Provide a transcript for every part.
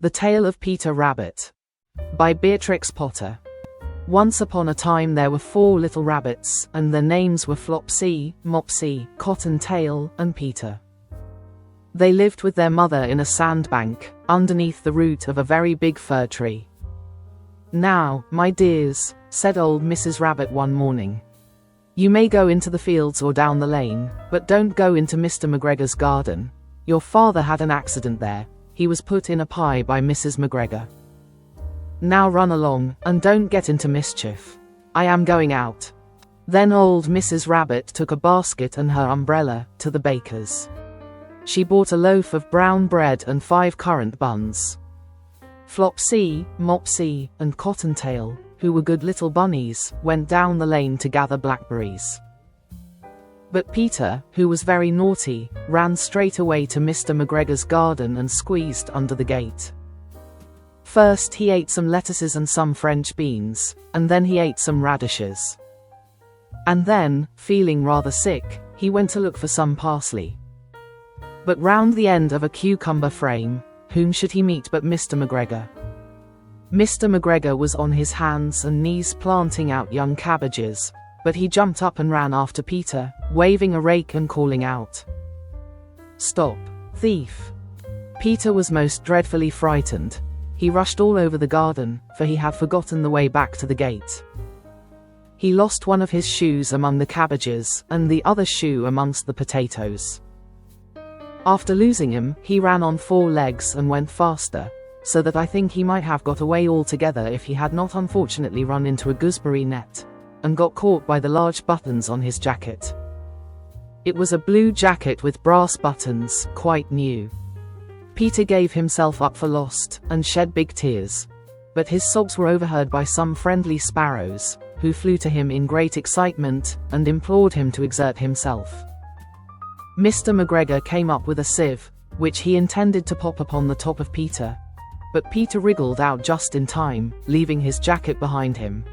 The Tale of Peter Rabbit by Beatrix Potter. Once upon a time there were 4 little rabbits, and their names were Flopsy, Mopsy, Cottontail, and Peter. They lived with their mother in a sandbank, underneath the root of a very big fir tree. "Now, my dears," said old Mrs. Rabbit one morning, "you may go into the fields or down the lane, but don't go into Mr. McGregor's garden. Your father had an accident there. He was put in a pie by Mrs. McGregor. Now run along, and don't get into mischief. I am going out." Then old Mrs. Rabbit took a basket and her umbrella to the baker's. She bought a loaf of brown bread and 5 currant buns. Flopsy, Mopsy, and Cottontail, who were good little bunnies, went down the lane to gather blackberries. But Peter, who was very naughty, ran straight away to Mr. McGregor's garden and squeezed under the gate. First he ate some lettuces and some French beans, and then he ate some radishes. And then, feeling rather sick, he went to look for some parsley. But round the end of a cucumber frame, whom should he meet but Mr. McGregor? Mr. McGregor was on his hands and knees planting out young cabbages, but he jumped up and ran after Peter, waving a rake and calling out, "Stop, thief!" Peter was most dreadfully frightened. He rushed all over the garden, for he had forgotten the way back to the gate. He lost one of his shoes among the cabbages, and the other shoe amongst the potatoes. After losing him, he ran on 4 legs and went faster, so that I think he might have got away altogether if he had not unfortunately run into a gooseberry net, and got caught by the large buttons on his jacket. It was a blue jacket with brass buttons, quite new. Peter gave himself up for lost, and shed big tears. But his sobs were overheard by some friendly sparrows, who flew to him in great excitement, and implored him to exert himself. Mr. McGregor came up with a sieve, which he intended to pop upon the top of Peter. But Peter wriggled out just in time, leaving his jacket behind him,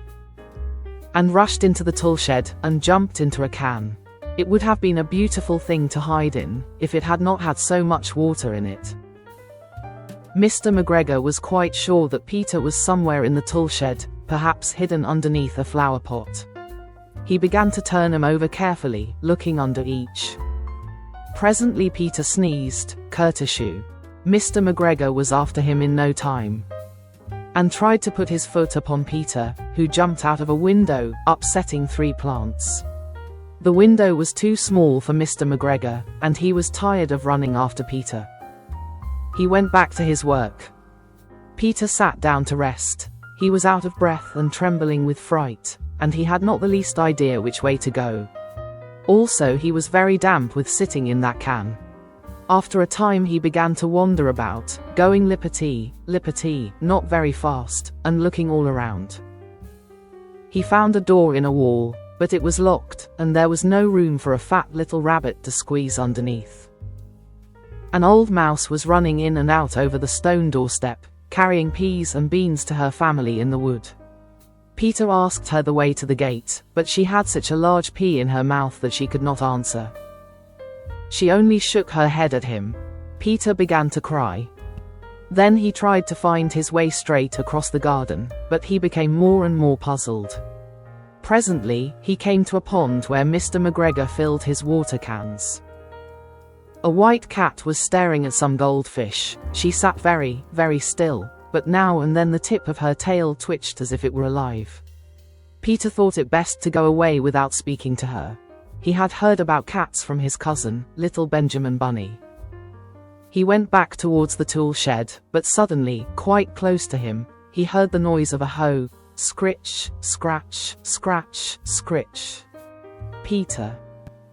and rushed into the tool shed, and jumped into a can. It would have been a beautiful thing to hide in, if it had not had so much water in it. Mr. McGregor was quite sure that Peter was somewhere in the tool shed, perhaps hidden underneath a flower pot. He began to turn him over carefully, looking under each. Presently Peter sneezed, "Curtishew." Mr. McGregor was after him in no time, and tried to put his foot upon Peter, who jumped out of a window, upsetting 3 plants. The window was too small for Mr. McGregor, and he was tired of running after Peter. He went back to his work. Peter sat down to rest. He was out of breath and trembling with fright, and he had not the least idea which way to go. Also he was very damp with sitting in that can. After a time he began to wander about, going lippity, lippity, not very fast, and looking all around. He found a door in a wall, but it was locked, and there was no room for a fat little rabbit to squeeze underneath. An old mouse was running in and out over the stone doorstep, carrying peas and beans to her family in the wood. Peter asked her the way to the gate, but she had such a large pea in her mouth that she could not answer. She only shook her head at him. Peter began to cry. Then he tried to find his way straight across the garden, but he became more and more puzzled. Presently, he came to a pond where Mr. McGregor filled his water cans. A white cat was staring at some goldfish. She sat very, very still, but now and then the tip of her tail twitched as if it were alive. Peter thought it best to go away without speaking to her. He had heard about cats from his cousin, little Benjamin Bunny. He went back towards the tool shed, but suddenly, quite close to him, he heard the noise of a hoe. Scritch, scratch, scratch, scritch. Peter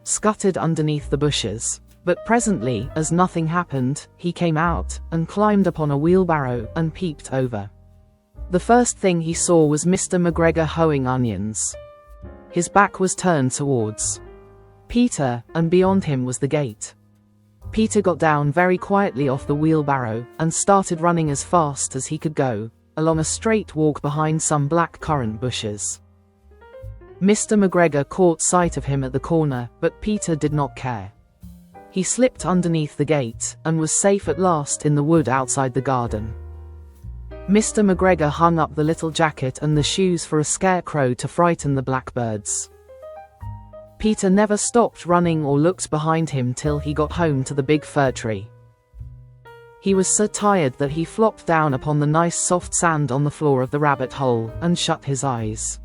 scuttered underneath the bushes, but presently, as nothing happened, he came out, and climbed upon a wheelbarrow, and peeped over. The first thing he saw was Mr. McGregor hoeing onions. His back was turned towards Peter, and beyond him was the gate. Peter got down very quietly off the wheelbarrow, and started running as fast as he could go, along a straight walk behind some black currant bushes. Mr. McGregor caught sight of him at the corner, but Peter did not care. He slipped underneath the gate, and was safe at last in the wood outside the garden. Mr. McGregor hung up the little jacket and the shoes for a scarecrow to frighten the blackbirds. Peter never stopped running or looked behind him till he got home to the big fir tree. He was so tired that he flopped down upon the nice soft sand on the floor of the rabbit hole and shut his eyes.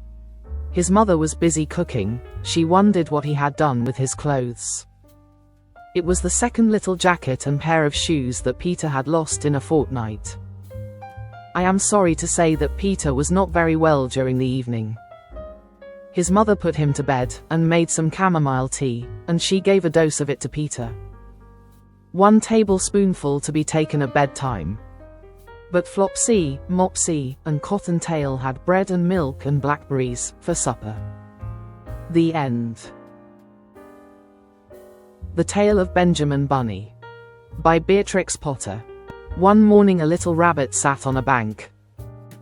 His mother was busy cooking. She wondered what he had done with his clothes. It was the second little jacket and pair of shoes that Peter had lost in a fortnight. I am sorry to say that Peter was not very well during the evening. His mother put him to bed and made some chamomile tea, and she gave a dose of it to Peter. 1 tablespoonful to be taken at bedtime. But Flopsy, Mopsy, and Cottontail had bread and milk and blackberries for supper. The end. The Tale of Benjamin Bunny. By Beatrix Potter. One morning a little rabbit sat on a bank.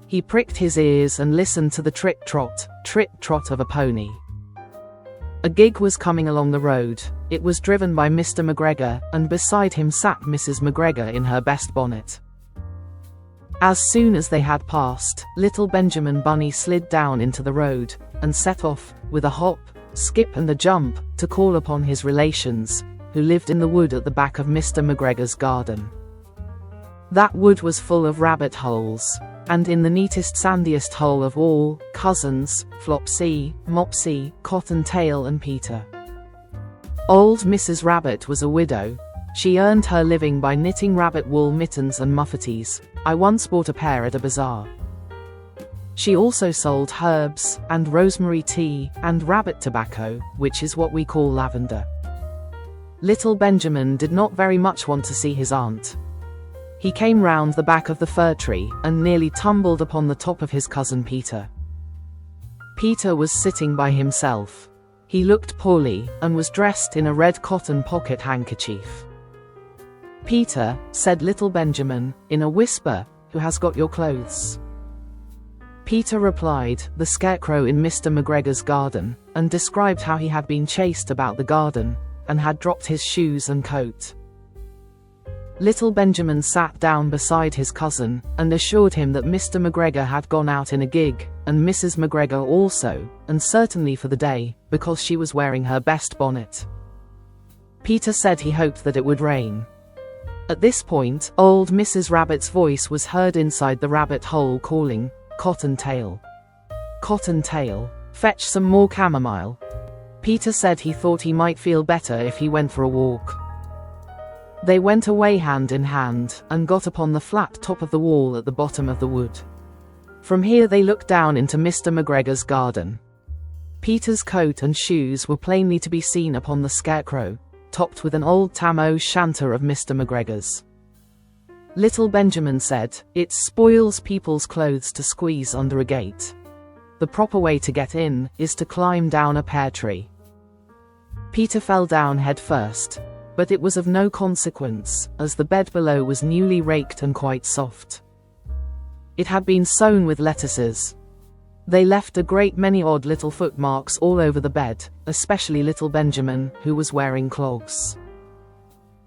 He pricked his ears and listened to the trot of a pony. A gig was coming along the road. It was driven by Mr. McGregor, and beside him sat Mrs. McGregor in her best bonnet. As soon as they had passed, little Benjamin Bunny slid down into the road, and set off, with a hop, skip and a jump, to call upon his relations, who lived in the wood at the back of Mr. McGregor's garden. That wood was full of rabbit holes, and in the neatest sandiest hole of all, cousins, Flopsy, Mopsy, Cottontail and Peter. Old Mrs. Rabbit was a widow. She earned her living by knitting rabbit wool mittens and muffetees. I once bought a pair at a bazaar. She also sold herbs, and rosemary tea, and rabbit tobacco, which is what we call lavender. Little Benjamin did not very much want to see his aunt. He came round the back of the fir tree, and nearly tumbled upon the top of his cousin Peter. Peter was sitting by himself. He looked poorly, and was dressed in a red cotton pocket handkerchief. "Peter," said little Benjamin, in a whisper, "who has got your clothes?" Peter replied, "The scarecrow in Mr. McGregor's garden," and described how he had been chased about the garden, and had dropped his shoes and coat. Little Benjamin sat down beside his cousin, and assured him that Mr. McGregor had gone out in a gig, and Mrs. McGregor also, and certainly for the day, because she was wearing her best bonnet. Peter said he hoped that it would rain. At this point, old Mrs. Rabbit's voice was heard inside the rabbit hole calling, "Cottontail. Cottontail, fetch some more chamomile." Peter said he thought he might feel better if he went for a walk. They went away hand in hand, and got upon the flat top of the wall at the bottom of the wood. From here they looked down into Mr. McGregor's garden. Peter's coat and shoes were plainly to be seen upon the scarecrow, topped with an old tam-o'-shanter of Mr. McGregor's. Little Benjamin said, "It spoils people's clothes to squeeze under a gate. The proper way to get in is to climb down a pear tree." Peter fell down head first, but it was of no consequence, as the bed below was newly raked and quite soft. It had been sown with lettuces. They left a great many odd little footmarks all over the bed, especially little Benjamin, who was wearing clogs.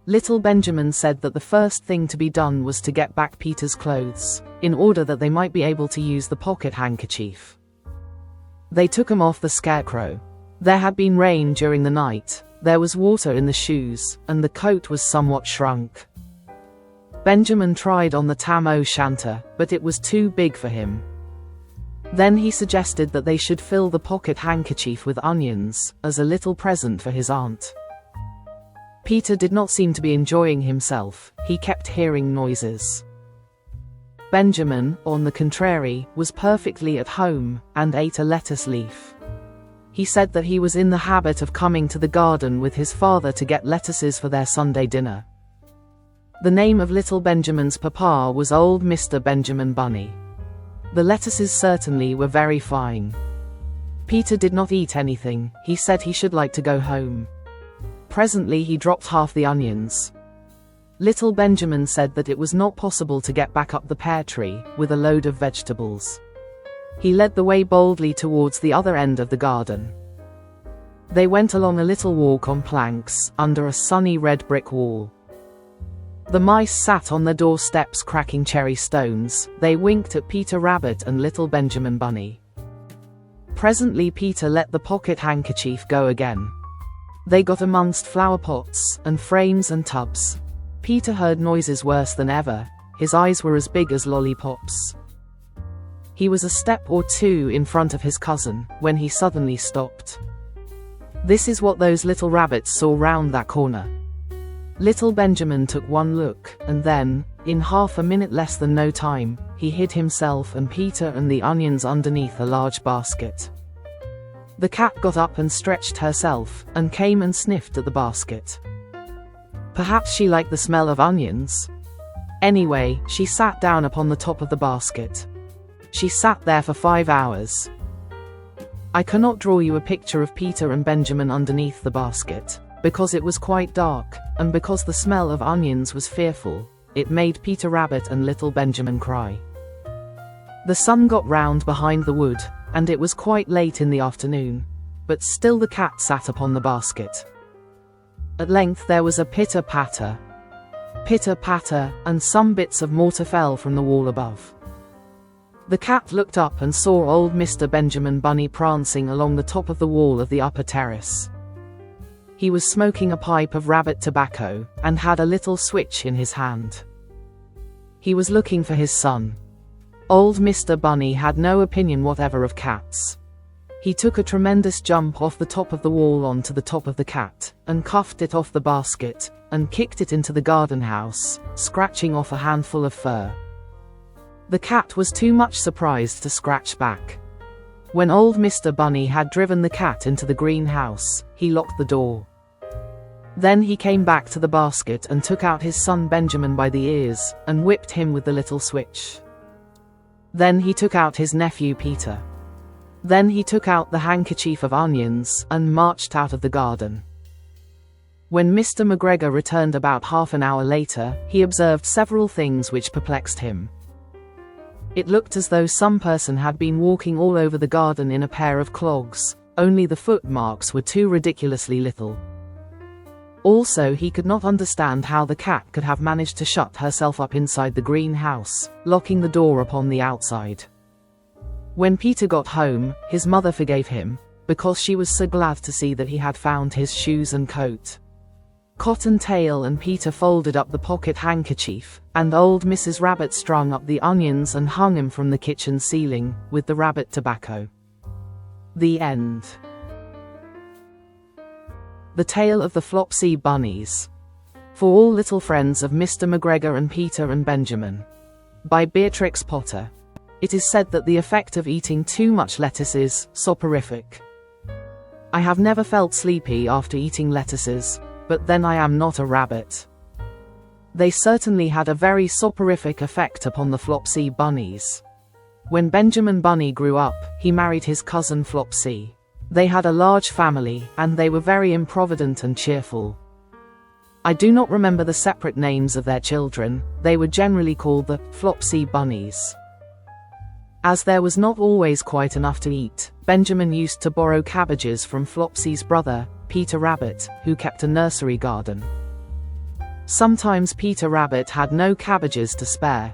Little Benjamin said that the first thing to be done was to get back Peter's clothes, in order that they might be able to use the pocket handkerchief. They took him off the scarecrow. There had been rain during the night. There was water in the shoes, and the coat was somewhat shrunk. Benjamin tried on the tam-o'-shanter, but it was too big for him. Then he suggested that they should fill the pocket handkerchief with onions, as a little present for his aunt. Peter did not seem to be enjoying himself. He kept hearing noises. Benjamin, on the contrary, was perfectly at home, and ate a lettuce leaf. He said that he was in the habit of coming to the garden with his father to get lettuces for their Sunday dinner. The name of little Benjamin's papa was old Mr. Benjamin Bunny. The lettuces certainly were very fine. Peter did not eat anything. He said he should like to go home. Presently he dropped half the onions. Little Benjamin said that it was not possible to get back up the pear tree with a load of vegetables. He led the way boldly towards the other end of the garden. They went along a little walk on planks, under a sunny red brick wall. The mice sat on the doorsteps cracking cherry stones. They winked at Peter Rabbit and little Benjamin Bunny. Presently Peter let the pocket handkerchief go again. They got amongst flower pots and frames and tubs. Peter heard noises worse than ever. His eyes were as big as lollipops. He was a step or two in front of his cousin when he suddenly stopped. This is what those little rabbits saw round that corner. Little Benjamin took one look, and then, in half a minute less than no time, he hid himself and Peter and the onions underneath a large basket. The cat got up and stretched herself, and came and sniffed at the basket. Perhaps she liked the smell of onions. Anyway, she sat down upon the top of the basket. She sat there for 5 hours. I cannot draw you a picture of Peter and Benjamin underneath the basket, because it was quite dark, and because the smell of onions was fearful. It made Peter Rabbit and little Benjamin cry. The sun got round behind the wood, and it was quite late in the afternoon, but still the cat sat upon the basket. At length there was a pitter-patter, and some bits of mortar fell from the wall above. The cat looked up and saw old Mr. Benjamin Bunny prancing along the top of the wall of the upper terrace. He was smoking a pipe of rabbit tobacco, and had a little switch in his hand. He was looking for his son. Old Mr. Bunny had no opinion whatever of cats. He took a tremendous jump off the top of the wall onto the top of the cat, and cuffed it off the basket, and kicked it into the garden house, scratching off a handful of fur. The cat was too much surprised to scratch back. When old Mr. Bunny had driven the cat into the greenhouse, he locked the door. Then he came back to the basket and took out his son Benjamin by the ears, and whipped him with the little switch. Then he took out his nephew Peter. Then he took out the handkerchief of onions, and marched out of the garden. When Mr. McGregor returned about half an hour later, he observed several things which perplexed him. It looked as though some person had been walking all over the garden in a pair of clogs, only the footmarks were too ridiculously little. Also, he could not understand how the cat could have managed to shut herself up inside the greenhouse, locking the door upon the outside. When Peter got home, his mother forgave him, because she was so glad to see that he had found his shoes and coat. Cottontail and Peter folded up the pocket handkerchief, and old Mrs. Rabbit strung up the onions and hung him from the kitchen ceiling, with the rabbit tobacco. The end. The Tale of the Flopsy Bunnies. For all little friends of Mr. McGregor and Peter and Benjamin. By Beatrix Potter. It is said that the effect of eating too much lettuce is soporific. I have never felt sleepy after eating lettuces, but then I am not a rabbit. They certainly had a very soporific effect upon the Flopsy Bunnies. When Benjamin Bunny grew up, he married his cousin Flopsy. They had a large family, and they were very improvident and cheerful. I do not remember the separate names of their children. They were generally called the Flopsy Bunnies. As there was not always quite enough to eat, Benjamin used to borrow cabbages from Flopsy's brother, Peter Rabbit, who kept a nursery garden. Sometimes Peter Rabbit had no cabbages to spare.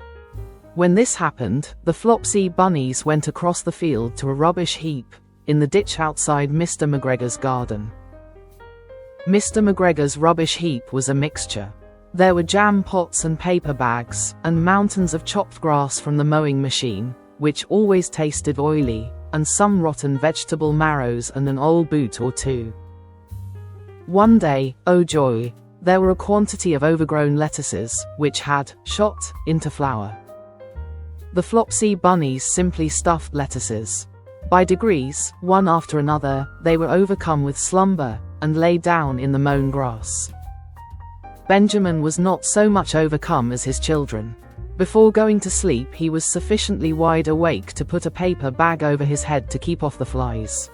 When this happened, the Flopsy Bunnies went across the field to a rubbish heap in the ditch outside Mr. McGregor's garden. Mr. McGregor's rubbish heap was a mixture. There were jam pots and paper bags, and mountains of chopped grass from the mowing machine, which always tasted oily, and some rotten vegetable marrows and an old boot or two. One day, oh joy, there were a quantity of overgrown lettuces, which had shot into flower. The Flopsy Bunnies simply stuffed lettuces. By degrees, one after another, they were overcome with slumber, and lay down in the mown grass. Benjamin was not so much overcome as his children. Before going to sleep, he was sufficiently wide awake to put a paper bag over his head to keep off the flies.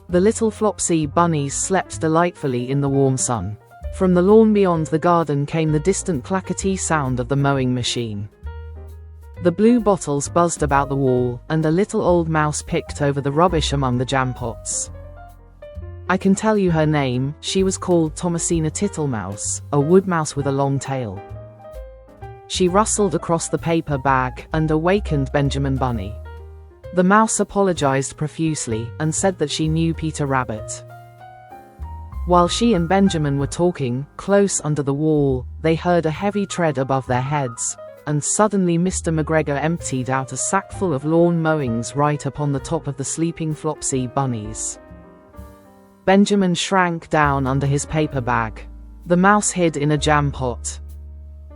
The little Flopsy Bunnies slept delightfully in the warm sun. From the lawn beyond the garden came the distant clackety sound of the mowing machine. The blue bottles buzzed about the wall, and a little old mouse picked over the rubbish among the jam pots. I can tell you her name. She was called Thomasina Tittlemaus, a wood mouse with a long tail. She rustled across the paper bag and awakened Benjamin Bunny. The mouse apologized profusely and said that she knew Peter Rabbit. While she and Benjamin were talking, close under the wall, they heard a heavy tread above their heads, and suddenly Mr. McGregor emptied out a sack full of lawn mowings right upon the top of the sleeping Flopsy bunnies. Benjamin shrank down under his paper bag. The mouse hid in a jam pot.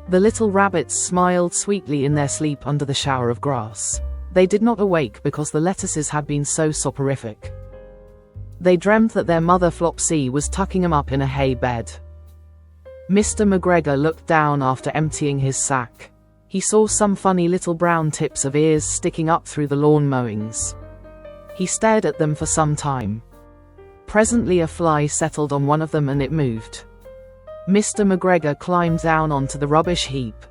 The little rabbits smiled sweetly in their sleep under the shower of grass. They did not awake because the lettuces had been so soporific. They dreamt that their mother Flopsy was tucking them up in a hay bed. Mr. McGregor looked down after emptying his sack. He saw some funny little brown tips of ears sticking up through the lawn mowings. He stared at them for some time. Presently a fly settled on one of them and it moved. Mr. McGregor climbed down onto the rubbish heap.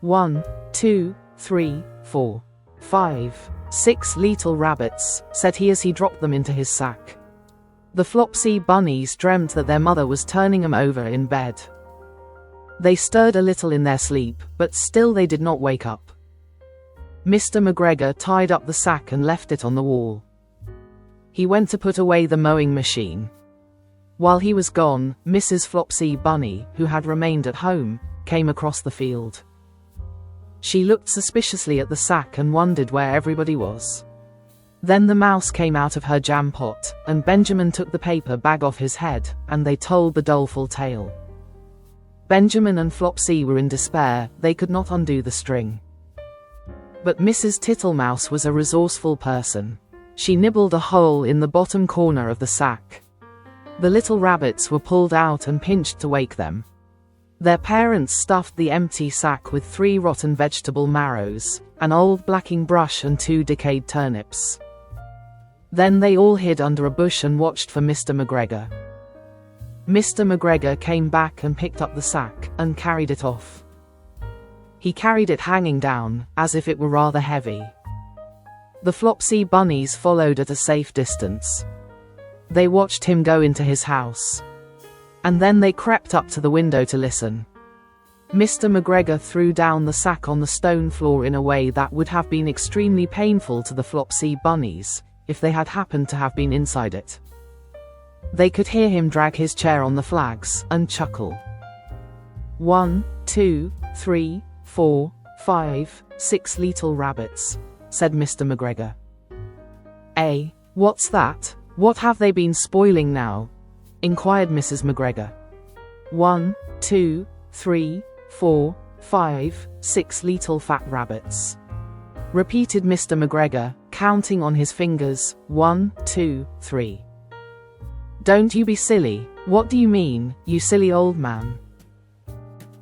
1, 2, 3, 4, 5, 6 little rabbits, said he as he dropped them into his sack. The Flopsy bunnies dreamt that their mother was turning them over in bed. They stirred a little in their sleep, but still they did not wake up. Mr. McGregor tied up the sack and left it on the wall. He went to put away the mowing machine. While he was gone, Mrs. Flopsy Bunny, who had remained at home, came across the field. She looked suspiciously at the sack and wondered where everybody was. Then the mouse came out of her jam pot, and Benjamin took the paper bag off his head, and they told the doleful tale. Benjamin and Flopsy were in despair. They could not undo the string. But Mrs. Tittlemaus was a resourceful person. She nibbled a hole in the bottom corner of the sack. The little rabbits were pulled out and pinched to wake them. Their parents stuffed the empty sack with 3 rotten vegetable marrows, an old blacking brush and 2 decayed turnips. Then they all hid under a bush and watched for Mr. McGregor. Mr. McGregor came back and picked up the sack and carried it off. He carried it hanging down, as if it were rather heavy. The Flopsy bunnies followed at a safe distance. They watched him go into his house. And then they crept up to the window to listen. Mr. McGregor threw down the sack on the stone floor in a way that would have been extremely painful to the Flopsy bunnies, if they had happened to have been inside it. They could hear him drag his chair on the flags, and chuckle. 1, 2, 3, 4, 5, 6 little rabbits, said Mr. McGregor. What's that? What have they been spoiling now? Inquired Mrs. McGregor. 1, 2, 3, 4, 5, 6 little fat rabbits, repeated Mr. McGregor, counting on his fingers. 1, 2, 3. Don't you be silly. What do you mean, you silly old man?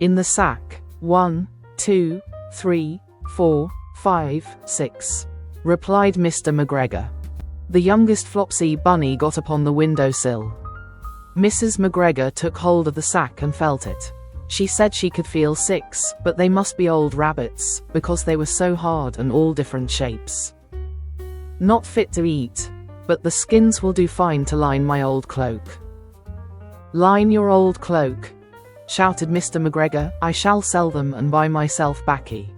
In the sack. 1, 2, 3, 4, 5, 6, replied Mr. McGregor. The youngest Flopsy bunny got upon the windowsill. Mrs. McGregor took hold of the sack and felt it. She said she could feel 6, but they must be old rabbits, because they were so hard and all different shapes. Not fit to eat, but the skins will do fine to line my old cloak. Line your old cloak, shouted Mr. McGregor. I shall sell them and buy myself baccy.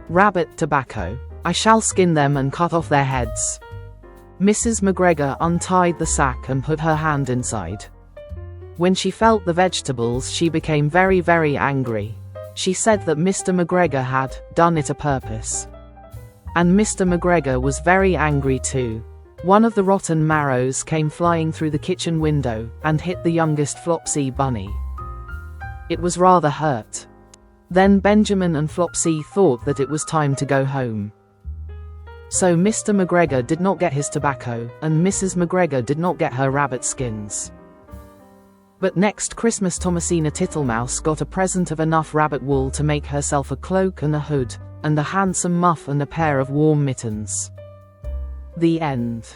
Rabbit tobacco. I shall skin them and cut off their heads. Mrs. McGregor untied the sack and put her hand inside. When she felt the vegetables, she became very, very angry. She said that Mr. McGregor had done it a purpose. And Mr. McGregor was very angry too. One of the rotten marrows came flying through the kitchen window and hit the youngest Flopsy bunny. It was rather hurt. Then Benjamin and Flopsy thought that it was time to go home. So Mr. McGregor did not get his tobacco, and Mrs. McGregor did not get her rabbit skins. But next Christmas Thomasina Tittlemaus got a present of enough rabbit wool to make herself a cloak and a hood, and a handsome muff and a pair of warm mittens. The end.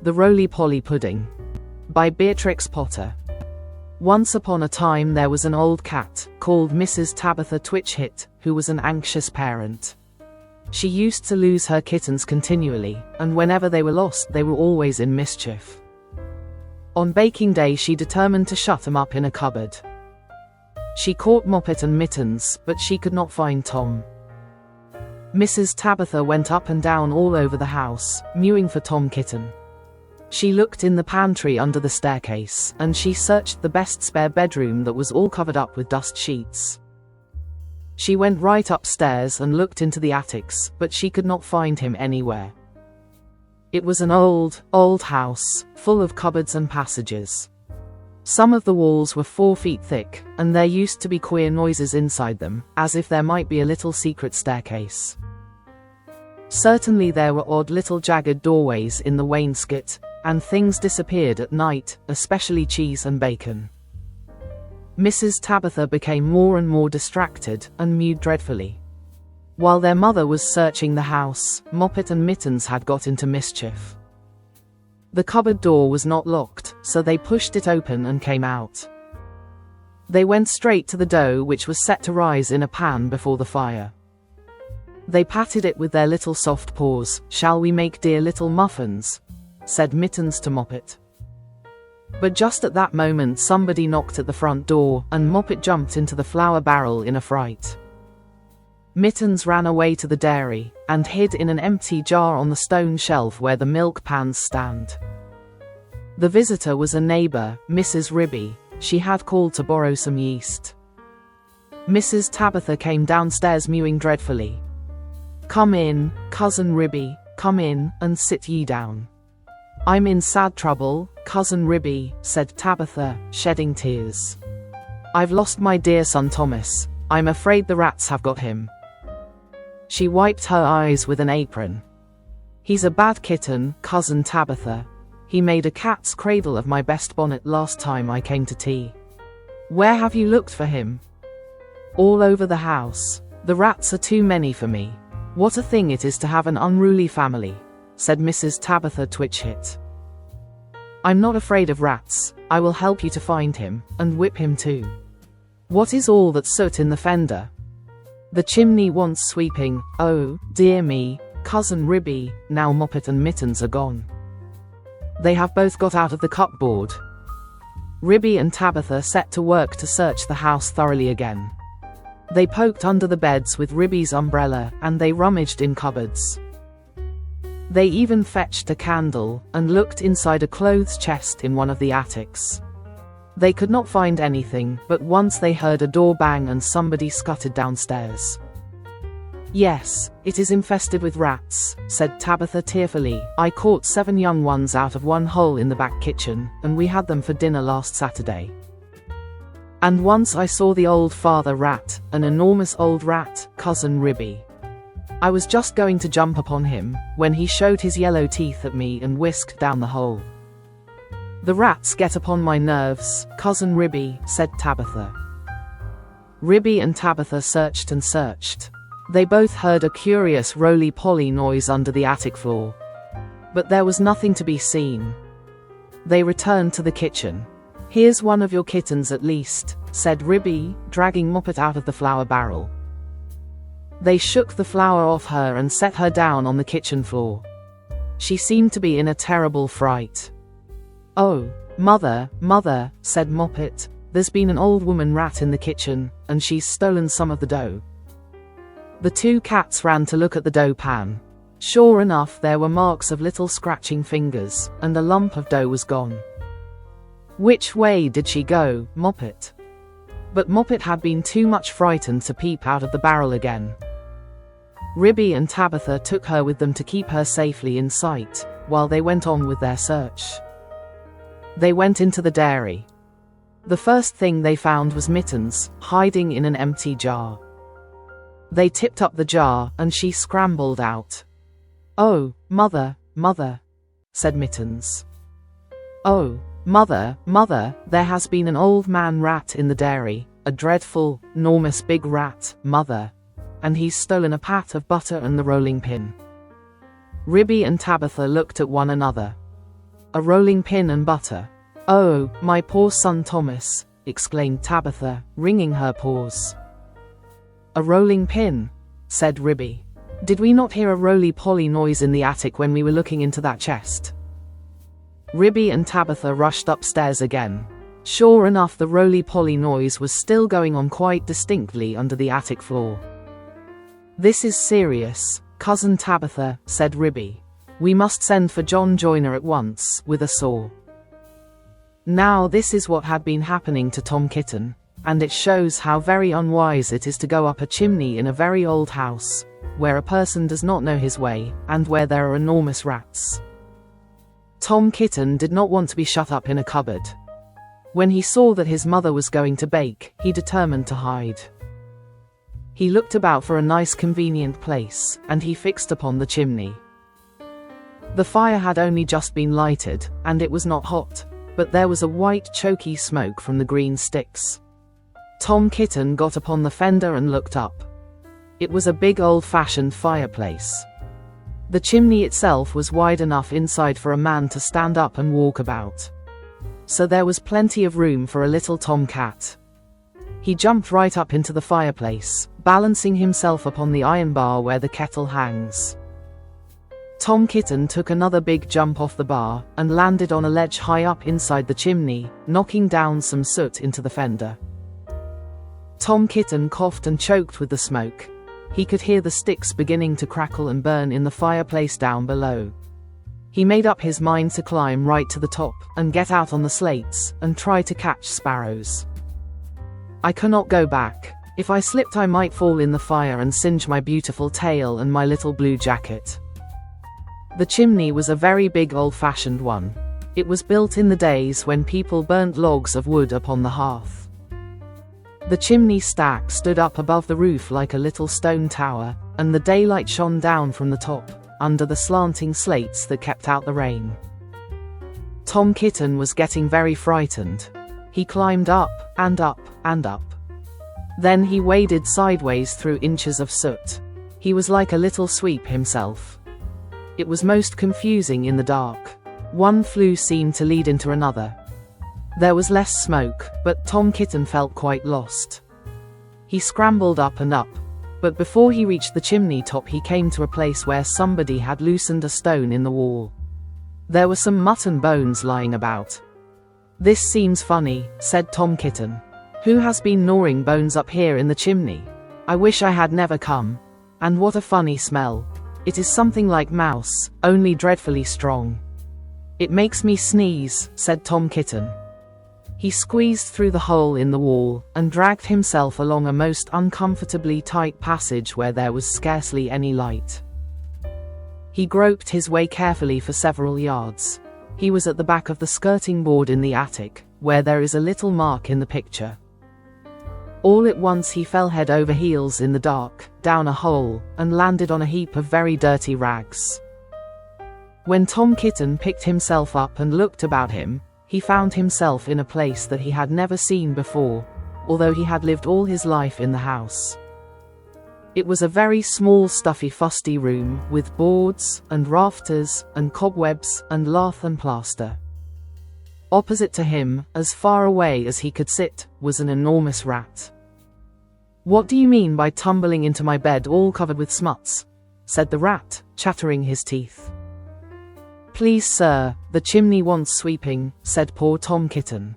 The Roly-Poly Pudding, by Beatrix Potter. Once upon a time there was an old cat, called Mrs. Tabitha Twitchit, who was an anxious parent. She used to lose her kittens continually, and whenever they were lost they were always in mischief. On baking day she determined to shut them up in a cupboard. She caught Moppet and Mittens, but she could not find Tom. Mrs. Tabitha went up and down all over the house, mewing for Tom Kitten. She looked in the pantry under the staircase, and she searched the best spare bedroom that was all covered up with dust sheets. She went right upstairs and looked into the attics, but she could not find him anywhere. It was an old, old house, full of cupboards and passages. Some of the walls were 4 feet thick, and there used to be queer noises inside them, as if there might be a little secret staircase. Certainly there were odd little jagged doorways in the wainscot, and things disappeared at night, especially cheese and bacon. Mrs. Tabitha became more and more distracted, and mewed dreadfully. While their mother was searching the house, Moppet and Mittens had got into mischief. The cupboard door was not locked, so they pushed it open and came out. They went straight to the dough which was set to rise in a pan before the fire. They patted it with their little soft paws. "Shall we make dear little muffins?" said Mittens to Moppet. But just at that moment somebody knocked at the front door, and Moppet jumped into the flour barrel in a fright. Mittens ran away to the dairy, and hid in an empty jar on the stone shelf where the milk pans stand. The visitor was a neighbor, Mrs. Ribby. She had called to borrow some yeast. Mrs. Tabitha came downstairs mewing dreadfully. "Come in, Cousin Ribby, come in, and sit ye down." "I'm in sad trouble, Cousin Ribby," said Tabitha, shedding tears. "I've lost my dear son Thomas. I'm afraid the rats have got him." She wiped her eyes with an apron. "He's a bad kitten, Cousin Tabitha. He made a cat's cradle of my best bonnet last time I came to tea." "Where have you looked for him?" "All over the house. The rats are too many for me. What a thing it is to have an unruly family," said Mrs. Tabitha Twitchit. "I'm not afraid of rats. I will help you to find him, and whip him too. What is all that soot in the fender? The chimney wants sweeping. Oh, dear me, Cousin Ribby, now Moppet and Mittens are gone. They have both got out of the cupboard." Ribby and Tabitha set to work to search the house thoroughly again. They poked under the beds with Ribby's umbrella, and they rummaged in cupboards. They even fetched a candle, and looked inside a clothes chest in one of the attics. They could not find anything, but once they heard a door bang and somebody scuttered downstairs. "Yes, it is infested with rats," said Tabitha tearfully. "I caught 7 young ones out of one hole in the back kitchen, and we had them for dinner last Saturday. And once I saw the old father rat, an enormous old rat, Cousin Ribby. I was just going to jump upon him, when he showed his yellow teeth at me and whisked down the hole. The rats get upon my nerves, Cousin Ribby," said Tabitha. Ribby and Tabitha searched and searched. They both heard a curious roly-poly noise under the attic floor. But there was nothing to be seen. They returned to the kitchen. "Here's one of your kittens at least," said Ribby, dragging Moppet out of the flour barrel. They shook the flour off her and set her down on the kitchen floor. She seemed to be in a terrible fright. "Oh, mother, mother," said Moppet, "there's been an old woman rat in the kitchen, and she's stolen some of the dough." The 2 cats ran to look at the dough pan. Sure enough, there were marks of little scratching fingers, and a lump of dough was gone. "Which way did she go, Moppet?" But Moppet had been too much frightened to peep out of the barrel again. Ribby and Tabitha took her with them to keep her safely in sight, while they went on with their search. They went into the dairy. The first thing they found was Mittens, hiding in an empty jar. They tipped up the jar, and she scrambled out. "Oh, mother, mother," said Mittens. "Oh, mother, mother, there has been an old man rat in the dairy, a dreadful, enormous big rat, mother, and he's stolen a pat of butter and the rolling pin." Ribby and Tabitha looked at one another. "A rolling pin and butter? Oh, my poor son Thomas," exclaimed Tabitha, wringing her paws. "A rolling pin," said Ribby. Did we not hear a roly-poly noise in the attic when we were looking into that chest? Ribby and Tabitha rushed upstairs again. Sure enough, the roly-poly noise was still going on quite distinctly under the attic floor. "This is serious, Cousin Tabitha," said Ribby. "We must send for John Joyner at once, with a saw." Now this is what had been happening to Tom Kitten, and it shows how very unwise it is to go up a chimney in a very old house, where a person does not know his way, and where there are enormous rats. Tom Kitten did not want to be shut up in a cupboard. When he saw that his mother was going to bake, he determined to hide. He looked about for a nice convenient place, and he fixed upon the chimney. The fire had only just been lighted, and it was not hot, but there was a white choky smoke from the green sticks. Tom Kitten got upon the fender and looked up. It was a big old-fashioned fireplace. The chimney itself was wide enough inside for a man to stand up and walk about. So there was plenty of room for a little tomcat. He jumped right up into the fireplace, balancing himself upon the iron bar where the kettle hangs. Tom Kitten took another big jump off the bar, and landed on a ledge high up inside the chimney, knocking down some soot into the fender. Tom Kitten coughed and choked with the smoke. He could hear the sticks beginning to crackle and burn in the fireplace down below. He made up his mind to climb right to the top, and get out on the slates, and try to catch sparrows. "I cannot go back. If I slipped I might fall in the fire and singe my beautiful tail and my little blue jacket." The chimney was a very big old-fashioned one. It was built in the days when people burnt logs of wood upon the hearth. The chimney stack stood up above the roof like a little stone tower, and the daylight shone down from the top, under the slanting slates that kept out the rain. Tom Kitten was getting very frightened. He climbed up, and up, and up. Then he waded sideways through inches of soot. He was like a little sweep himself. It was most confusing in the dark. One flue seemed to lead into another. There was less smoke, but Tom Kitten felt quite lost. He scrambled up and up, but before he reached the chimney top he came to a place where somebody had loosened a stone in the wall. There were some mutton bones lying about. "This seems funny," said Tom Kitten. "Who has been gnawing bones up here in the chimney? I wish I had never come. And what a funny smell. It is something like mouse, only dreadfully strong." "It makes me sneeze," said Tom Kitten. He squeezed through the hole in the wall, and dragged himself along a most uncomfortably tight passage where there was scarcely any light. He groped his way carefully for several yards. He was at the back of the skirting board in the attic, where there is a little mark in the picture. All at once he fell head over heels in the dark, down a hole, and landed on a heap of very dirty rags. When Tom Kitten picked himself up and looked about him, he found himself in a place that he had never seen before, although he had lived all his life in the house. It was a very small, stuffy, fusty room, with boards, and rafters, and cobwebs, and lath and plaster. Opposite to him, as far away as he could sit, was an enormous rat. "What do you mean by tumbling into my bed all covered with smuts?" said the rat, chattering his teeth. "Please, sir, the chimney wants sweeping," said poor Tom Kitten.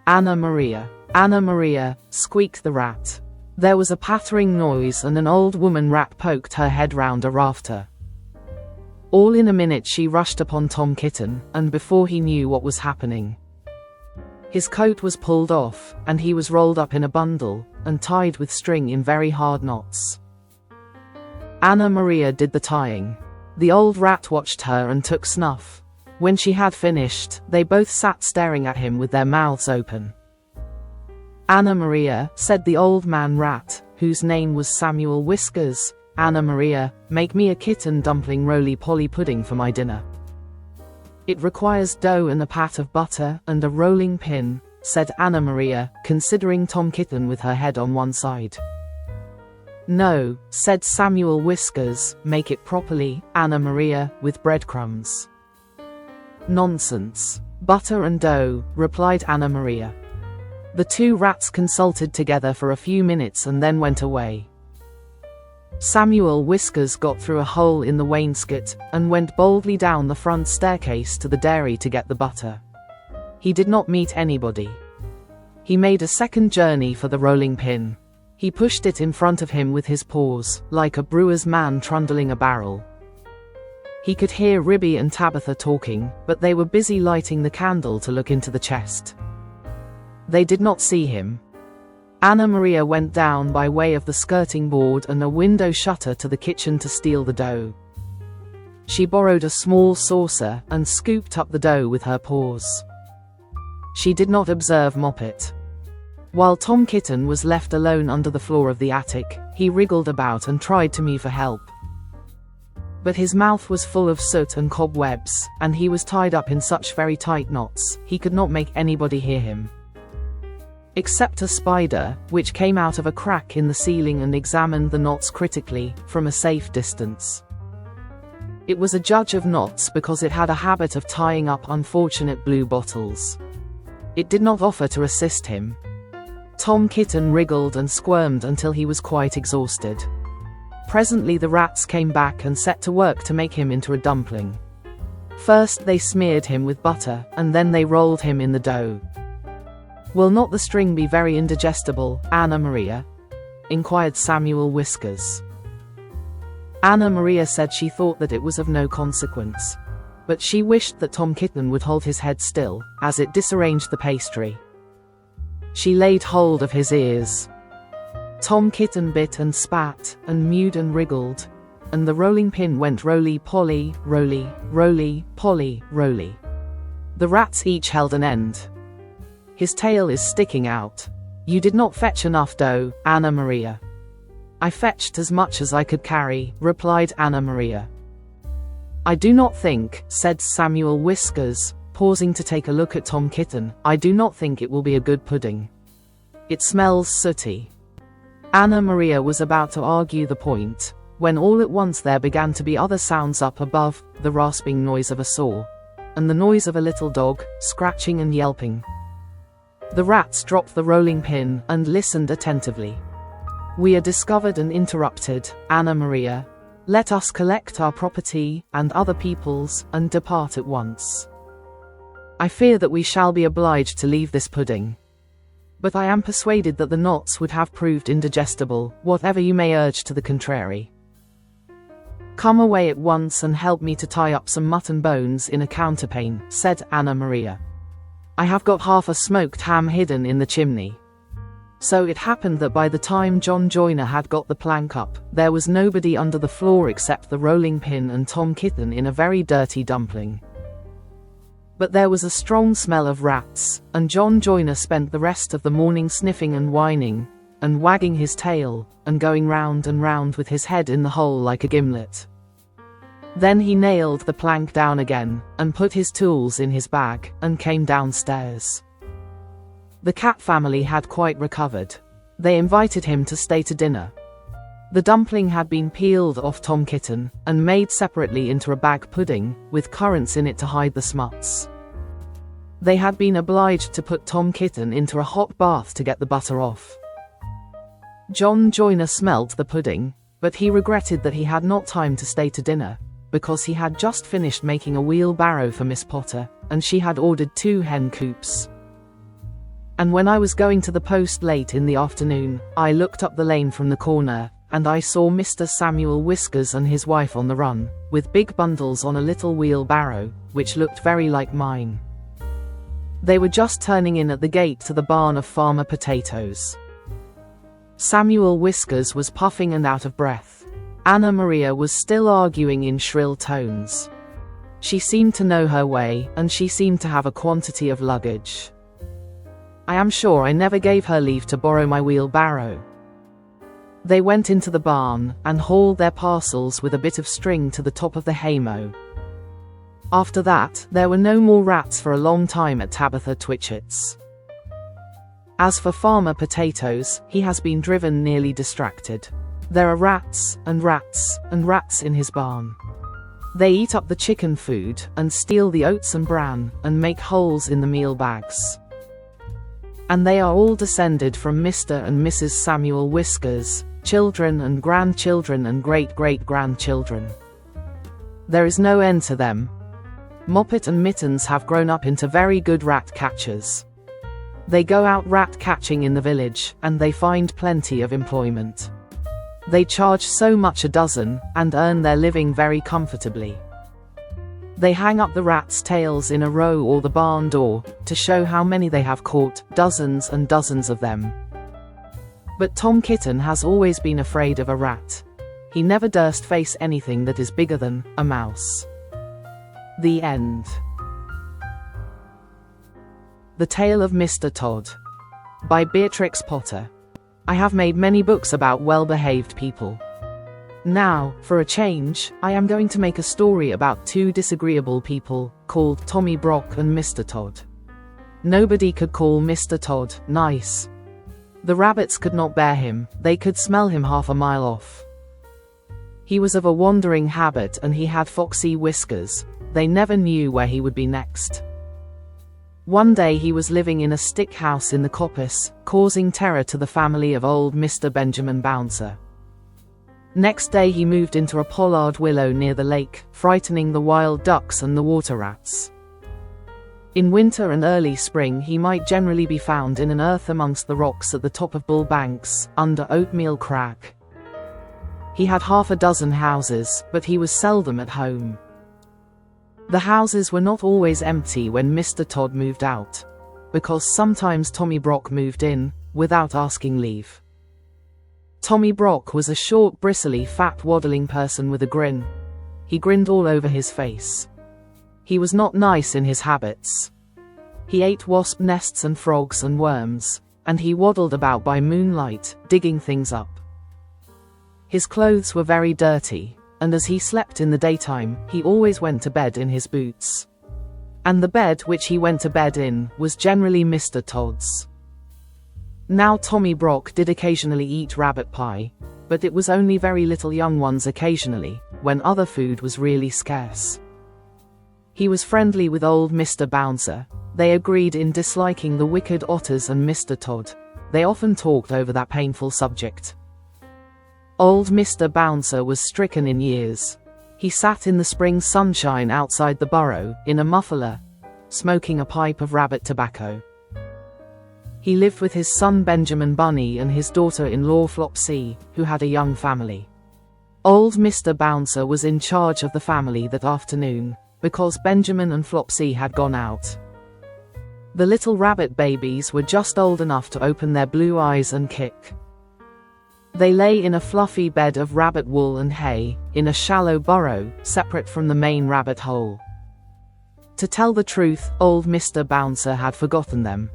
"Anna Maria," squeaked the rat. There was a pattering noise and an old woman rat poked her head round a rafter. All in a minute she rushed upon Tom Kitten, and before he knew what was happening, his coat was pulled off, and he was rolled up in a bundle, and tied with string in very hard knots. Anna Maria did the tying. The old rat watched her and took snuff. When she had finished, they both sat staring at him with their mouths open. "Anna Maria," said the old man rat, whose name was Samuel Whiskers, "Anna Maria, make me a kitten dumpling roly-poly pudding for my dinner." "It requires dough and a pat of butter and a rolling pin," said Anna Maria, considering Tom Kitten with her head on one side. "No," said Samuel Whiskers, "make it properly, Anna Maria, with breadcrumbs." "Nonsense. Butter and dough," replied Anna Maria. The two rats consulted together for a few minutes and then went away. Samuel Whiskers got through a hole in the wainscot and went boldly down the front staircase to the dairy to get the butter. He did not meet anybody. He made a second journey for the rolling pin. He pushed it in front of him with his paws, like a brewer's man trundling a barrel. He could hear Ribby and Tabitha talking, but they were busy lighting the candle to look into the chest. They did not see him. Anna Maria went down by way of the skirting board and a window shutter to the kitchen to steal the dough. She borrowed a small saucer and scooped up the dough with her paws. She did not observe Moppet. While Tom Kitten was left alone under the floor of the attic, he wriggled about and tried to mew for help. But his mouth was full of soot and cobwebs, and he was tied up in such very tight knots, he could not make anybody hear him. Except a spider, which came out of a crack in the ceiling and examined the knots critically, from a safe distance. It was a judge of knots because it had a habit of tying up unfortunate blue bottles. It did not offer to assist him. Tom Kitten wriggled and squirmed until he was quite exhausted. Presently the rats came back and set to work to make him into a dumpling. First they smeared him with butter, and then they rolled him in the dough. "Will not the string be very indigestible, Anna Maria?" inquired Samuel Whiskers. Anna Maria said she thought that it was of no consequence, but she wished that Tom Kitten would hold his head still, as it disarranged the pastry. She laid hold of his ears. Tom Kitten bit and spat, and mewed and wriggled, and the rolling pin went roly-poly, roly, roly-poly, roly. The rats each held an end. "His tail is sticking out. You did not fetch enough dough, Anna Maria." "I fetched as much as I could carry," replied Anna Maria. "I do not think," said Samuel Whiskers, pausing to take a look at Tom Kitten, "I do not think it will be a good pudding. It smells sooty." Anna Maria was about to argue the point, when all at once there began to be other sounds up above, the rasping noise of a saw, and the noise of a little dog, scratching and yelping. The rats dropped the rolling pin and listened attentively. "We are discovered and interrupted, Anna Maria. Let us collect our property, and other people's, and depart at once. I fear that we shall be obliged to leave this pudding. But I am persuaded that the knots would have proved indigestible, whatever you may urge to the contrary. Come away at once and help me to tie up some mutton bones in a counterpane," said Anna Maria. "I have got half a smoked ham hidden in the chimney." So it happened that by the time John Joyner had got the plank up, there was nobody under the floor except the rolling pin and Tom Kitten in a very dirty dumpling. But there was a strong smell of rats, and John Joyner spent the rest of the morning sniffing and whining, and wagging his tail, and going round and round with his head in the hole like a gimlet. Then he nailed the plank down again, and put his tools in his bag, and came downstairs. The cat family had quite recovered. They invited him to stay to dinner. The dumpling had been peeled off Tom Kitten, and made separately into a bag pudding, with currants in it to hide the smuts. They had been obliged to put Tom Kitten into a hot bath to get the butter off. John Joyner smelt the pudding, but he regretted that he had not time to stay to dinner, because he had just finished making a wheelbarrow for Miss Potter, and she had ordered 2 hen coops. "And when I was going to the post late in the afternoon, I looked up the lane from the corner, and I saw Mr. Samuel Whiskers and his wife on the run, with big bundles on a little wheelbarrow, which looked very like mine. They were just turning in at the gate to the barn of Farmer Potatoes." Samuel Whiskers was puffing and out of breath. Anna Maria was still arguing in shrill tones. She seemed to know her way, and she seemed to have a quantity of luggage. "I am sure I never gave her leave to borrow my wheelbarrow." They went into the barn, and hauled their parcels with a bit of string to the top of the haymow. After that, there were no more rats for a long time at Tabitha Twitchit's. As for Farmer Potatoes, he has been driven nearly distracted. There are rats, and rats, and rats in his barn. They eat up the chicken food, and steal the oats and bran, and make holes in the meal bags. And they are all descended from Mr. and Mrs. Samuel Whiskers, children and grandchildren and great-great-grandchildren. There is no end to them. Moppet and Mittens have grown up into very good rat catchers. They go out rat catching in the village, and they find plenty of employment. They charge so much a dozen, and earn their living very comfortably. They hang up the rats' tails in a row or the barn door, to show how many they have caught, dozens and dozens of them. But Tom Kitten has always been afraid of a rat. He never durst face anything that is bigger than a mouse. The end. The Tale of Mr. Todd. By Beatrix Potter. I have made many books about well-behaved people. Now, for a change, I am going to make a story about two disagreeable people, called Tommy Brock and Mr. Todd. Nobody could call Mr. Todd nice. The rabbits could not bear him, they could smell him half a mile off. He was of a wandering habit and he had foxy whiskers. They never knew where he would be next. One day he was living in a stick house in the coppice, causing terror to the family of old Mr. Benjamin Bouncer. Next day he moved into a pollard willow near the lake, frightening the wild ducks and the water rats. In winter and early spring he might generally be found in an earth amongst the rocks at the top of Bull Banks, under Oatmeal Crag. He had half a dozen houses, but he was seldom at home. The houses were not always empty when Mr. Todd moved out, because sometimes Tommy Brock moved in, without asking leave. Tommy Brock was a short, bristly, fat, waddling person with a grin. He grinned all over his face. He was not nice in his habits. He ate wasp nests and frogs and worms, and he waddled about by moonlight, digging things up. His clothes were very dirty, and as he slept in the daytime, he always went to bed in his boots. And the bed which he went to bed in was generally Mr. Todd's. Now Tommy Brock did occasionally eat rabbit pie, but it was only very little young ones occasionally, when other food was really scarce. He was friendly with old Mr. Bouncer. They agreed in disliking the wicked otters and Mr. Todd. They often talked over that painful subject. Old Mr. Bouncer was stricken in years. He sat in the spring sunshine outside the burrow, in a muffler, smoking a pipe of rabbit tobacco. He lived with his son Benjamin Bunny and his daughter-in-law Flopsy, who had a young family. Old Mr. Bouncer was in charge of the family that afternoon, because Benjamin and Flopsy had gone out. The little rabbit babies were just old enough to open their blue eyes and kick. They lay in a fluffy bed of rabbit wool and hay, in a shallow burrow, separate from the main rabbit hole. To tell the truth, old Mr. Bouncer had forgotten them.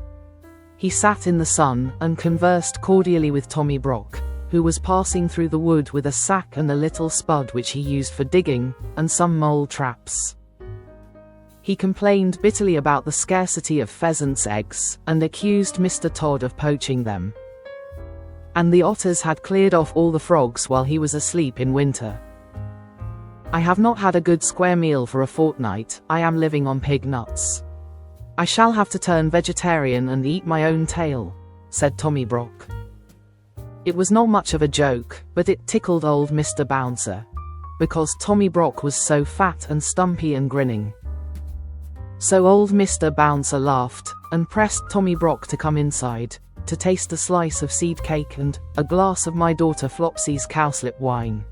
He sat in the sun and conversed cordially with Tommy Brock, who was passing through the wood with a sack and a little spud which he used for digging, and some mole traps. He complained bitterly about the scarcity of pheasants' eggs, and accused Mr. Todd of poaching them. And the otters had cleared off all the frogs while he was asleep in winter. I have not had a good square meal for a fortnight. I am living on pig nuts. I shall have to turn vegetarian and eat my own tail, said Tommy Brock. It was not much of a joke, but it tickled old Mr. Bouncer, because Tommy Brock was so fat and stumpy and grinning. So old Mr. Bouncer laughed, and pressed Tommy Brock to come inside, to taste a slice of seed cake and a glass of my daughter Flopsy's cowslip wine.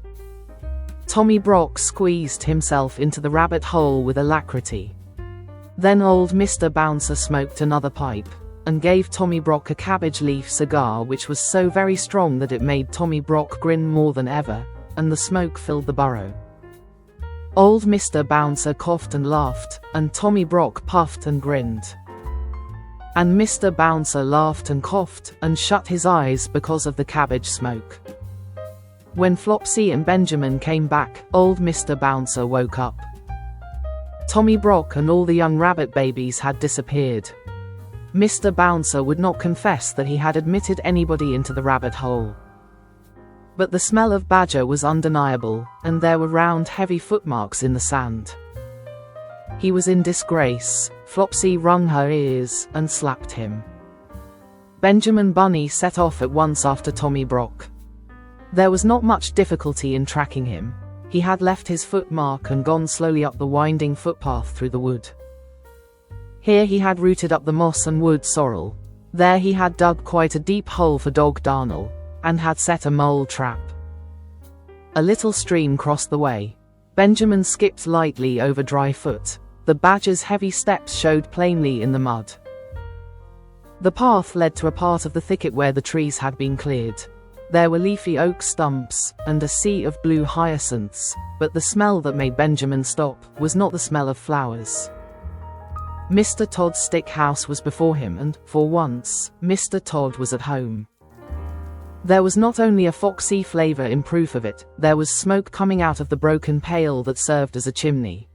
Tommy Brock squeezed himself into the rabbit hole with alacrity. Then old Mr. Bouncer smoked another pipe, and gave Tommy Brock a cabbage leaf cigar which was so very strong that it made Tommy Brock grin more than ever, and the smoke filled the burrow. Old Mr. Bouncer coughed and laughed, and Tommy Brock puffed and grinned. And Mr. Bouncer laughed and coughed, and shut his eyes because of the cabbage smoke. When Flopsy and Benjamin came back, old Mr. Bouncer woke up. Tommy Brock and all the young rabbit babies had disappeared. Mr. Bouncer would not confess that he had admitted anybody into the rabbit hole. But the smell of badger was undeniable, and there were round heavy footmarks in the sand. He was in disgrace. Flopsy wrung her ears and slapped him. Benjamin Bunny set off at once after Tommy Brock. There was not much difficulty in tracking him. He had left his footmark and gone slowly up the winding footpath through the wood. Here he had rooted up the moss and wood sorrel. There he had dug quite a deep hole for dog darnel, and had set a mole trap. A little stream crossed the way. Benjamin skipped lightly over dry foot. The badger's heavy steps showed plainly in the mud. The path led to a part of the thicket where the trees had been cleared. There were leafy oak stumps, and a sea of blue hyacinths, but the smell that made Benjamin stop was not the smell of flowers. Mr. Todd's stick house was before him, and, for once, Mr. Todd was at home. There was not only a foxy flavor in proof of it, there was smoke coming out of the broken pail that served as a chimney.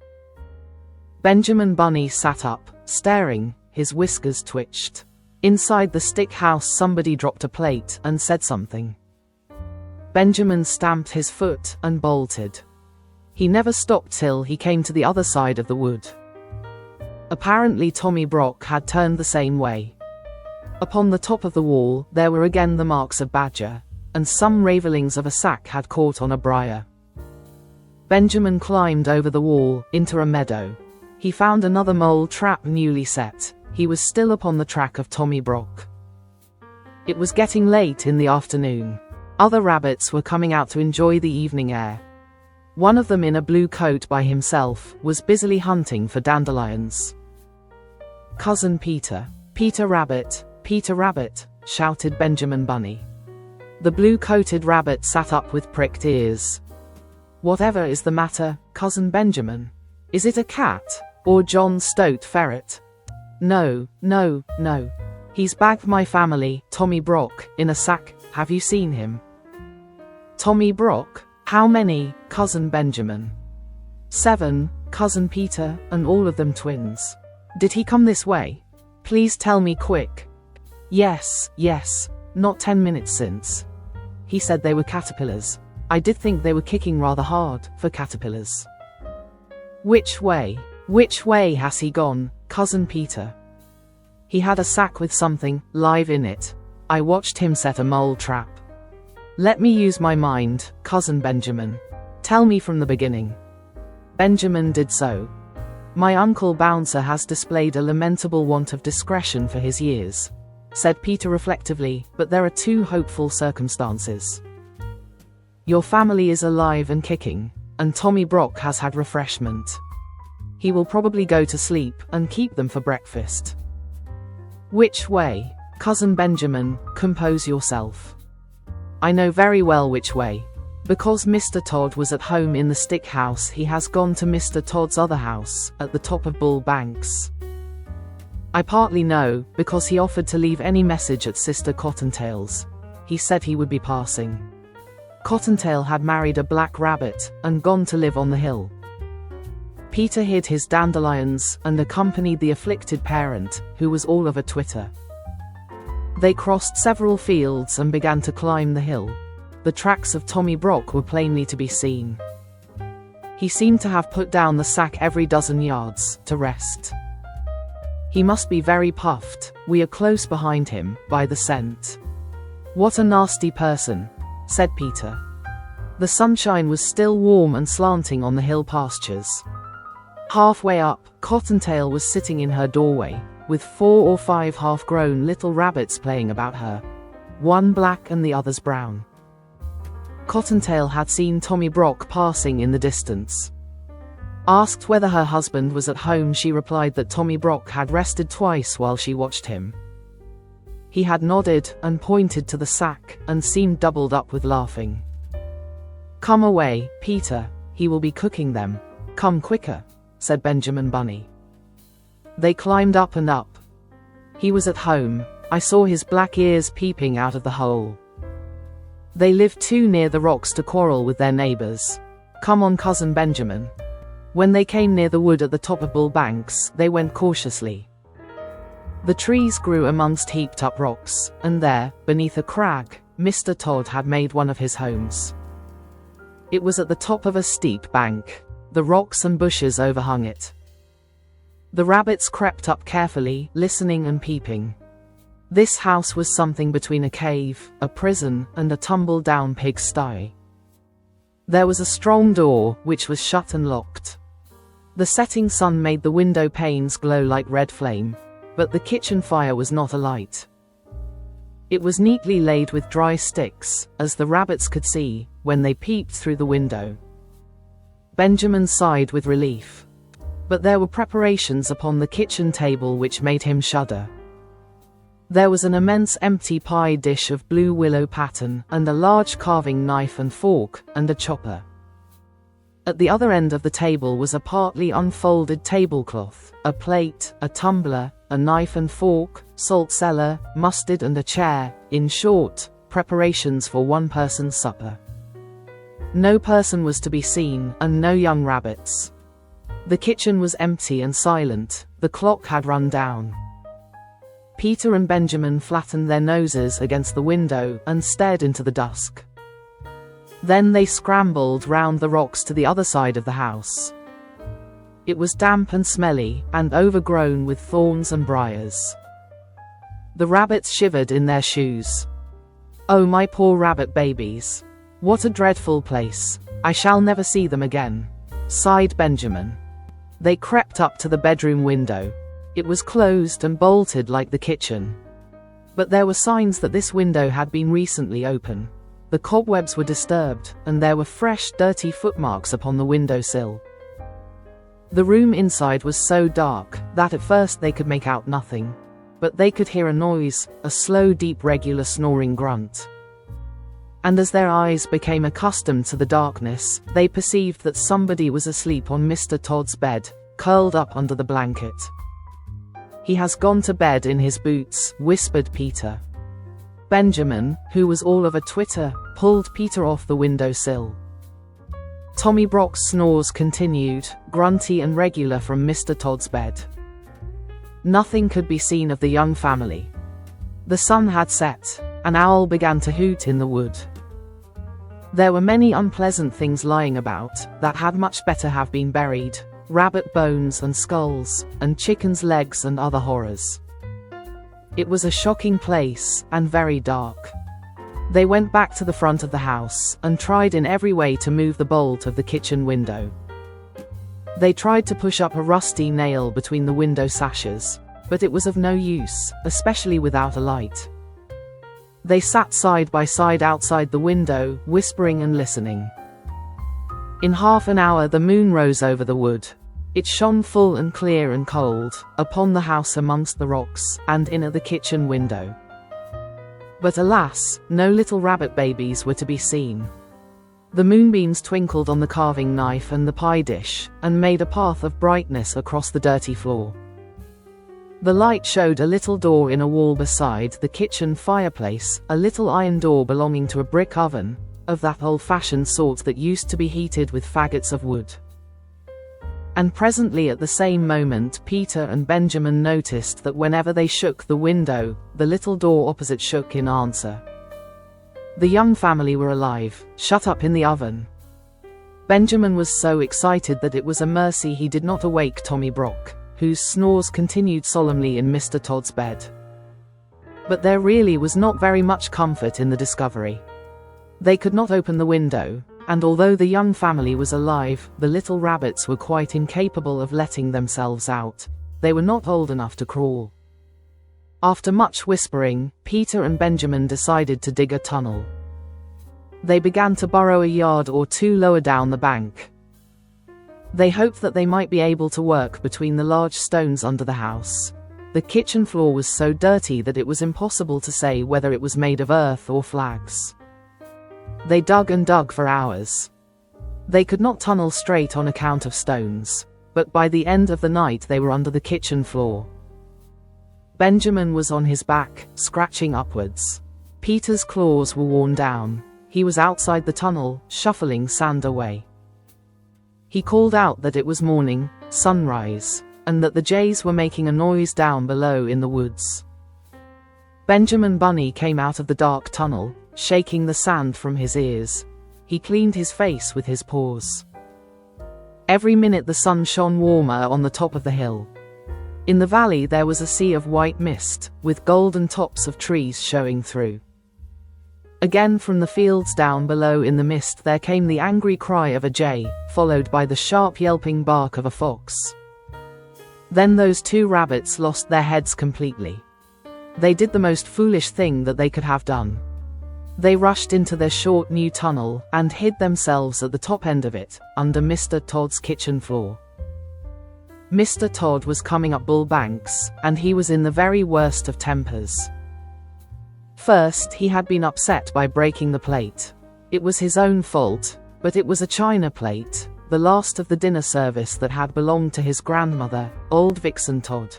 Benjamin Bunny sat up, staring, his whiskers twitched. Inside the stick house somebody dropped a plate and said something. Benjamin stamped his foot and bolted. He never stopped till he came to the other side of the wood. Apparently Tommy Brock had turned the same way. Upon the top of the wall there were again the marks of badger, and some ravelings of a sack had caught on a briar. Benjamin climbed over the wall, into a meadow. He found another mole trap newly set. He was still upon the track of Tommy Brock. It was getting late in the afternoon. Other rabbits were coming out to enjoy the evening air. One of them, in a blue coat by himself, was busily hunting for dandelions. "Cousin Peter, Peter Rabbit, Peter Rabbit," shouted Benjamin Bunny. The blue-coated rabbit sat up with pricked ears. "Whatever is the matter, Cousin Benjamin? Is it a cat, or John Stoat Ferret?" No. He's bagged my family, Tommy Brock, in a sack. Have you seen him?" "Tommy Brock? How many, Cousin Benjamin?" "7, Cousin Peter, and all of them twins." "Did he come this way? Please tell me quick." Yes, not 10 minutes since. He said they were caterpillars. I did think they were kicking rather hard, for caterpillars." Which way has he gone, Cousin Peter?" "He had a sack with something live in it. I watched him set a mole trap." "Let me use my mind, Cousin Benjamin. Tell me from the beginning." Benjamin did so. "My Uncle Bouncer has displayed a lamentable want of discretion for his years," said Peter reflectively, "but there are 2 hopeful circumstances. Your family is alive and kicking, and Tommy Brock has had refreshment. He will probably go to sleep and keep them for breakfast." "Which way, Cousin Benjamin? Compose yourself. I know very well which way. Because Mr. Todd was at home in the stick house, he has gone to Mr. Todd's other house, at the top of Bull Banks. I partly know, because he offered to leave any message at Sister Cottontail's. He said he would be passing. Cottontail had married a black rabbit, and gone to live on the hill." Peter hid his dandelions, and accompanied the afflicted parent, who was all of a twitter. They crossed several fields and began to climb the hill. The tracks of Tommy Brock were plainly to be seen. He seemed to have put down the sack every dozen yards, to rest. "He must be very puffed. We are close behind him, by the scent." "What a nasty person," said Peter. The sunshine was still warm and slanting on the hill pastures. Halfway up, Cottontail was sitting in her doorway, with 4 or 5 half-grown little rabbits playing about her. One black and the others brown. Cottontail had seen Tommy Brock passing in the distance. Asked whether her husband was at home, she replied that Tommy Brock had rested twice while she watched him. He had nodded and pointed to the sack, and seemed doubled up with laughing. "Come away, Peter, he will be cooking them. Come quicker," said Benjamin Bunny. They climbed up and up. "He was at home. I saw his black ears peeping out of the hole. They lived too near the rocks to quarrel with their neighbors. Come on, Cousin Benjamin." When they came near the wood at the top of Bull Banks, they went cautiously. The trees grew amongst heaped up rocks, and there, beneath a crag, Mr. Todd had made one of his homes. It was at the top of a steep bank. The rocks and bushes overhung it. The rabbits crept up carefully, listening and peeping. This house was something between a cave, a prison, and a tumble-down pigsty. There was a strong door, which was shut and locked. The setting sun made the window panes glow like red flame, but the kitchen fire was not alight. It was neatly laid with dry sticks, as the rabbits could see, when they peeped through the window. Benjamin sighed with relief. But there were preparations upon the kitchen table which made him shudder. There was an immense empty pie dish of blue willow pattern, and a large carving knife and fork, and a chopper. At the other end of the table was a partly unfolded tablecloth, a plate, a tumbler, a knife and fork, salt cellar, mustard and a chair, in short, preparations for one person's supper. No person was to be seen, and no young rabbits. The kitchen was empty and silent, the clock had run down. Peter and Benjamin flattened their noses against the window and stared into the dusk. Then they scrambled round the rocks to the other side of the house. It was damp and smelly, and overgrown with thorns and briars. The rabbits shivered in their shoes. "Oh, my poor rabbit babies. What a dreadful place. I shall never see them again," sighed Benjamin. They crept up to the bedroom window. It was closed and bolted like the kitchen. But there were signs that this window had been recently open. The cobwebs were disturbed, and there were fresh, dirty footmarks upon the windowsill. The room inside was so dark that at first they could make out nothing. But they could hear a noise, a slow, deep, regular snoring grunt. And as their eyes became accustomed to the darkness, they perceived that somebody was asleep on Mr. Todd's bed, curled up under the blanket. "He has gone to bed in his boots," whispered Peter. Benjamin, who was all of a twitter, pulled Peter off the windowsill. Tommy Brock's snores continued, grunty and regular from Mr. Todd's bed. Nothing could be seen of the young family. The sun had set. An owl began to hoot in the wood. There were many unpleasant things lying about that had much better have been buried: rabbit bones and skulls, and chickens' legs and other horrors. It was a shocking place, and very dark. They went back to the front of the house, and tried in every way to move the bolt of the kitchen window. They tried to push up a rusty nail between the window sashes, but it was of no use, especially without a light. They sat side by side outside the window, whispering and listening. In half an hour the moon rose over the wood. It shone full and clear and cold, upon the house amongst the rocks, and in at the kitchen window. But alas, no little rabbit babies were to be seen. The moonbeams twinkled on the carving knife and the pie dish, and made a path of brightness across the dirty floor. The light showed a little door in a wall beside the kitchen fireplace, a little iron door belonging to a brick oven, of that old-fashioned sort that used to be heated with faggots of wood. And presently at the same moment Peter and Benjamin noticed that whenever they shook the window, the little door opposite shook in answer. The young family were alive, shut up in the oven. Benjamin was so excited that it was a mercy he did not awake Tommy Brock, whose snores continued solemnly in Mr. Todd's bed. But there really was not very much comfort in the discovery. They could not open the window, and although the young family was alive, the little rabbits were quite incapable of letting themselves out. They were not old enough to crawl. After much whispering, Peter and Benjamin decided to dig a tunnel. They began to burrow a yard or two lower down the bank. They hoped that they might be able to work between the large stones under the house. The kitchen floor was so dirty that it was impossible to say whether it was made of earth or flags. They dug and dug for hours. They could not tunnel straight on account of stones, but by the end of the night they were under the kitchen floor. Benjamin was on his back, scratching upwards. Peter's claws were worn down. He was outside the tunnel, shuffling sand away. He called out that it was morning, sunrise, and that the jays were making a noise down below in the woods. Benjamin Bunny came out of the dark tunnel, shaking the sand from his ears. He cleaned his face with his paws. Every minute the sun shone warmer on the top of the hill. In the valley there was a sea of white mist, with golden tops of trees showing through. Again from the fields down below in the mist there came the angry cry of a jay, followed by the sharp yelping bark of a fox. Then those two rabbits lost their heads completely. They did the most foolish thing that they could have done. They rushed into their short new tunnel, and hid themselves at the top end of it, under Mr. Todd's kitchen floor. Mr. Todd was coming up Bull Banks, and he was in the very worst of tempers. First, he had been upset by breaking the plate. It was his own fault, but it was a china plate, the last of the dinner service that had belonged to his grandmother, old Vixen Todd.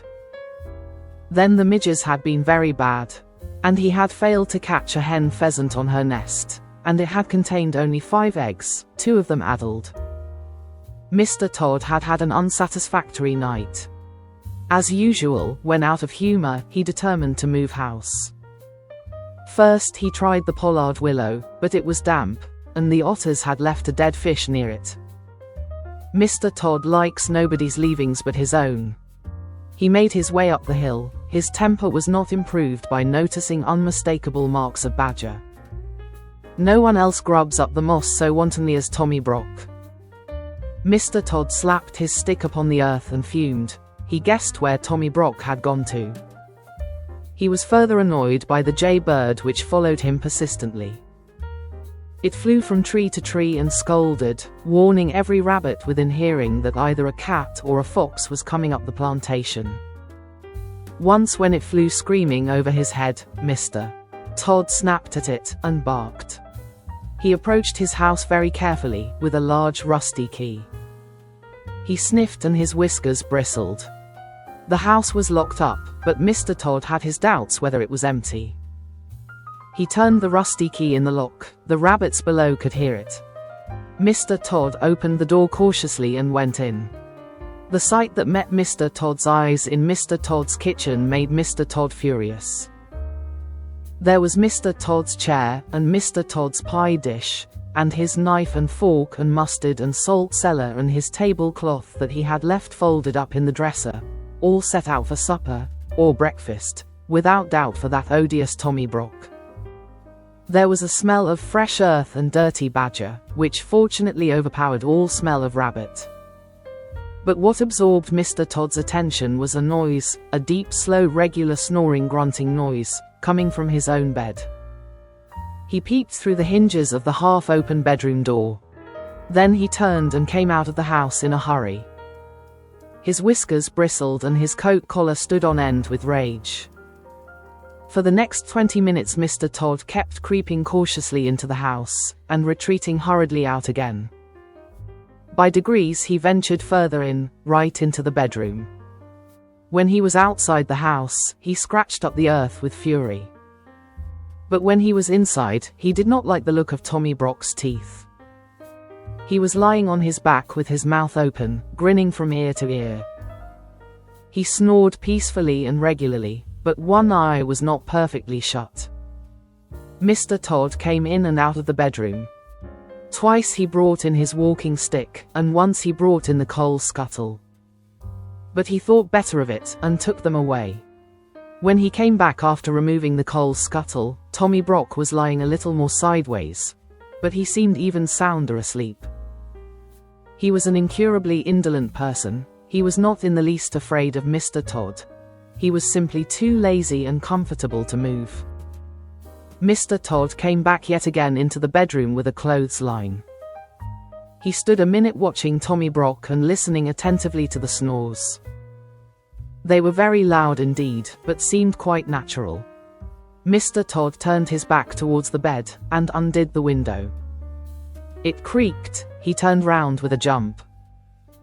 Then the midges had been very bad, and he had failed to catch a hen pheasant on her nest, and it had contained only 5 eggs, 2 of them addled. Mr. Todd had had an unsatisfactory night. As usual, when out of humor, he determined to move house. First he tried the pollard willow, but it was damp, and the otters had left a dead fish near it. Mr. Todd likes nobody's leavings but his own. He made his way up the hill. His temper was not improved by noticing unmistakable marks of badger. No one else grubs up the moss so wantonly as Tommy Brock. Mr. Todd slapped his stick upon the earth and fumed. He guessed where Tommy Brock had gone to. He was further annoyed by the jay bird which followed him persistently. It flew from tree to tree and scolded, warning every rabbit within hearing that either a cat or a fox was coming up the plantation. Once when it flew screaming over his head, Mr. Todd snapped at it and barked. He approached his house very carefully, with a large rusty key. He sniffed and his whiskers bristled. The house was locked up, but Mr. Todd had his doubts whether it was empty. He turned the rusty key in the lock. The rabbits below could hear it. Mr. Todd opened the door cautiously and went in. The sight that met Mr. Todd's eyes in Mr. Todd's kitchen made Mr. Todd furious. There was Mr. Todd's chair, and Mr. Todd's pie dish, and his knife and fork and mustard and salt cellar and his tablecloth that he had left folded up in the dresser, all set out for supper, or breakfast, without doubt for that odious Tommy Brock. There was a smell of fresh earth and dirty badger, which fortunately overpowered all smell of rabbit. But what absorbed Mr. Todd's attention was a noise, a deep, slow, regular snoring, grunting noise, coming from his own bed. He peeped through the hinges of the half-open bedroom door. Then he turned and came out of the house in a hurry. His whiskers bristled and his coat collar stood on end with rage. For the next 20 minutes Mr. Todd kept creeping cautiously into the house, and retreating hurriedly out again. By degrees he ventured further in, right into the bedroom. When he was outside the house, he scratched up the earth with fury. But when he was inside, he did not like the look of Tommy Brock's teeth. He was lying on his back with his mouth open, grinning from ear to ear. He snored peacefully and regularly, but one eye was not perfectly shut. Mr. Todd came in and out of the bedroom. Twice he brought in his walking stick, and once he brought in the coal scuttle. But he thought better of it, and took them away. When he came back after removing the coal scuttle, Tommy Brock was lying a little more sideways, but he seemed even sounder asleep. He was an incurably indolent person. He was not in the least afraid of Mr. Todd. He was simply too lazy and comfortable to move. Mr. Todd came back yet again into the bedroom with a clothesline. He stood a minute watching Tommy Brock and listening attentively to the snores. They were very loud indeed, but seemed quite natural. Mr. Todd turned his back towards the bed, and undid the window. It creaked. He turned round with a jump.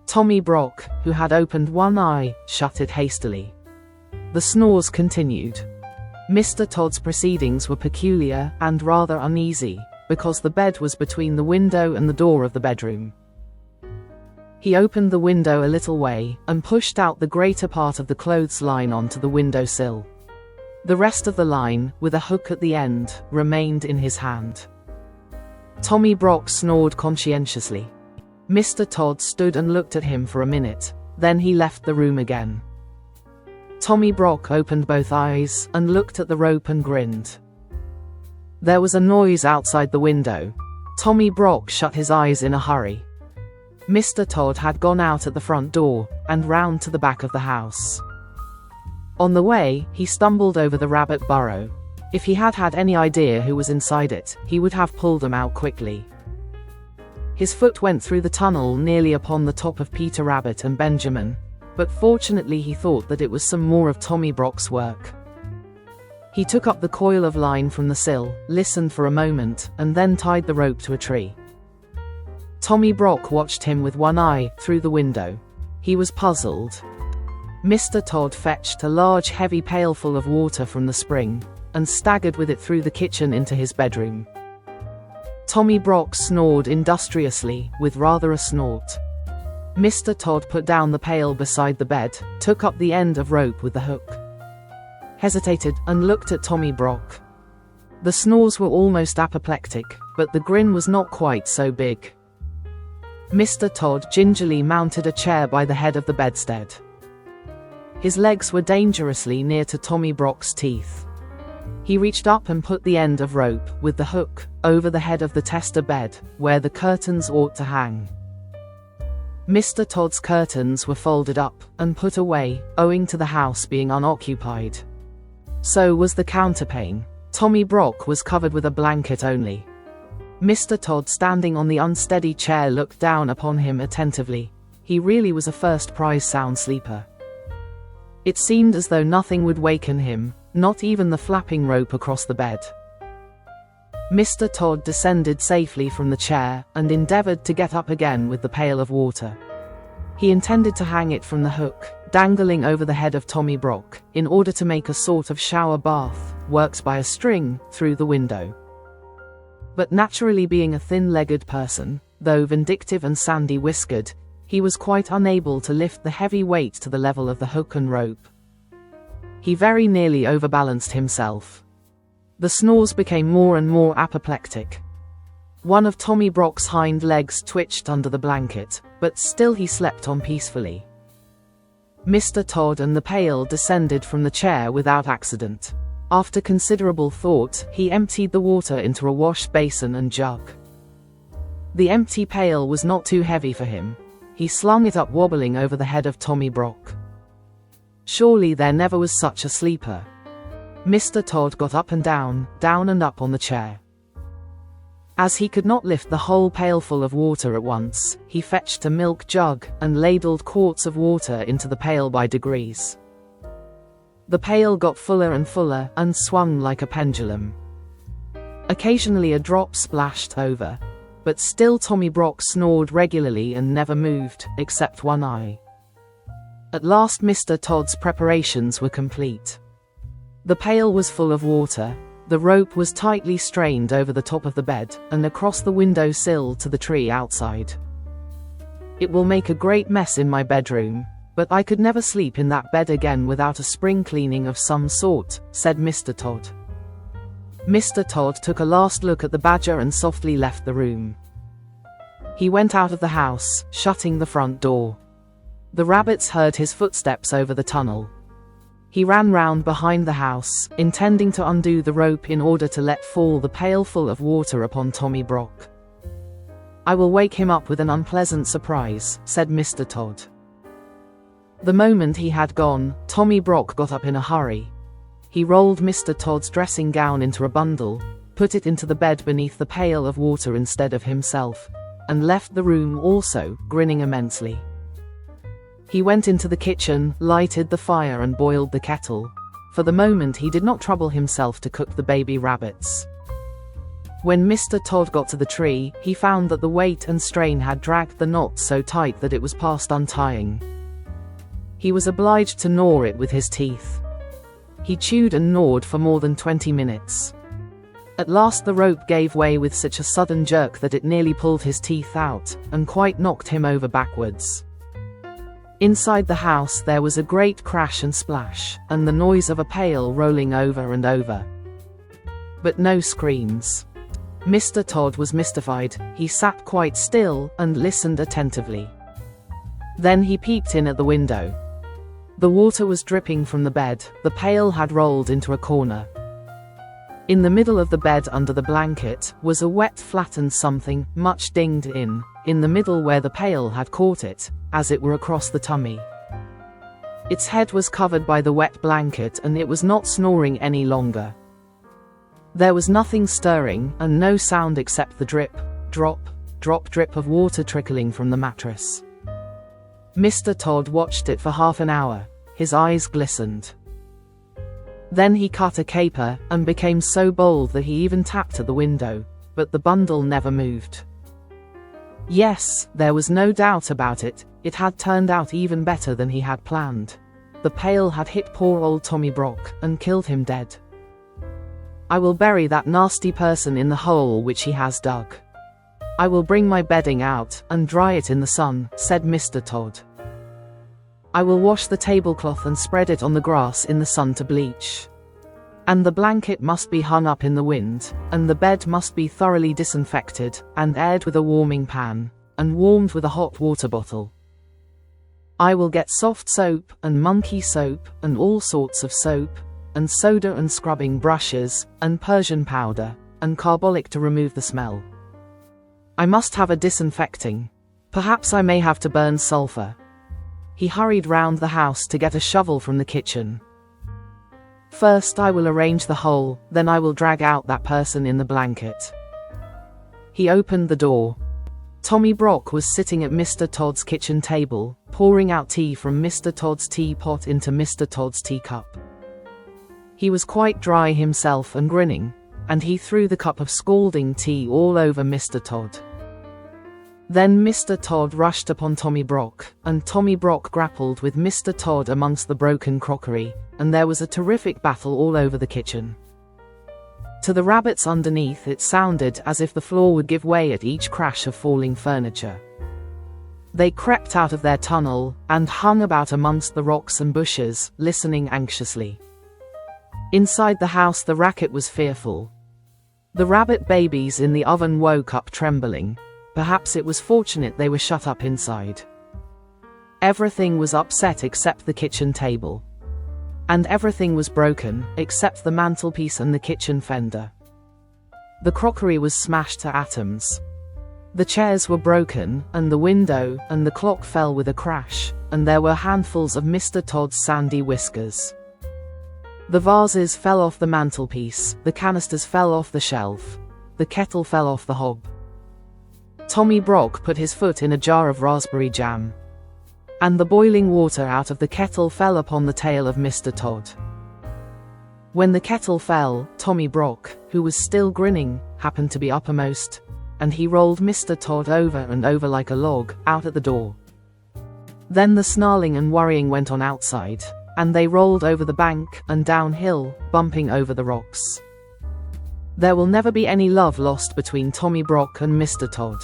Tommy Brock, who had opened one eye, shut it hastily. The snores continued. Mr. Todd's proceedings were peculiar, and rather uneasy, because the bed was between the window and the door of the bedroom. He opened the window a little way, and pushed out the greater part of the clothesline onto the window sill. The rest of the line, with a hook at the end, remained in his hand. Tommy Brock snored conscientiously. Mr. Todd stood and looked at him for a minute, then he left the room again. Tommy Brock opened both eyes and looked at the rope and grinned. There was a noise outside the window. Tommy Brock shut his eyes in a hurry. Mr. Todd had gone out at the front door and round to the back of the house. On the way, he stumbled over the rabbit burrow. If he had had any idea who was inside it, he would have pulled them out quickly. His foot went through the tunnel nearly upon the top of Peter Rabbit and Benjamin, but fortunately he thought that it was some more of Tommy Brock's work. He took up the coil of line from the sill, listened for a moment, and then tied the rope to a tree. Tommy Brock watched him with one eye through the window. He was puzzled. Mr. Todd fetched a large heavy pail full of water from the spring and staggered with it through the kitchen into his bedroom. Tommy Brock snored industriously, with rather a snort. Mr. Todd put down the pail beside the bed, took up the end of rope with the hook, hesitated, and looked at Tommy Brock. The snores were almost apoplectic, but the grin was not quite so big. Mr. Todd gingerly mounted a chair by the head of the bedstead. His legs were dangerously near to Tommy Brock's teeth. He reached up and put the end of rope, with the hook, over the head of the tester bed, where the curtains ought to hang. Mr. Todd's curtains were folded up and put away, owing to the house being unoccupied. So was the counterpane. Tommy Brock was covered with a blanket only. Mr. Todd, standing on the unsteady chair, looked down upon him attentively. He really was a first-prize sound sleeper. It seemed as though nothing would waken him, not even the flapping rope across the bed. Mr. Todd descended safely from the chair and endeavored to get up again with the pail of water. He intended to hang it from the hook, dangling over the head of Tommy Brock, in order to make a sort of shower bath, worked by a string, through the window. But naturally, being a thin-legged person, though vindictive and sandy-whiskered, he was quite unable to lift the heavy weight to the level of the hook and rope. He very nearly overbalanced himself. The snores became more and more apoplectic. One of Tommy Brock's hind legs twitched under the blanket, but still he slept on peacefully. Mr. Todd and the pail descended from the chair without accident. After considerable thought, he emptied the water into a wash basin and jug. The empty pail was not too heavy for him. He slung it up, wobbling over the head of Tommy Brock. Surely there never was such a sleeper. Mr. Todd got up and down and up on the chair. As he could not lift the whole pailful of water at once, he fetched a milk jug and ladled quarts of water into the pail by degrees. The pail got fuller and fuller and swung like a pendulum. Occasionally a drop splashed over, but still Tommy Brock snored regularly and never moved, except one eye. At last Mr. Todd's preparations were complete. The pail was full of water, the rope was tightly strained over the top of the bed and across the window sill to the tree outside. "It will make a great mess in my bedroom, but I could never sleep in that bed again without a spring cleaning of some sort," said Mr. Todd. Mr. Todd took a last look at the badger and softly left the room. He went out of the house, shutting the front door. The rabbits heard his footsteps over the tunnel. He ran round behind the house, intending to undo the rope in order to let fall the pail full of water upon Tommy Brock. "I will wake him up with an unpleasant surprise," said Mr. Todd. The moment he had gone, Tommy Brock got up in a hurry. He rolled Mr. Todd's dressing gown into a bundle, put it into the bed beneath the pail of water instead of himself, and left the room also, grinning immensely. He went into the kitchen, lighted the fire and boiled the kettle. For the moment he did not trouble himself to cook the baby rabbits. When Mr. Todd got to the tree, he found that the weight and strain had dragged the knot so tight that it was past untying. He was obliged to gnaw it with his teeth. He chewed and gnawed for more than 20 minutes. At last the rope gave way with such a sudden jerk that it nearly pulled his teeth out, and quite knocked him over backwards. Inside the house there was a great crash and splash, and the noise of a pail rolling over and over. But no screams. Mr. Todd was mystified. He sat quite still and listened attentively. Then he peeped in at the window. The water was dripping from the bed, the pail had rolled into a corner. In the middle of the bed under the blanket was a wet flattened something, much dinged in the middle where the pail had caught it, as it were across the tummy. Its head was covered by the wet blanket and it was not snoring any longer. There was nothing stirring and no sound except the drip, drop, drop drip of water trickling from the mattress. Mr. Todd watched it for half an hour. His eyes glistened. Then he cut a caper and became so bold that he even tapped at the window, but the bundle never moved. Yes, there was no doubt about it, it had turned out even better than he had planned. The pail had hit poor old Tommy Brock and killed him dead. I will bury that nasty person in the hole which he has dug. I will bring my bedding out and dry it in the sun, said Mr. Todd. I will wash the tablecloth and spread it on the grass in the sun to bleach. And the blanket must be hung up in the wind, and the bed must be thoroughly disinfected, and aired with a warming pan, and warmed with a hot water bottle. I will get soft soap, and monkey soap, and all sorts of soap, and soda and scrubbing brushes, and Persian powder, and carbolic to remove the smell. I must have a disinfecting. Perhaps I may have to burn sulfur. He hurried round the house to get a shovel from the kitchen. First I will arrange the hole, then I will drag out that person in the blanket. He opened the door. Tommy Brock was sitting at Mr. Todd's kitchen table, pouring out tea from Mr. Todd's teapot into Mr. Todd's teacup. He was quite dry himself and grinning, and he threw the cup of scalding tea all over Mr. Todd. Then Mr. Todd rushed upon Tommy Brock, and Tommy Brock grappled with Mr. Todd amongst the broken crockery, and there was a terrific battle all over the kitchen. To the rabbits underneath it sounded as if the floor would give way at each crash of falling furniture. They crept out of their tunnel, and hung about amongst the rocks and bushes, listening anxiously. Inside the house the racket was fearful. The rabbit babies in the oven woke up trembling. Perhaps it was fortunate they were shut up inside. Everything was upset except the kitchen table. And everything was broken, except the mantelpiece and the kitchen fender. The crockery was smashed to atoms. The chairs were broken, and the window and the clock fell with a crash, and there were handfuls of Mr. Todd's sandy whiskers. The vases fell off the mantelpiece, the canisters fell off the shelf, the kettle fell off the hob. Tommy Brock put his foot in a jar of raspberry jam. And the boiling water out of the kettle fell upon the tail of Mr. Todd. When the kettle fell, Tommy Brock, who was still grinning, happened to be uppermost, and he rolled Mr. Todd over and over like a log, out at the door. Then the snarling and worrying went on outside, and they rolled over the bank and downhill, bumping over the rocks. There will never be any love lost between Tommy Brock and Mr. Todd.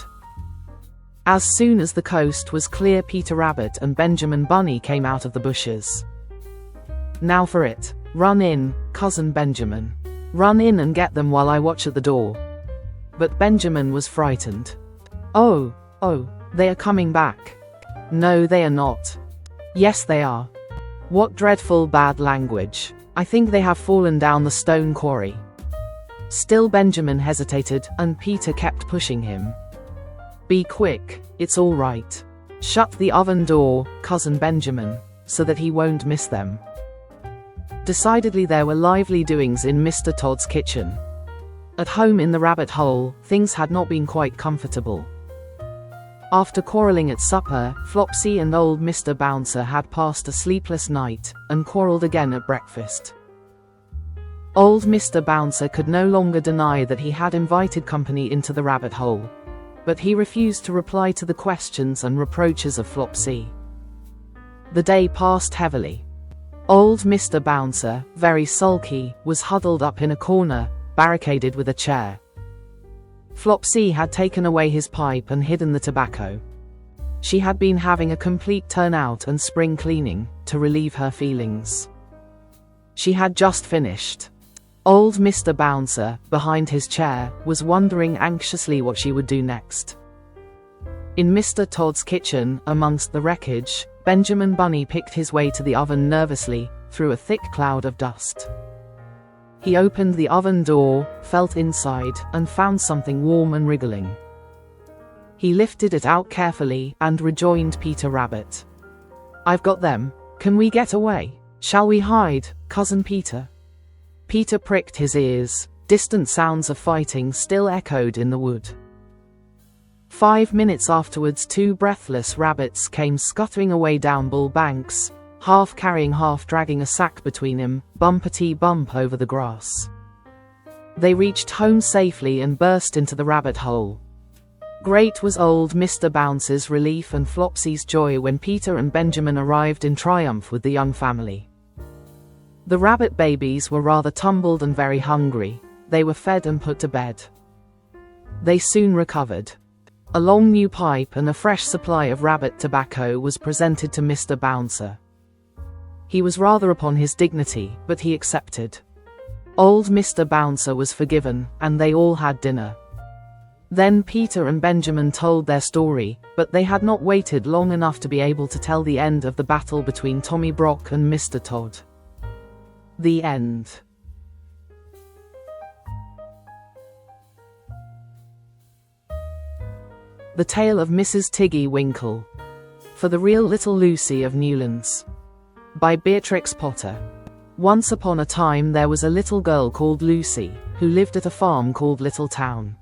As soon as the coast was clear, Peter Rabbit and Benjamin Bunny came out of the bushes. Now for it. Run in, Cousin Benjamin. Run in and get them while I watch at the door. But Benjamin was frightened. Oh, they are coming back. No, they are not. Yes, they are. What dreadful bad language. I think they have fallen down the stone quarry. Still Benjamin hesitated, and Peter kept pushing him. Be quick, it's all right. Shut the oven door, Cousin Benjamin, so that he won't miss them. Decidedly there were lively doings in Mr. Todd's kitchen. At home in the rabbit hole, things had not been quite comfortable. After quarreling at supper, Flopsy and old Mr. Bouncer had passed a sleepless night, and quarreled again at breakfast. Old Mr. Bouncer could no longer deny that he had invited company into the rabbit hole. But he refused to reply to the questions and reproaches of Flopsy. The day passed heavily. Old Mr. Bouncer, very sulky, was huddled up in a corner, barricaded with a chair. Flopsy had taken away his pipe and hidden the tobacco. She had been having a complete turnout and spring cleaning, to relieve her feelings. She had just finished. Old Mr. Bouncer, behind his chair, was wondering anxiously what she would do next. In Mr. Todd's kitchen, amongst the wreckage, Benjamin Bunny picked his way to the oven nervously, through a thick cloud of dust. He opened the oven door, felt inside, and found something warm and wriggling. He lifted it out carefully, and rejoined Peter Rabbit. "I've got them. Can we get away? Shall we hide, Cousin Peter?" Peter pricked his ears. Distant sounds of fighting still echoed in the wood. 5 minutes afterwards, 2 breathless rabbits came scuttering away down Bull Banks, half carrying, half dragging a sack between him, bumpety-bump over the grass. They reached home safely and burst into the rabbit hole. Great was old Mr. Bounce's relief and Flopsy's joy when Peter and Benjamin arrived in triumph with the young family. The rabbit babies were rather tumbled and very hungry. They were fed and put to bed. They soon recovered. A long new pipe and a fresh supply of rabbit tobacco was presented to Mr. Bouncer. He was rather upon his dignity, but he accepted. Old Mr. Bouncer was forgiven, and they all had dinner. Then Peter and Benjamin told their story, but they had not waited long enough to be able to tell the end of the battle between Tommy Brock and Mr. Todd. The end. The Tale of Mrs. Tiggy-Winkle. For the Real Little Lucy of Newlands. By Beatrix Potter. Once upon a time there was a little girl called Lucy, who lived at a farm called Little Town.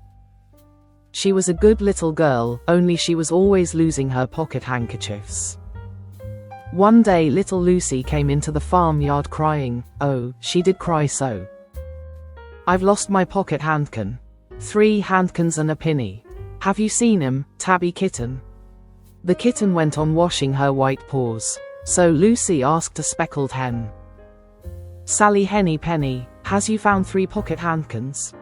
She was a good little girl, only she was always losing her pocket handkerchiefs. One day little Lucy came into the farmyard crying. Oh, she did cry so. "I've lost my pocket handkin. 3 handkins and a penny. Have you seen him, Tabby Kitten?" The kitten went on washing her white paws. So Lucy asked a speckled hen. "Sally Henny Penny, has you found 3 pocket handkins?"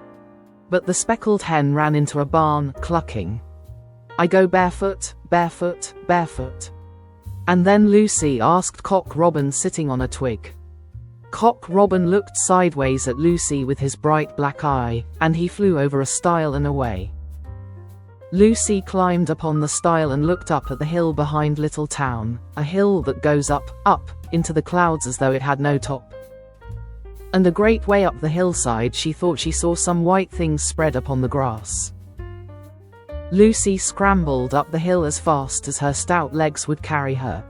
But the speckled hen ran into a barn, clucking, "I go barefoot, barefoot, barefoot." And then Lucy asked Cock Robin sitting on a twig. Cock Robin looked sideways at Lucy with his bright black eye, and he flew over a stile and away. Lucy climbed upon the stile and looked up at the hill behind Little Town, a hill that goes up, up, into the clouds as though it had no top. And a great way up the hillside she thought she saw some white things spread upon the grass. Lucy scrambled up the hill as fast as her stout legs would carry her.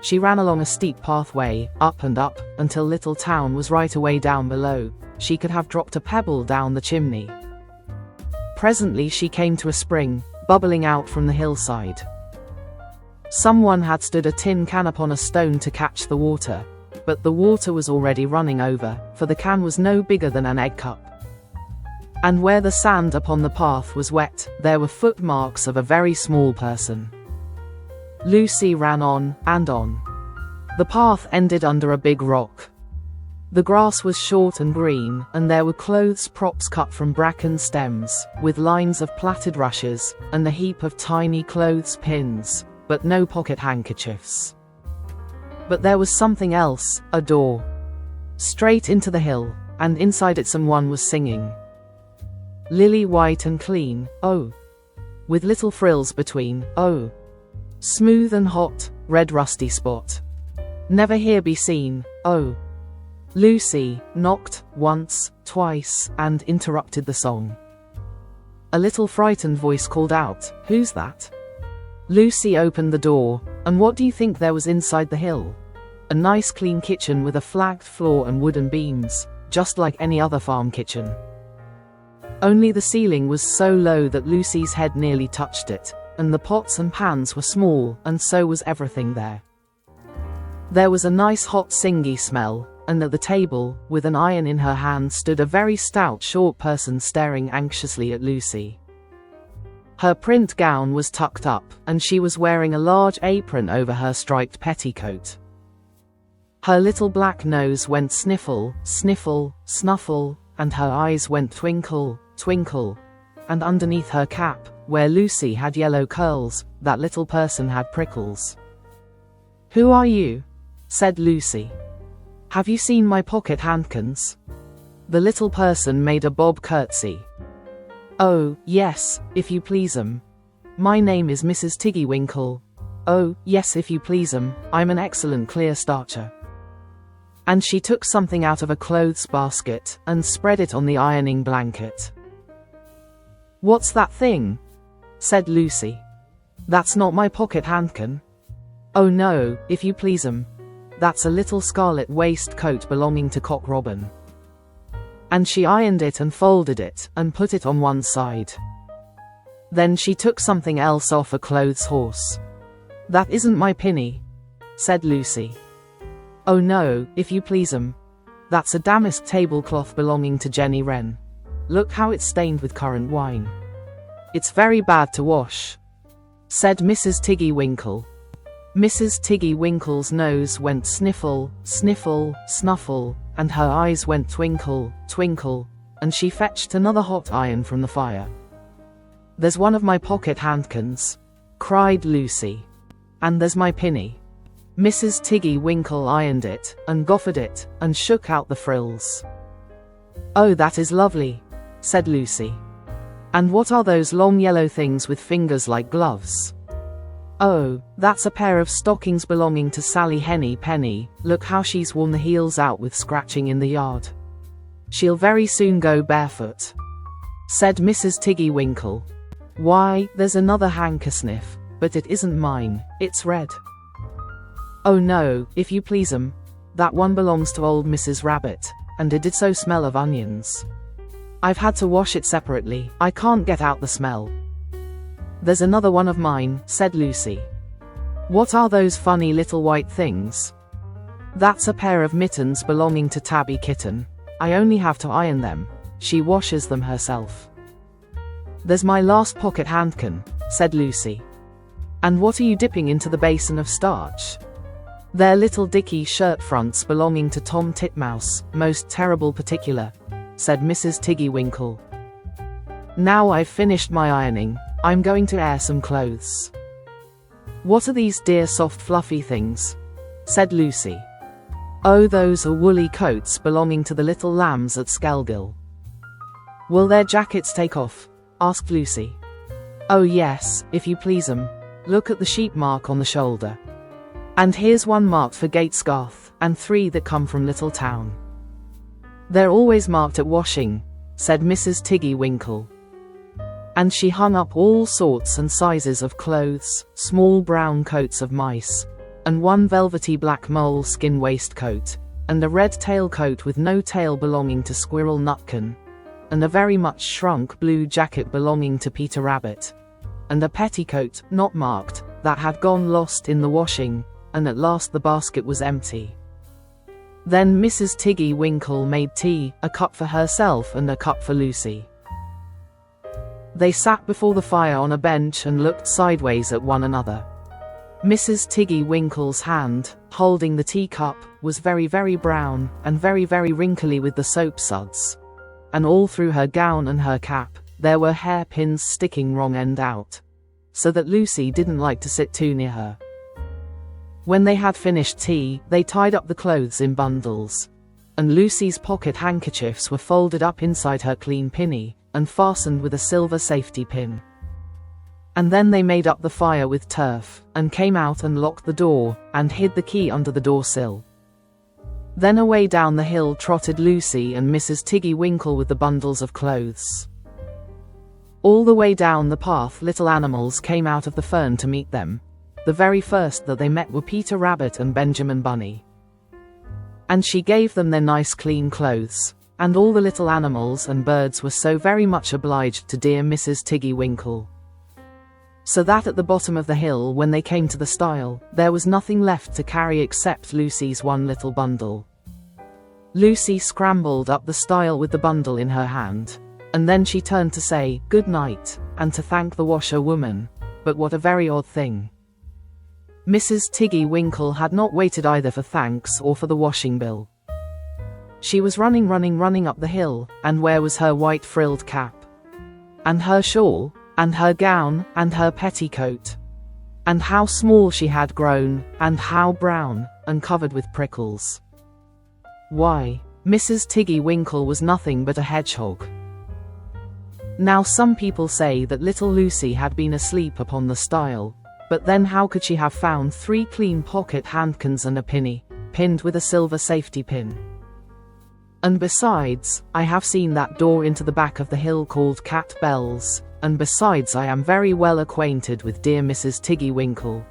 She ran along a steep pathway, up and up, until Little Town was right away down below. She could have dropped a pebble down the chimney. Presently she came to a spring, bubbling out from the hillside. Someone had stood a tin can upon a stone to catch the water, but the water was already running over, for the can was no bigger than an egg cup. And where the sand upon the path was wet, there were footmarks of a very small person. Lucy ran on, and on. The path ended under a big rock. The grass was short and green, and there were clothes props cut from bracken stems, with lines of plaited rushes, and a heap of tiny clothes pins, but no pocket handkerchiefs. But there was something else, a door. Straight into the hill, and inside it someone was singing. Lily white and clean, oh. With little frills between, oh. Smooth and hot, red rusty spot. Never here be seen, oh. Lucy knocked once, twice, and interrupted the song. A little frightened voice called out, "Who's that?" Lucy opened the door, and what do you think there was inside the hill? A nice clean kitchen with a flagged floor and wooden beams, just like any other farm kitchen. Only the ceiling was so low that Lucy's head nearly touched it, and the pots and pans were small, and so was everything there. There was a nice hot singy smell, and at the table, with an iron in her hand, stood a very stout short person staring anxiously at Lucy. Her print gown was tucked up, and she was wearing a large apron over her striped petticoat. Her little black nose went sniffle, sniffle, snuffle, and her eyes went twinkle, twinkle, and underneath her cap, where Lucy had yellow curls, that little person had prickles. "Who are you?" said Lucy. "Have you seen my pocket handkins?" The little person made a bob curtsy. "Oh, yes, if you please 'em. My name is Mrs. Tiggy-Winkle. Oh, yes, if you please'm, I'm an excellent clear starcher. And she took something out of a clothes basket and spread it on the ironing blanket. What's that thing? Said Lucy. That's not my pocket handkin. Oh no, if you please'm. That's a little scarlet waistcoat belonging to Cock Robin. And she ironed it and folded it and put it on one side. Then she took something else off a clothes horse. That isn't my pinny, said Lucy. Oh no, if you please'm. That's a damask tablecloth belonging to Jenny Wren. Look how it's stained with currant wine. It's very bad to wash, said Mrs. Tiggy-Winkle. Mrs. Tiggy-Winkle's nose went sniffle, sniffle, snuffle, and her eyes went twinkle, twinkle, and she fetched another hot iron from the fire. There's one of my pocket handkins, cried Lucy. And there's my pinny. Mrs. Tiggy-Winkle ironed it, and goffered it, and shook out the frills. Oh, that is lovely, said Lucy. And what are those long yellow things with fingers like gloves? Oh, that's a pair of stockings belonging to Sally Henny Penny. Look how she's worn the heels out with scratching in the yard. She'll very soon go barefoot, said Mrs. Tiggy-Winkle. Why, there's another handkersniff, but it isn't mine, it's red. Oh no, if you please'm. That one belongs to old Mrs. Rabbit, and it did so smell of onions. I've had to wash it separately, I can't get out the smell. There's another one of mine, said Lucy. What are those funny little white things? That's a pair of mittens belonging to Tabby Kitten. I only have to iron them. She washes them herself. There's my last pocket handkin, said Lucy. And what are you dipping into the basin of starch? They're little dicky shirt fronts belonging to Tom Titmouse, most terrible particular, said Mrs. Tiggy-Winkle. Now I've finished my ironing, I'm going to air some clothes. What are these dear soft fluffy things? Said Lucy. Oh, those are woolly coats belonging to the little lambs at Skelgill. Will their jackets take off? Asked Lucy. Oh yes, if you please'm. Look at the sheep mark on the shoulder. And here's one marked for Gatesgarth, and 3 that come from Little Town. They're always marked at washing, said Mrs. Tiggy-Winkle. And she hung up all sorts and sizes of clothes, small brown coats of mice, and one velvety black moleskin waistcoat, and a red tailcoat with no tail belonging to Squirrel Nutkin, and a very much shrunk blue jacket belonging to Peter Rabbit, and a petticoat, not marked, that had gone lost in the washing, and at last the basket was empty. Then Mrs. Tiggy-Winkle made tea, a cup for herself and a cup for Lucy. They sat before the fire on a bench and looked sideways at one another. Mrs. Tiggy-Winkle's hand, holding the teacup, was very, very brown, and very, very wrinkly with the soap suds. And all through her gown and her cap, there were hairpins sticking wrong end out, so that Lucy didn't like to sit too near her. When they had finished tea, they tied up the clothes in bundles, and Lucy's pocket handkerchiefs were folded up inside her clean pinny, and fastened with a silver safety pin. And then they made up the fire with turf, and came out and locked the door, and hid the key under the door sill. Then away down the hill trotted Lucy and Mrs. Tiggy-Winkle with the bundles of clothes. All the way down the path little animals came out of the fern to meet them. The very first that they met were Peter Rabbit and Benjamin Bunny. And she gave them their nice clean clothes, and all the little animals and birds were so very much obliged to dear Mrs. Tiggy-Winkle. So that at the bottom of the hill, when they came to the stile, there was nothing left to carry except Lucy's one little bundle. Lucy scrambled up the stile with the bundle in her hand, and then she turned to say good night, and to thank the washerwoman. But what a very odd thing. Mrs. Tiggy-Winkle had not waited either for thanks or for the washing bill. She was running up the hill, and where was her white frilled cap? And her shawl? And her gown? And her petticoat? And how small she had grown, and how brown, and covered with prickles. Why, Mrs. Tiggy-Winkle was nothing but a hedgehog. Now some people say that little Lucy had been asleep upon the stile, but then how could she have found 3 clean pocket handkins and a penny, pinned with a silver safety pin? And besides, I have seen that door into the back of the hill called Cat Bells, and besides I am very well acquainted with dear Mrs. Tiggy-Winkle.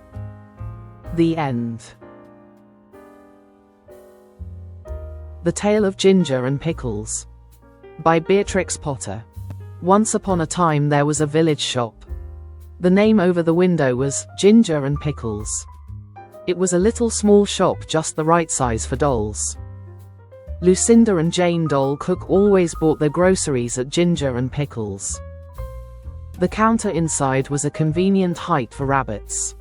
The end. The Tale of Ginger and Pickles by Beatrix Potter. Once upon a time there was a village shop. The name over the window was Ginger and Pickles. It was a little small shop just the right size for dolls. Lucinda and Jane Doll Cook always bought their groceries at Ginger and Pickles. The counter inside was a convenient height for rabbits.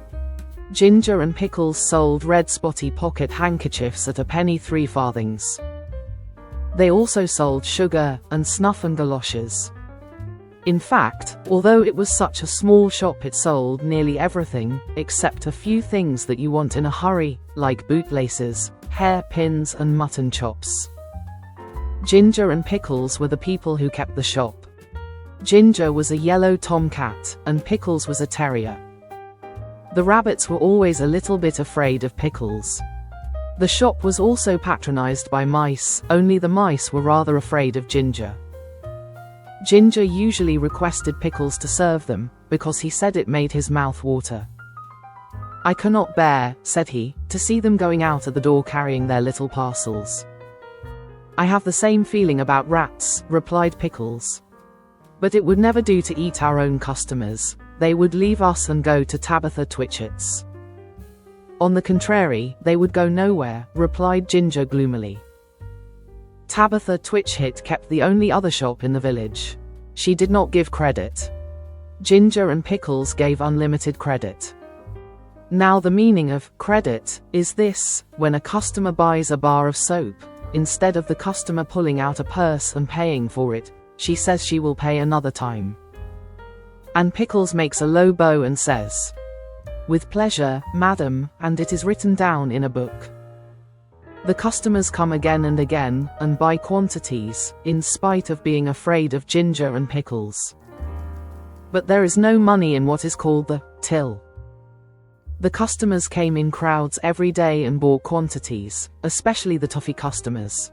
Ginger and Pickles sold red spotty pocket handkerchiefs at a penny 3 farthings. They also sold sugar and snuff and galoshes. In fact, although it was such a small shop, it sold nearly everything, except a few things that you want in a hurry, like bootlaces, hair pins and mutton chops. Ginger and Pickles were the people who kept the shop. Ginger was a yellow tomcat, and Pickles was a terrier. The rabbits were always a little bit afraid of Pickles. The shop was also patronized by mice, only the mice were rather afraid of Ginger. Ginger usually requested Pickles to serve them, because he said it made his mouth water. "I cannot bear," said he, "to see them going out at the door carrying their little parcels." "I have the same feeling about rats," replied Pickles. "But it would never do to eat our own customers. They would leave us and go to Tabitha Twitchit's." "On the contrary, they would go nowhere," replied Ginger gloomily. Tabitha Twitchit kept the only other shop in the village. She did not give credit. Ginger and Pickles gave unlimited credit. Now the meaning of credit is this: when a customer buys a bar of soap, instead of the customer pulling out a purse and paying for it, she says she will pay another time. And Pickles makes a low bow and says, "With pleasure, madam," and it is written down in a book. The customers come again and again, and buy quantities, in spite of being afraid of Ginger and Pickles. But there is no money in what is called the till. The customers came in crowds every day and bought quantities, especially the toffee customers.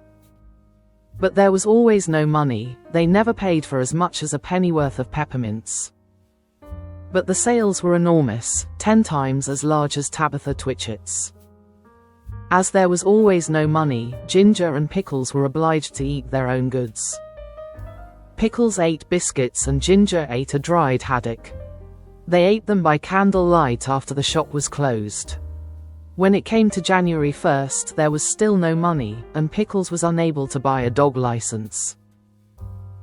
But there was always no money. They never paid for as much as a pennyworth of peppermints. But the sales were enormous, 10 times as large as Tabitha Twitchit's. As there was always no money, Ginger and Pickles were obliged to eat their own goods. Pickles ate biscuits and Ginger ate a dried haddock. They ate them by candlelight after the shop was closed. When it came to January 1st, there was still no money, and Pickles was unable to buy a dog license.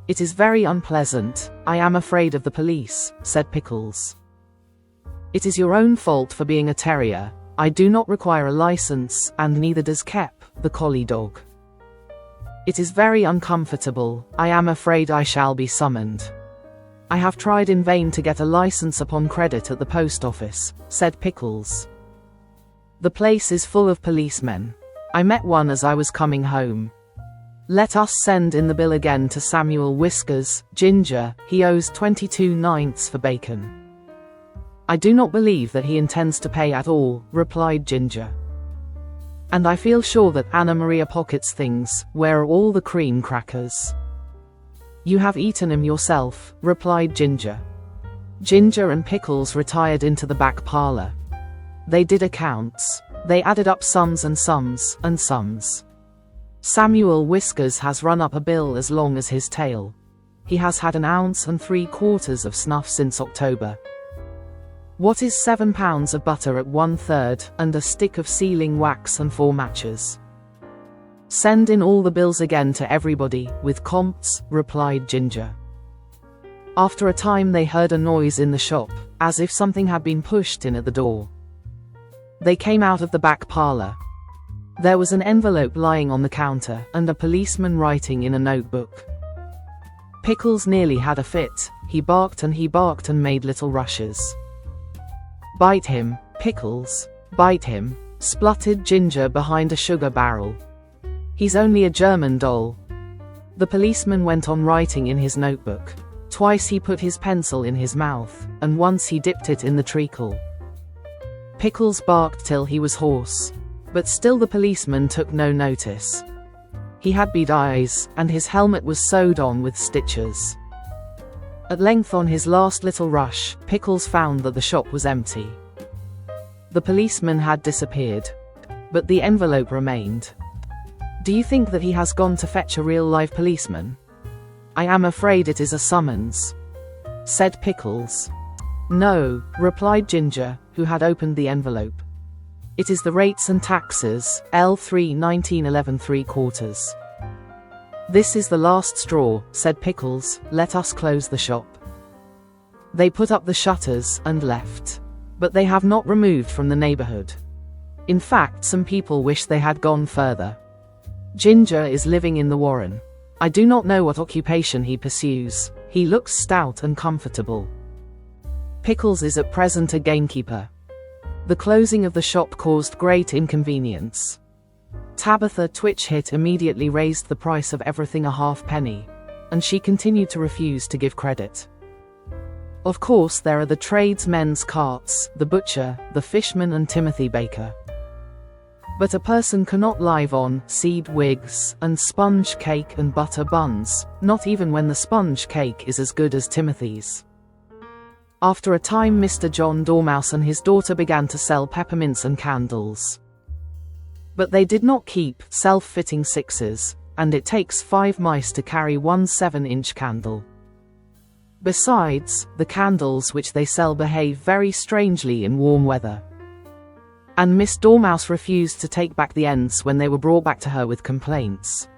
"It is very unpleasant. I am afraid of the police," said Pickles. "It is your own fault for being a terrier. I do not require a license, and neither does Kep, the collie dog. It is very uncomfortable. I am afraid I shall be summoned. I have tried in vain to get a license upon credit at the post office," said Pickles. "The place is full of policemen. I met one as I was coming home. Let us send in the bill again to Samuel Whiskers, Ginger. He owes 22/9 for bacon." "I do not believe that he intends to pay at all," replied Ginger. "And I feel sure that Anna Maria pockets things. Where are all the cream crackers?" "You have eaten 'em yourself," replied Ginger. Ginger and Pickles retired into the back parlor. They did accounts. They added up sums and sums and sums. Samuel Whiskers has run up a bill as long as his tail. He has had 1 ounce and 3/4 of snuff since October. What is 7 pounds of butter at 1/3, and a stick of sealing wax and 4 matches? "Send in all the bills again to everybody, with compts," replied Ginger. After a time they heard a noise in the shop, as if something had been pushed in at the door. They came out of the back parlor. There was an envelope lying on the counter, and a policeman writing in a notebook. Pickles nearly had a fit. He barked and made little rushes. "Bite him, Pickles, bite him," spluttered Ginger behind a sugar barrel. "He's only a German doll." The policeman went on writing in his notebook. Twice he put his pencil in his mouth, and once he dipped it in the treacle. Pickles barked till he was hoarse, but still the policeman took no notice. He had bead eyes, and his helmet was sewed on with stitches. At length, on his last little rush, Pickles found that the shop was empty. The policeman had disappeared, but the envelope remained. Do you think that he has gone to fetch a real-life policeman? I am afraid it is a summons, said Pickles. No, replied Ginger, who had opened the envelope. It is the rates and taxes, L3 1911 3/4. This is the last straw, said Pickles, let us close the shop. They put up the shutters and left. But they have not removed from the neighborhood. In fact, some people wish they had gone further. Ginger is living in the Warren. I do not know what occupation he pursues. He looks stout and comfortable. Pickles is at present a gamekeeper. The closing of the shop caused great inconvenience. Tabitha Twitchit immediately raised the price of everything a halfpenny, and she continued to refuse to give credit. Of course, there are the tradesmen's carts, the butcher, the fishman, and Timothy Baker. But a person cannot live on seed wigs and sponge cake and butter buns, not even when the sponge cake is as good as Timothy's. After a time, Mr. John Dormouse and his daughter began to sell peppermints and candles. But they did not keep self-fitting sixes, and it takes 5 mice to carry one 7-inch candle. Besides, the candles which they sell behave very strangely in warm weather. And Miss Dormouse refused to take back the ends when they were brought back to her with complaints.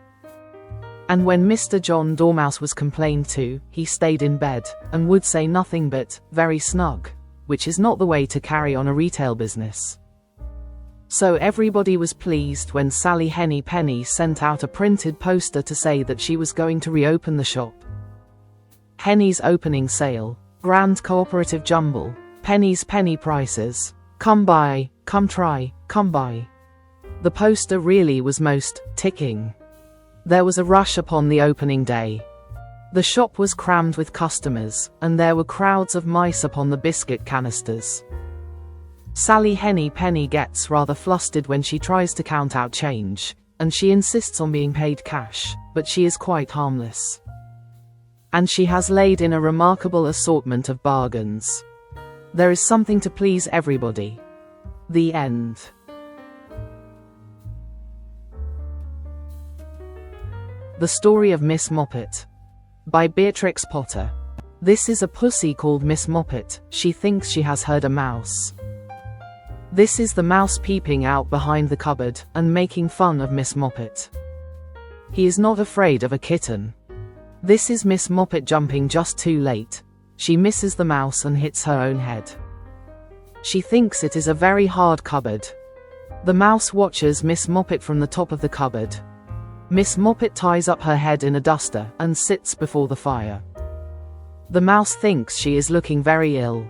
And when Mr. John Dormouse was complained to, he stayed in bed, and would say nothing but, very snug, which is not the way to carry on a retail business. So everybody was pleased when Sally Henny Penny sent out a printed poster to say that she was going to reopen the shop. Henny's opening sale, grand cooperative jumble, Penny's penny prices, come buy, come try, come buy. The poster really was most ticking. There was a rush upon the opening day. The shop was crammed with customers, and there were crowds of mice upon the biscuit canisters. Sally Henny Penny gets rather flustered when she tries to count out change, and she insists on being paid cash, but she is quite harmless. And she has laid in a remarkable assortment of bargains. There is something to please everybody. The end. The Story of Miss Moppet, by Beatrix Potter. This is a pussy called Miss Moppet. She thinks she has heard a mouse. This is the mouse peeping out behind the cupboard and making fun of Miss Moppet. He is not afraid of a kitten. This is Miss Moppet jumping just too late. She misses the mouse and hits her own head. She thinks it is a very hard cupboard. The mouse watches Miss Moppet from the top of the cupboard. Miss Moppet ties up her head in a duster and sits before the fire. The mouse thinks she is looking very ill.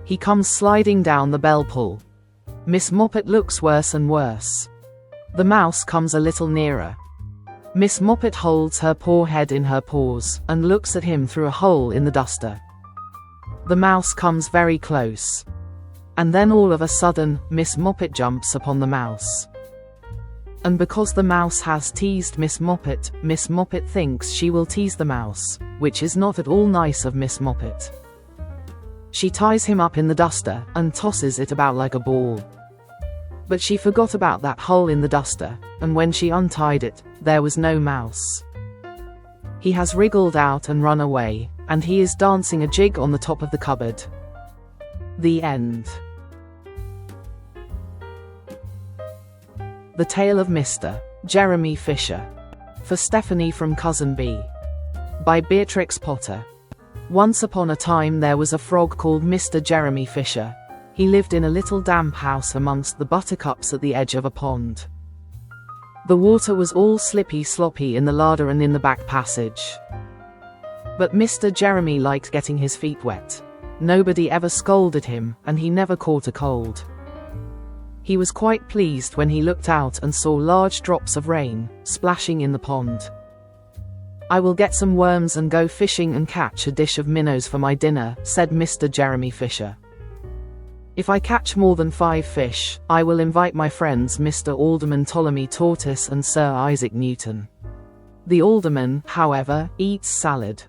He comes sliding down the bell pull. Miss Moppet looks worse and worse. The mouse comes a little nearer. Miss Moppet holds her poor head in her paws and looks at him through a hole in the duster. The mouse comes very close. And then all of a sudden, Miss Moppet jumps upon the mouse. And because the mouse has teased Miss Moppet thinks she will tease the mouse, which is not at all nice of Miss Moppet. She ties him up in the duster and tosses it about like a ball. But she forgot about that hole in the duster, and when she untied it, there was no mouse. He has wriggled out and run away, and he is dancing a jig on the top of the cupboard. The end. The Tale of Mr. Jeremy Fisher, for Stephanie from Cousin B, by Beatrix Potter. Once upon a time there was a frog called Mr. Jeremy Fisher. He lived in a little damp house amongst the buttercups at the edge of a pond. The water was all slippy sloppy in the larder and in the back passage. But Mr. Jeremy liked getting his feet wet. Nobody ever scolded him, and he never caught a cold. He was quite pleased when he looked out and saw large drops of rain splashing in the pond. I will get some worms and go fishing and catch a dish of minnows for my dinner, said Mr. Jeremy Fisher. If I catch more than 5 fish, I will invite my friends Mr. Alderman Ptolemy Tortoise and Sir Isaac Newton. The alderman, however, eats salad.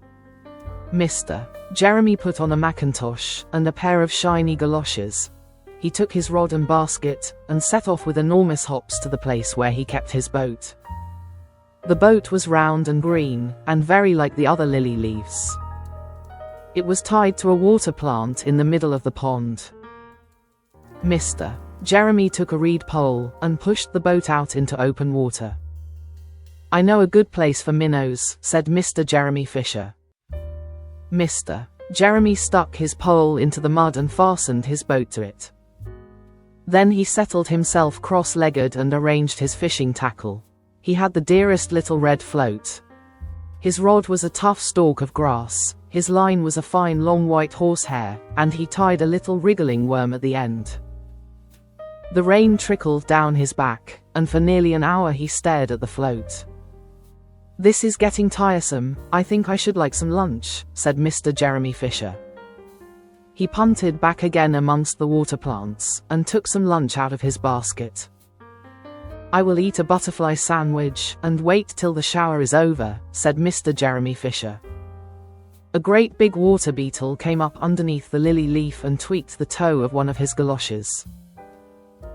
Mr. Jeremy put on a mackintosh and a pair of shiny galoshes. He took his rod and basket and set off with enormous hops to the place where he kept his boat. The boat was round and green, and very like the other lily leaves. It was tied to a water plant in the middle of the pond. Mr. Jeremy took a reed pole and pushed the boat out into open water. I know a good place for minnows, said Mr. Jeremy Fisher. Mr. Jeremy stuck his pole into the mud and fastened his boat to it. Then he settled himself cross-legged and arranged his fishing tackle. He had the dearest little red float. His rod was a tough stalk of grass, his line was a fine long white horsehair, and he tied a little wriggling worm at the end. The rain trickled down his back, and for nearly an hour he stared at the float. This is getting tiresome, I think I should like some lunch, said Mr. Jeremy Fisher. He punted back again amongst the water plants, and took some lunch out of his basket. I will eat a butterfly sandwich, and wait till the shower is over, said Mr. Jeremy Fisher. A great big water beetle came up underneath the lily leaf and tweaked the toe of one of his galoshes.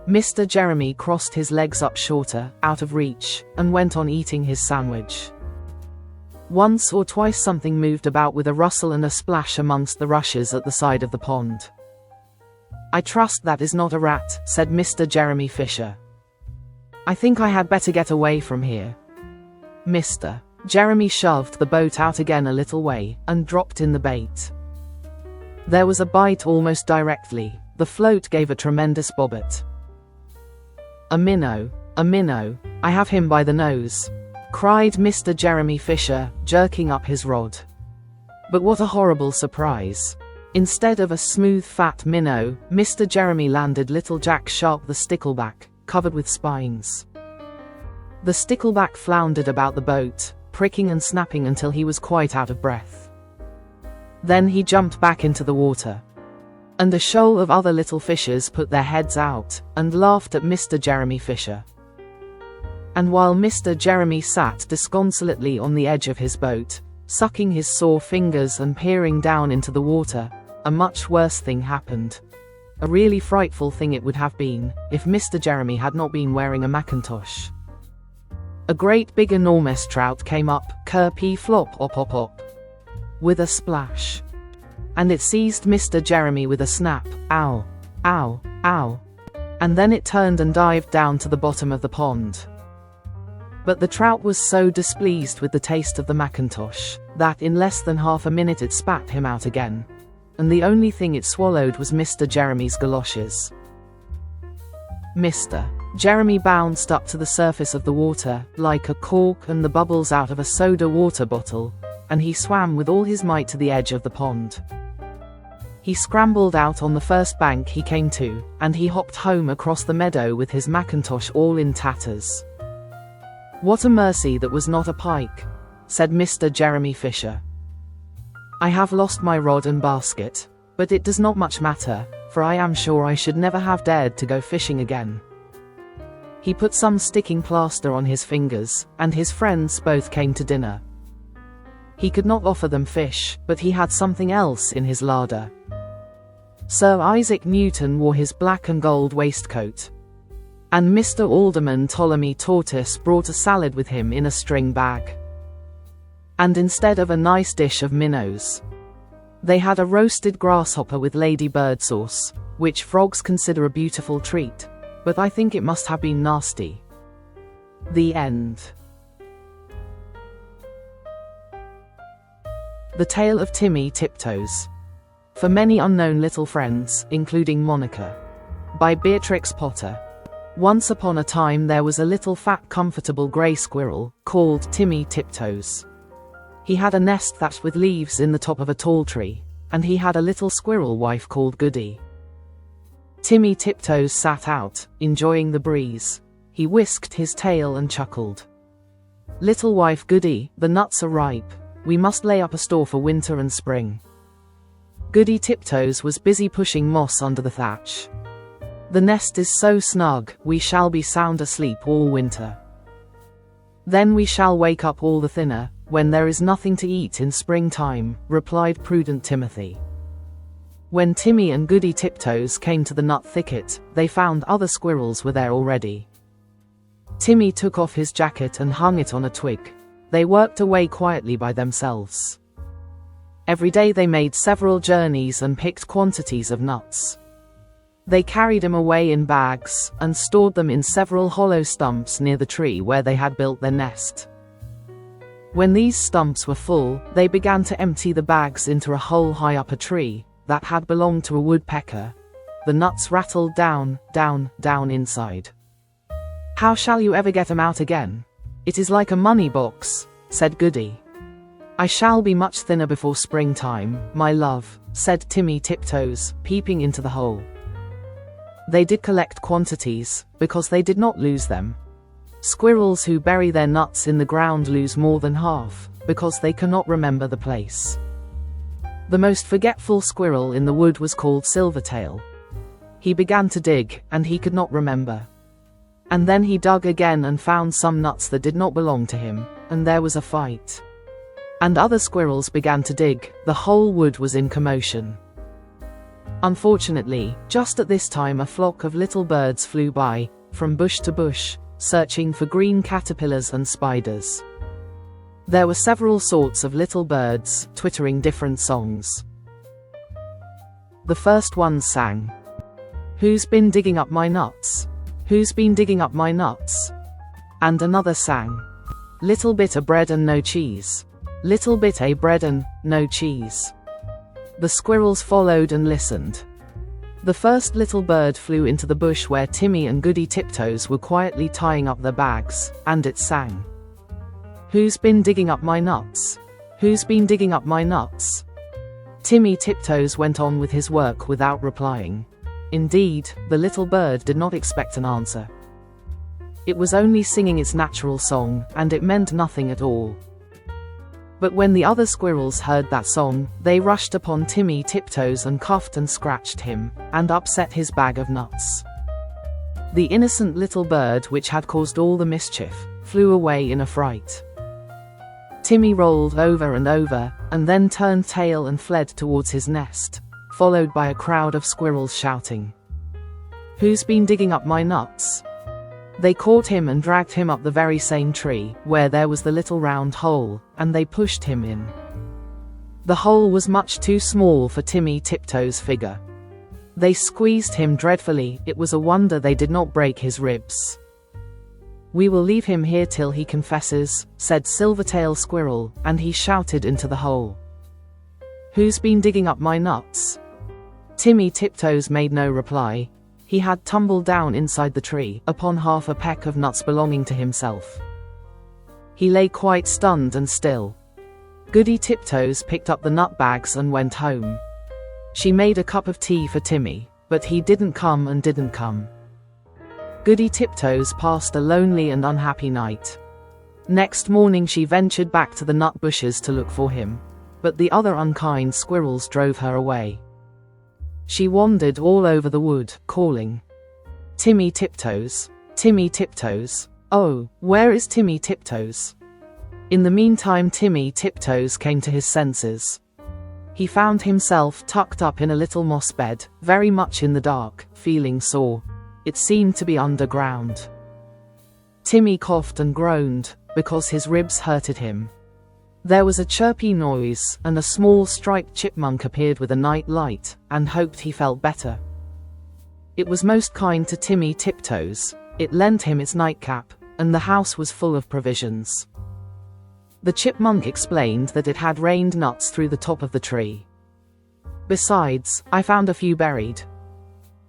Mr. Jeremy crossed his legs up shorter, out of reach, and went on eating his sandwich. Once or twice something moved about with a rustle and a splash amongst the rushes at the side of the pond. I trust that is not a rat, said Mr. Jeremy Fisher. I think I had better get away from here. Mr. Jeremy shoved the boat out again a little way, and dropped in the bait. There was a bite almost directly. The float gave a tremendous bobbit. A minnow, I have him by the nose, cried Mr. Jeremy Fisher, jerking up his rod. But what a horrible surprise. Instead of a smooth fat minnow, Mr. Jeremy landed little Jack Sharp the stickleback, covered with spines. The stickleback floundered about the boat, pricking and snapping until he was quite out of breath. Then he jumped back into the water. And a shoal of other little fishes put their heads out, and laughed at Mr. Jeremy Fisher. And while Mr. Jeremy sat disconsolately on the edge of his boat, sucking his sore fingers and peering down into the water, a much worse thing happened. A really frightful thing it would have been, if Mr. Jeremy had not been wearing a mackintosh. A great big enormous trout came up, kerpee-flop-op-op-op, with a splash. And it seized Mr. Jeremy with a snap, ow, ow, ow. And then it turned and dived down to the bottom of the pond. But the trout was so displeased with the taste of the mackintosh, that in less than half a minute it spat him out again. And the only thing it swallowed was Mr. Jeremy's galoshes. Mr. Jeremy bounced up to the surface of the water, like a cork and the bubbles out of a soda water bottle, and he swam with all his might to the edge of the pond. He scrambled out on the first bank he came to, and he hopped home across the meadow with his mackintosh all in tatters. What a mercy that was not a pike, said Mr. Jeremy Fisher. I have lost my rod and basket, but it does not much matter, for I am sure I should never have dared to go fishing again. He put some sticking plaster on his fingers, and his friends both came to dinner. He could not offer them fish, but he had something else in his larder. Sir Isaac Newton wore his black and gold waistcoat. And Mr. Alderman Ptolemy Tortoise brought a salad with him in a string bag. And instead of a nice dish of minnows, they had a roasted grasshopper with ladybird sauce, which frogs consider a beautiful treat, but I think it must have been nasty. The end. The Tale of Timmy Tiptoes. For Many Unknown Little Friends, including Monica. By Beatrix Potter. Once upon a time there was a little fat comfortable grey squirrel, called Timmy Tiptoes. He had a nest thatched with leaves in the top of a tall tree, and he had a little squirrel wife called Goody. Timmy Tiptoes sat out, enjoying the breeze. He whisked his tail and chuckled. Little wife Goody, the nuts are ripe. We must lay up a store for winter and spring. Goody Tiptoes was busy pushing moss under the thatch. The nest is so snug, we shall be sound asleep all winter. Then we shall wake up all the thinner, when there is nothing to eat in springtime, replied prudent Timothy. When Timmy and Goody Tiptoes came to the nut thicket, they found other squirrels were there already. Timmy took off his jacket and hung it on a twig. They worked away quietly by themselves. Every day they made several journeys and picked quantities of nuts. They carried them away in bags, and stored them in several hollow stumps near the tree where they had built their nest. When these stumps were full, they began to empty the bags into a hole high up a tree that had belonged to a woodpecker. The nuts rattled down, down, down inside. How shall you ever get 'em out again? It is like a money box, said Goody. I shall be much thinner before springtime, my love, said Timmy Tiptoes, peeping into the hole. They did collect quantities, because they did not lose them. Squirrels who bury their nuts in the ground lose more than half, because they cannot remember the place. The most forgetful squirrel in the wood was called Silvertail. He began to dig, and he could not remember. And then he dug again and found some nuts that did not belong to him, and there was a fight. And other squirrels began to dig, the whole wood was in commotion. Unfortunately, just at this time a flock of little birds flew by, from bush to bush, searching for green caterpillars and spiders. There were several sorts of little birds, twittering different songs. The first one sang, "Who's been digging up my nuts? Who's been digging up my nuts?" And another sang, "Little bit of bread and no cheese. Little bit of bread and no cheese." The squirrels followed and listened. The first little bird flew into the bush where Timmy and Goody Tiptoes were quietly tying up their bags, and it sang, "Who's been digging up my nuts? Who's been digging up my nuts?" Timmy Tiptoes went on with his work without replying. Indeed, the little bird did not expect an answer. It was only singing its natural song, and it meant nothing at all. But when the other squirrels heard that song, they rushed upon Timmy Tiptoes and cuffed and scratched him, and upset his bag of nuts. The innocent little bird which had caused all the mischief, flew away in a fright. Timmy rolled over and over, and then turned tail and fled towards his nest, followed by a crowd of squirrels shouting, "Who's been digging up my nuts?" They caught him and dragged him up the very same tree, where there was the little round hole, and they pushed him in. The hole was much too small for Timmy Tiptoes' figure. They squeezed him dreadfully, it was a wonder they did not break his ribs. "We will leave him here till he confesses," said Silvertail Squirrel, and he shouted into the hole, "Who's been digging up my nuts?" Timmy Tiptoes made no reply. He had tumbled down inside the tree, upon half a peck of nuts belonging to himself. He lay quite stunned and still. Goody Tiptoes picked up the nut bags and went home. She made a cup of tea for Timmy, but he didn't come and didn't come. Goody Tiptoes passed a lonely and unhappy night. Next morning she ventured back to the nut bushes to look for him, but the other unkind squirrels drove her away. She wandered all over the wood, calling, "Timmy Tiptoes, Timmy Tiptoes, oh, where is Timmy Tiptoes?" In the meantime Timmy Tiptoes came to his senses. He found himself tucked up in a little moss bed, very much in the dark, feeling sore. It seemed to be underground. Timmy coughed and groaned, because his ribs hurted him. There was a chirpy noise, and a small striped chipmunk appeared with a night light, and hoped he felt better. It was most kind to Timmy Tiptoes. It lent him its nightcap, and the house was full of provisions. The chipmunk explained that it had rained nuts through the top of the tree. "Besides, I found a few buried."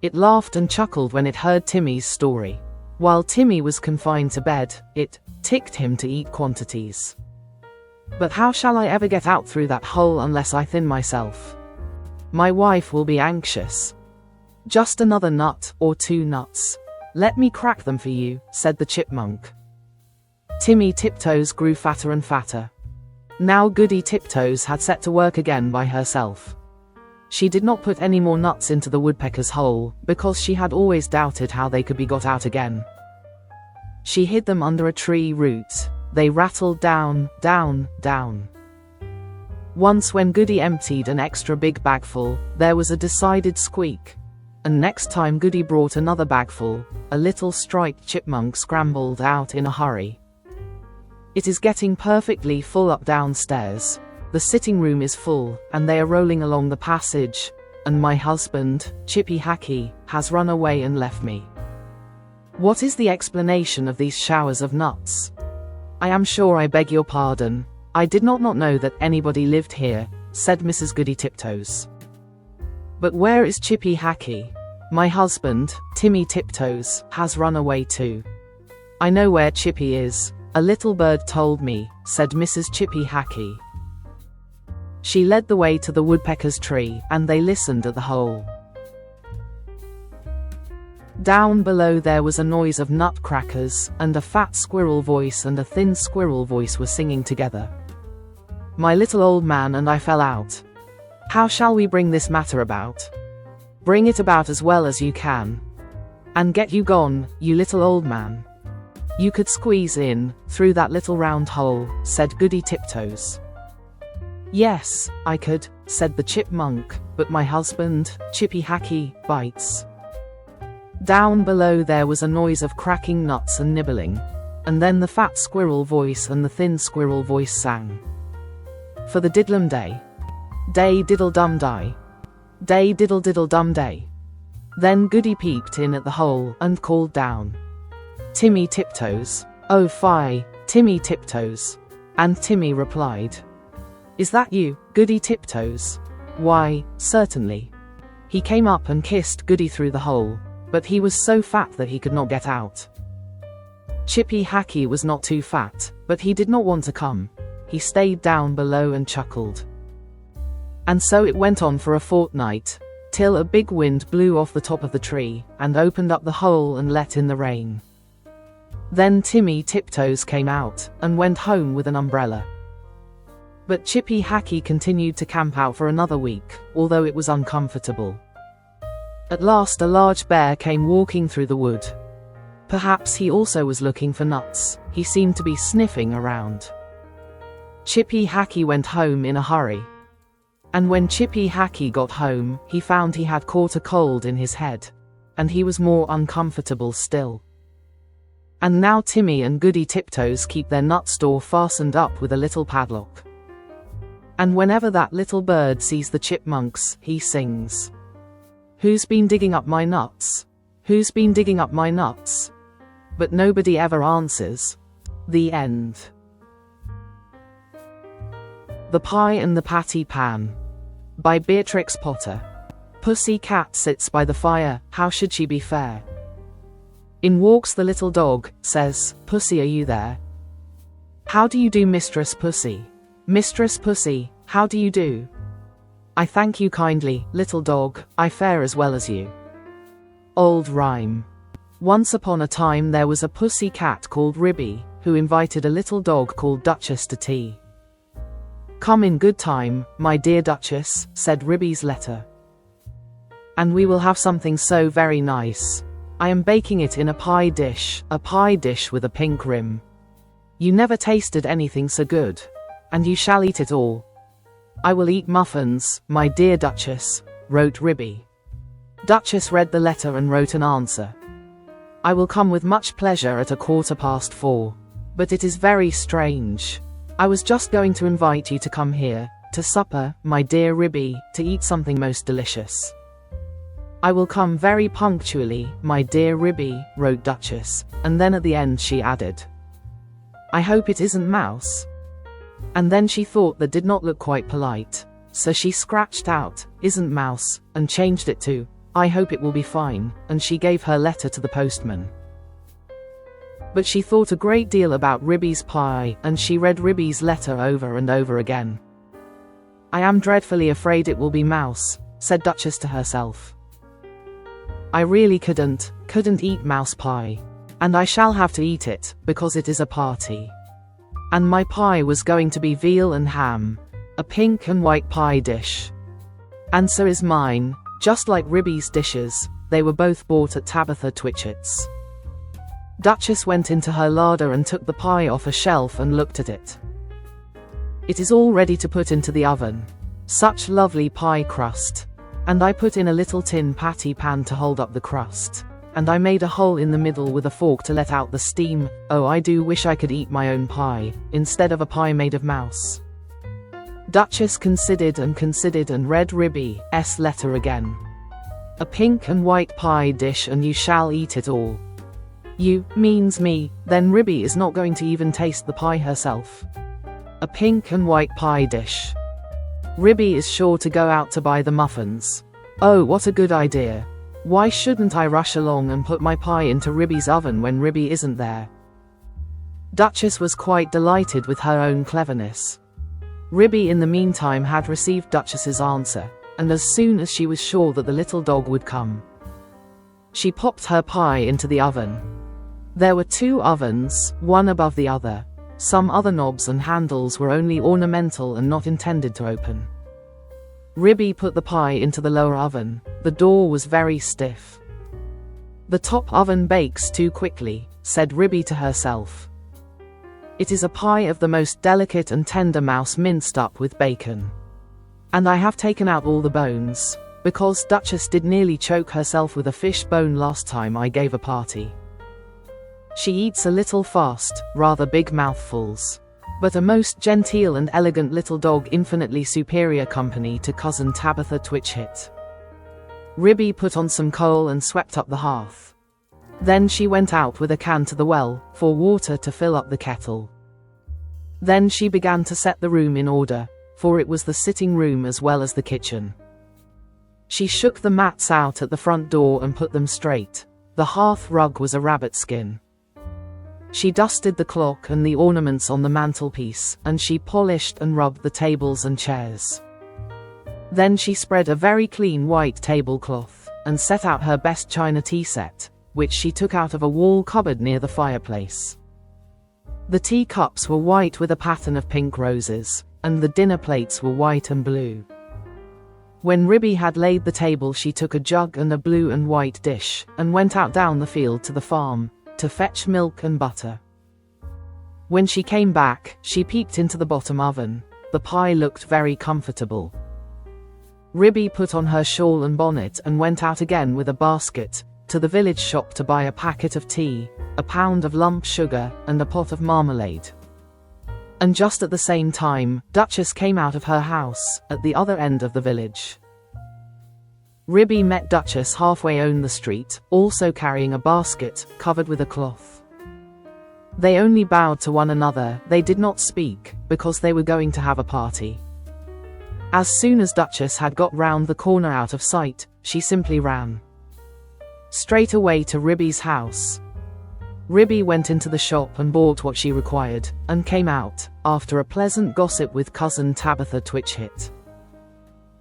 It laughed and chuckled when it heard Timmy's story. While Timmy was confined to bed, it ticked him to eat quantities. "But how shall I ever get out through that hole unless I thin myself? My wife will be anxious." "Just another nut, or 2 nuts. Let me crack them for you," said the chipmunk. Timmy Tiptoes grew fatter and fatter. Now Goody Tiptoes had set to work again by herself. She did not put any more nuts into the woodpecker's hole, because she had always doubted how they could be got out again. She hid them under a tree root. They rattled down, down, down. Once when Goody emptied an extra big bagful, there was a decided squeak. And next time Goody brought another bagful, a little striped chipmunk scrambled out in a hurry. It is getting perfectly full up downstairs. The sitting room is full, and they are rolling along the passage, and my husband, Chippy Hackey, has run away and left me. What is the explanation of these showers of nuts? I am sure I beg your pardon. I did not know that anybody lived here, said Mrs. Goody Tiptoes. But where is Chippy Hackey? My husband, Timmy Tiptoes, has run away too. I know where Chippy is. A little bird told me, said Mrs. Chippy Hackey. She led the way to the woodpecker's tree, and they listened at the hole. Down below there was a noise of nutcrackers, and a fat squirrel voice and a thin squirrel voice were singing together. My little old man and I fell out. How shall we bring this matter about? Bring it about as well as you can. And get you gone, you little old man. You could squeeze in, through that little round hole, said Goody Tiptoes. Yes, I could, said the chipmunk, but my husband, Chippy Hackey, bites. Down below there was a noise of cracking nuts and nibbling, and then the fat squirrel voice and the thin squirrel voice sang. For the diddlum day. Day diddle dum die. Day diddle diddle dum day. Then Goody peeped in at the hole and called down. Timmy Tiptoes. Oh fie, Timmy Tiptoes. And Timmy replied. Is that you, Goody Tiptoes? Why, certainly. He came up and kissed Goody through the hole, but he was so fat that he could not get out. Chippy Hackey was not too fat, but he did not want to come. He stayed down below and chuckled. And so it went on for a fortnight, till a big wind blew off the top of the tree, and opened up the hole and let in the rain. Then Timmy Tiptoes came out, and went home with an umbrella. But Chippy Hackey continued to camp out for another week, although it was uncomfortable. At last a large bear came walking through the wood. Perhaps he also was looking for nuts. He seemed to be sniffing around. Chippy Hackey went home in a hurry. And when Chippy Hackey got home, he found he had caught a cold in his head. And he was more uncomfortable still. And now Timmy and Goody Tiptoes keep their nut store fastened up with a little padlock. And whenever that little bird sees the chipmunks, he sings. Who's been digging up my nuts? Who's been digging up my nuts? But nobody ever answers. The end. The Pie and the Patty Pan. By Beatrix Potter. Pussy cat sits by the fire, how should she be fair? In walks the little dog, says, Pussy, are you there? How do you do, Mistress Pussy? Mistress Pussy, how do you do? I thank you kindly, little dog, I fare as well as you. Old Rhyme. Once upon a time there was a pussy cat called Ribby, who invited a little dog called Duchess to tea. Come in good time, my dear Duchess, said Ribby's letter. And we will have something so very nice. I am baking it in a pie dish with a pink rim. You never tasted anything so good. And you shall eat it all. I will eat muffins, my dear Duchess, wrote Ribby. Duchess read the letter and wrote an answer. I will come with much pleasure at 4:15. But it is very strange. I was just going to invite you to come here, to supper, my dear Ribby, to eat something most delicious. I will come very punctually, my dear Ribby, wrote Duchess, and then at the end she added. I hope it isn't mouse. And then she thought that did not look quite polite, so she scratched out, isn't mouse, and changed it to, I hope it will be fine, and she gave her letter to the postman. But she thought a great deal about Ribby's pie, and she read Ribby's letter over and over again. I am dreadfully afraid it will be mouse, said Duchess to herself. I really couldn't eat mouse pie. And I shall have to eat it, because it is a party. And my pie was going to be veal and ham. A pink and white pie dish. And so is mine, just like Ribby's dishes. They were both bought at Tabitha Twitchit's. Duchess went into her larder and took the pie off a shelf and looked at it. It is all ready to put into the oven. Such lovely pie crust. And I put in a little tin patty pan to hold up the crust. And I made a hole in the middle with a fork to let out the steam. Oh, I do wish I could eat my own pie, instead of a pie made of mouse. Duchess considered and read Ribby's letter again. A pink and white pie dish, and you shall eat it all. You, means me, then Ribby is not going to even taste the pie herself. A pink and white pie dish. Ribby is sure to go out to buy the muffins. Oh, what a good idea. Why shouldn't I rush along and put my pie into Ribby's oven when Ribby isn't there? Duchess was quite delighted with her own cleverness. Ribby in the meantime had received Duchess's answer, and as soon as she was sure that the little dog would come, she popped her pie into the oven. There were 2 ovens, one above the other. Some other knobs and handles were only ornamental and not intended to open. Ribby put the pie into the lower oven. The door was very stiff. The top oven bakes too quickly, said Ribby to herself. It is a pie of the most delicate and tender mouse minced up with bacon. And I have taken out all the bones, because Duchess did nearly choke herself with a fish bone last time I gave a party. She eats a little fast, rather big mouthfuls. But a most genteel and elegant little dog, infinitely superior company to cousin Tabitha Twitchit. Ribby put on some coal and swept up the hearth. Then she went out with a can to the well, for water to fill up the kettle. Then she began to set the room in order, for it was the sitting room as well as the kitchen. She shook the mats out at the front door and put them straight. The hearth rug was a rabbit skin. She dusted the clock and the ornaments on the mantelpiece, and she polished and rubbed the tables and chairs. Then she spread a very clean white tablecloth, and set out her best china tea set, which she took out of a wall cupboard near the fireplace. The teacups were white with a pattern of pink roses, and the dinner plates were white and blue. When Ribby had laid the table, she took a jug and a blue and white dish, and went out down the field to the farm, to fetch milk and butter. When she came back, she peeked into the bottom oven. The pie looked very comfortable. Ribby put on her shawl and bonnet and went out again with a basket, to the village shop to buy a packet of tea, a pound of lump sugar, and a pot of marmalade. And just at the same time, Duchess came out of her house, at the other end of the village. Ribby met Duchess halfway on the street, also carrying a basket, covered with a cloth. They only bowed to one another. They did not speak, because they were going to have a party. As soon as Duchess had got round the corner out of sight, she simply ran straight away to Ribby's house. Ribby went into the shop and bought what she required, and came out, after a pleasant gossip with cousin Tabitha Twitchit.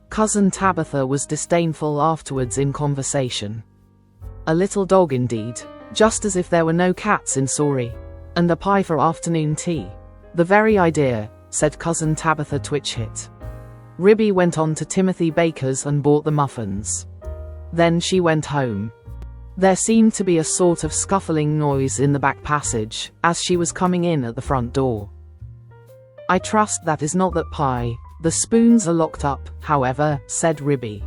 Cousin Tabitha was disdainful afterwards in conversation. A little dog indeed, just as if there were no cats in Sorry. And a pie for afternoon tea. The very idea, said cousin Tabitha Twitchit. Ribby went on to Timothy Baker's and bought the muffins. Then she went home. There seemed to be a sort of scuffling noise in the back passage, as she was coming in at the front door. I trust that is not that pie. The spoons are locked up, however, said Ribby.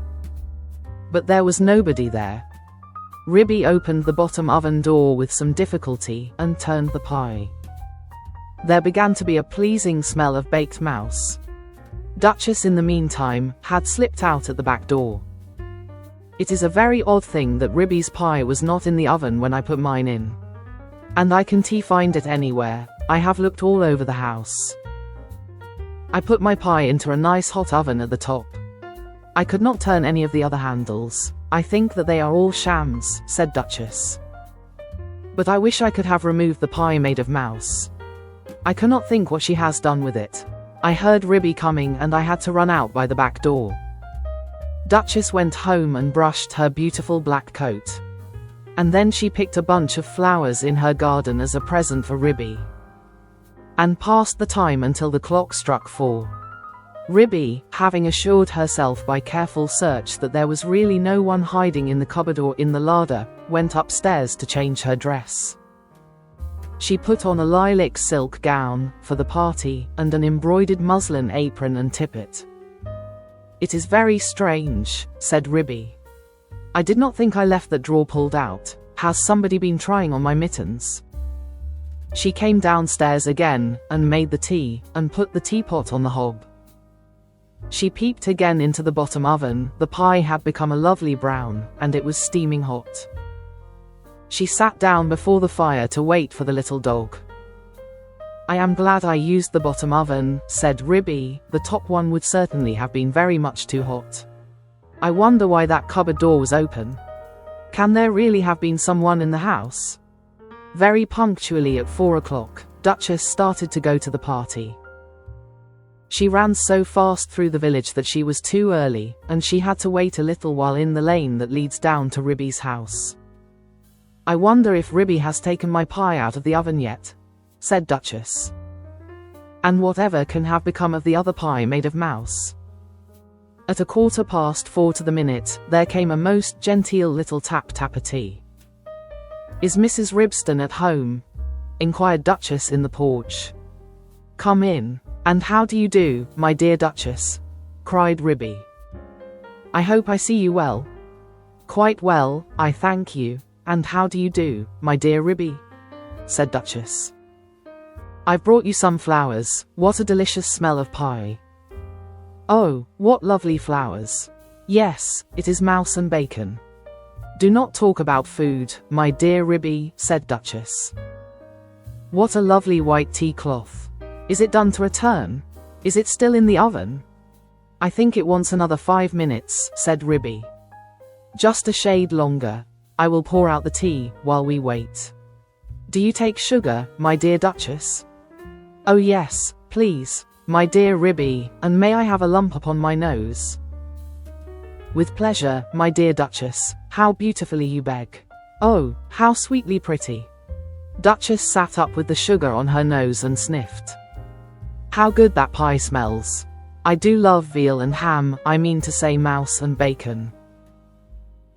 But there was nobody there. Ribby opened the bottom oven door with some difficulty, and turned the pie. There began to be a pleasing smell of baked mouse. Duchess in the meantime, had slipped out at the back door. It is a very odd thing that Ribby's pie was not in the oven when I put mine in. And I can't find it anywhere. I have looked all over the house. I put my pie into a nice hot oven at the top. I could not turn any of the other handles. I think that they are all shams, said Duchess. But I wish I could have removed the pie made of mouse. I cannot think what she has done with it. I heard Ribby coming and I had to run out by the back door. Duchess went home and brushed her beautiful black coat. And then she picked a bunch of flowers in her garden as a present for Ribby. And passed the time until the clock struck 4. Ribby, having assured herself by careful search that there was really no one hiding in the cupboard or in the larder, went upstairs to change her dress. She put on a lilac silk gown for the party and an embroidered muslin apron and tippet. "It is very strange," said Ribby. "I did not think I left that drawer pulled out. Has somebody been trying on my mittens?" She came downstairs again and made the tea and put the teapot on the hob. She peeped again into the bottom oven. The pie had become a lovely brown and it was steaming hot. She sat down before the fire to wait for the little dog. "I am glad I used the bottom oven," said Ribby. "The top one would certainly have been very much too hot. I wonder why that cupboard door was open. Can there really have been someone in the house?" Very punctually at 4 o'clock, Duchess started to go to the party. She ran so fast through the village that she was too early, and she had to wait a little while in the lane that leads down to Ribby's house. "I wonder if Ribby has taken my pie out of the oven yet," said Duchess. "And whatever can have become of the other pie made of mouse?" At 4:15 to the minute, there came a most genteel little tap-tap at tea. "Is Mrs. Ribston at home?" inquired Duchess in the porch. "Come in. And how do you do, my dear Duchess?" cried Ribby. "I hope I see you well." "Quite well, I thank you. And how do you do, my dear Ribby?" said Duchess. "I've brought you some flowers. What a delicious smell of pie." "Oh, what lovely flowers." "Yes, it is mouse and bacon." "Do not talk about food, my dear Ribby," said Duchess. "What a lovely white tea cloth. Is it done to a turn? Is it still in the oven?" "I think it wants another 5 minutes," said Ribby. "Just a shade longer. I will pour out the tea while we wait. Do you take sugar, my dear Duchess?" "Oh yes, please, my dear Ribby, and may I have a lump upon my nose?" "With pleasure, my dear Duchess. How beautifully you beg. Oh, how sweetly pretty." Duchess sat up with the sugar on her nose and sniffed. "How good that pie smells. I do love veal and ham, I mean to say mouse and bacon."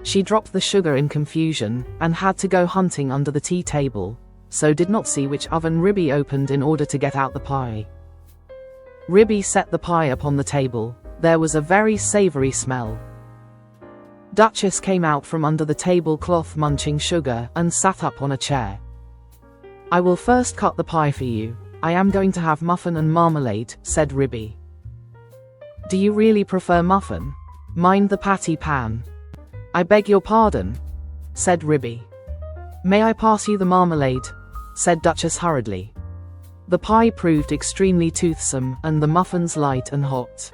She dropped the sugar in confusion, and had to go hunting under the tea table, so did not see which oven Ribby opened in order to get out the pie. Ribby set the pie upon the table. There was a very savoury smell. Duchess came out from under the tablecloth munching sugar, and sat up on a chair. "I will first cut the pie for you. I am going to have muffin and marmalade," said Ribby. "Do you really prefer muffin? Mind the patty pan." "I beg your pardon," said Ribby. "May I pass you the marmalade?" said Duchess hurriedly. The pie proved extremely toothsome, and the muffins light and hot.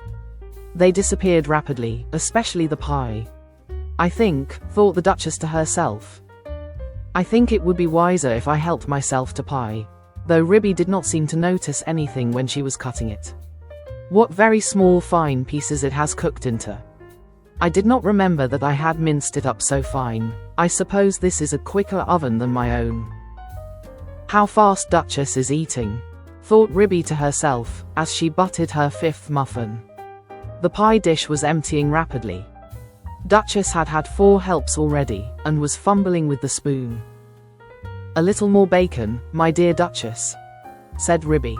They disappeared rapidly, especially the pie. "I think," thought the Duchess to herself, "I think it would be wiser if I helped myself to pie," though Ribby did not seem to notice anything when she was cutting it. "What very small fine pieces it has cooked into. I did not remember that I had minced it up so fine. I suppose this is a quicker oven than my own." "How fast Duchess is eating," thought Ribby to herself, as she buttered her 5th muffin. The pie dish was emptying rapidly. Duchess had had 4 helps already, and was fumbling with the spoon. "A little more bacon, my dear Duchess," said Ribby.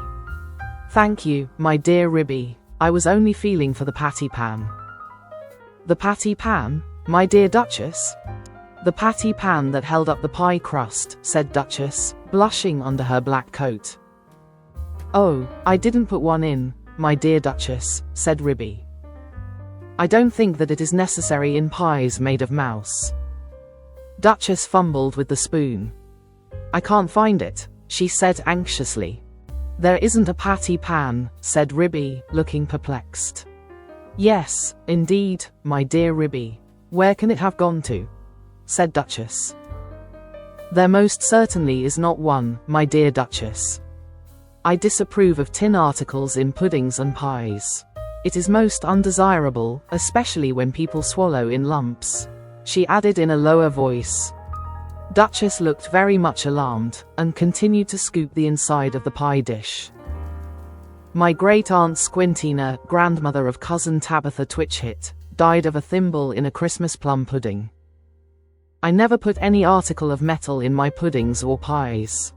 "Thank you, my dear Ribby. I was only feeling for the patty pan." "The patty pan, my dear Duchess?" "The patty pan that held up the pie crust," said Duchess, blushing under her black coat. "Oh, I didn't put one in, my dear Duchess," said Ribby. "I don't think that it is necessary in pies made of mouse." Duchess fumbled with the spoon. "I can't find it," she said anxiously. "There isn't a patty pan," said Ribby, looking perplexed. "Yes, indeed, my dear Ribby. Where can it have gone to?" said Duchess. "There most certainly is not one, my dear Duchess. I disapprove of tin articles in puddings and pies. It is most undesirable, especially when people swallow in lumps," she added in a lower voice. Duchess looked very much alarmed, and continued to scoop the inside of the pie dish. My great-aunt Squintina, grandmother of cousin Tabitha Twitchit, died of a thimble in a Christmas plum pudding. I never put any article of metal in my puddings or pies.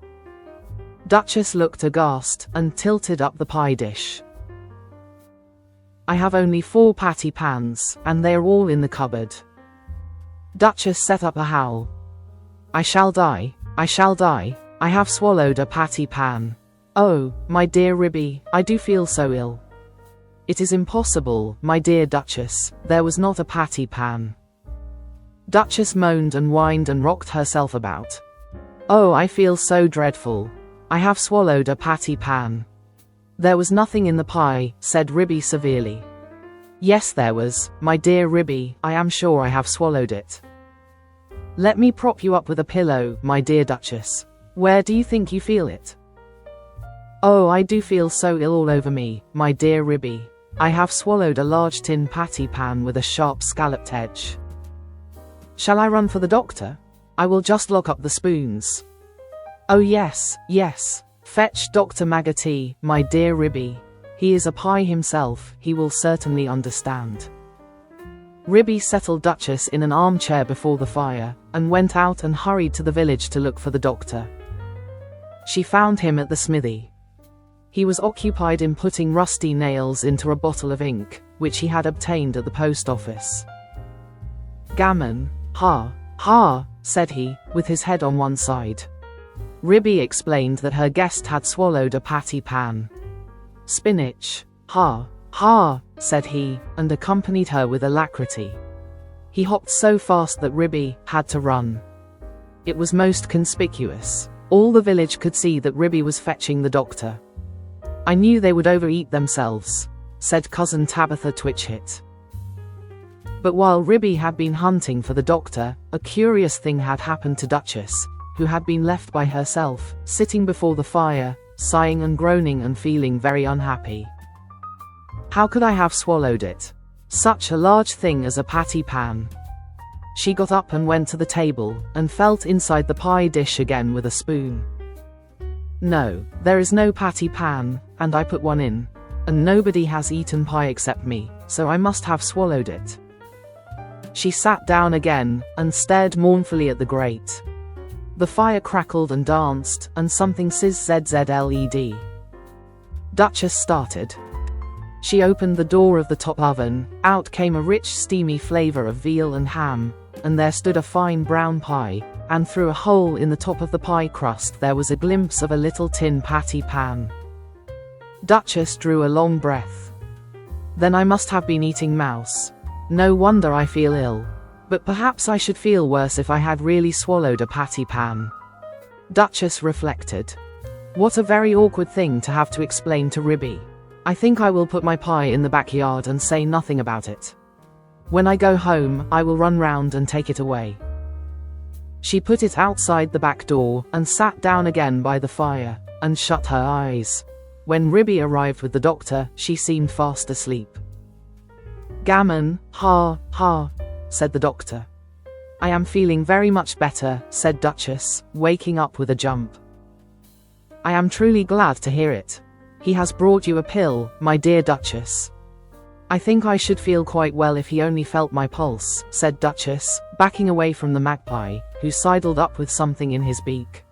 Duchess looked aghast, and tilted up the pie dish. I have only 4 patty pans, and they are all in the cupboard. Duchess set up a howl. I shall die, I shall die, I have swallowed a patty pan. Oh, my dear Ribby, I do feel so ill. It is impossible, my dear Duchess, there was not a patty pan. Duchess moaned and whined and rocked herself about. Oh, I feel so dreadful. I have swallowed a patty pan. There was nothing in the pie, said Ribby severely. Yes, there was, my dear Ribby, I am sure I have swallowed it. Let me prop you up with a pillow, my dear Duchess. Where do you think you feel it? Oh, I do feel so ill all over me, my dear Ribby. I have swallowed a large tin patty pan with a sharp scalloped edge. Shall I run for the doctor? I will just lock up the spoons. Oh yes, yes. Fetch Dr. Maggotty, my dear Ribby. He is a pie himself, he will certainly understand. Ribby settled Duchess in an armchair before the fire, and went out and hurried to the village to look for the doctor. She found him at the smithy. He was occupied in putting rusty nails into a bottle of ink, which he had obtained at the post office. Gammon, ha, ha, said he, with his head on one side. Ribby explained that her guest had swallowed a patty pan. Spinach, ha, ha, said he, and accompanied her with alacrity. He hopped so fast that Ribby had to run. It was most conspicuous. All the village could see that Ribby was fetching the doctor. I knew they would overeat themselves, said cousin Tabitha Twitchit. But while Ribby had been hunting for the doctor, a curious thing had happened to Duchess, who had been left by herself, sitting before the fire, sighing and groaning and feeling very unhappy. How could I have swallowed it? Such a large thing as a patty pan. She got up and went to the table, and felt inside the pie dish again with a spoon. No, there is no patty pan, and I put one in. And nobody has eaten pie except me, so I must have swallowed it. She sat down again, and stared mournfully at the grate. The fire crackled and danced, and something sizzled. Duchess started. She opened the door of the top oven, out came a rich steamy flavour of veal and ham, and there stood a fine brown pie, and through a hole in the top of the pie crust there was a glimpse of a little tin patty pan. Duchess drew a long breath. Then I must have been eating mouse. No wonder I feel ill. But perhaps I should feel worse if I had really swallowed a patty pan. Duchess reflected. What a very awkward thing to have to explain to Ribby. I think I will put my pie in the backyard and say nothing about it. When I go home, I will run round and take it away. She put it outside the back door, and sat down again by the fire, and shut her eyes. When Ribby arrived with the doctor, she seemed fast asleep. Gammon, ha, ha, said the doctor. I am feeling very much better, said Duchess, waking up with a jump. I am truly glad to hear it. He has brought you a pill, my dear Duchess. I think I should feel quite well if he only felt my pulse, said Duchess, backing away from the magpie, who sidled up with something in his beak.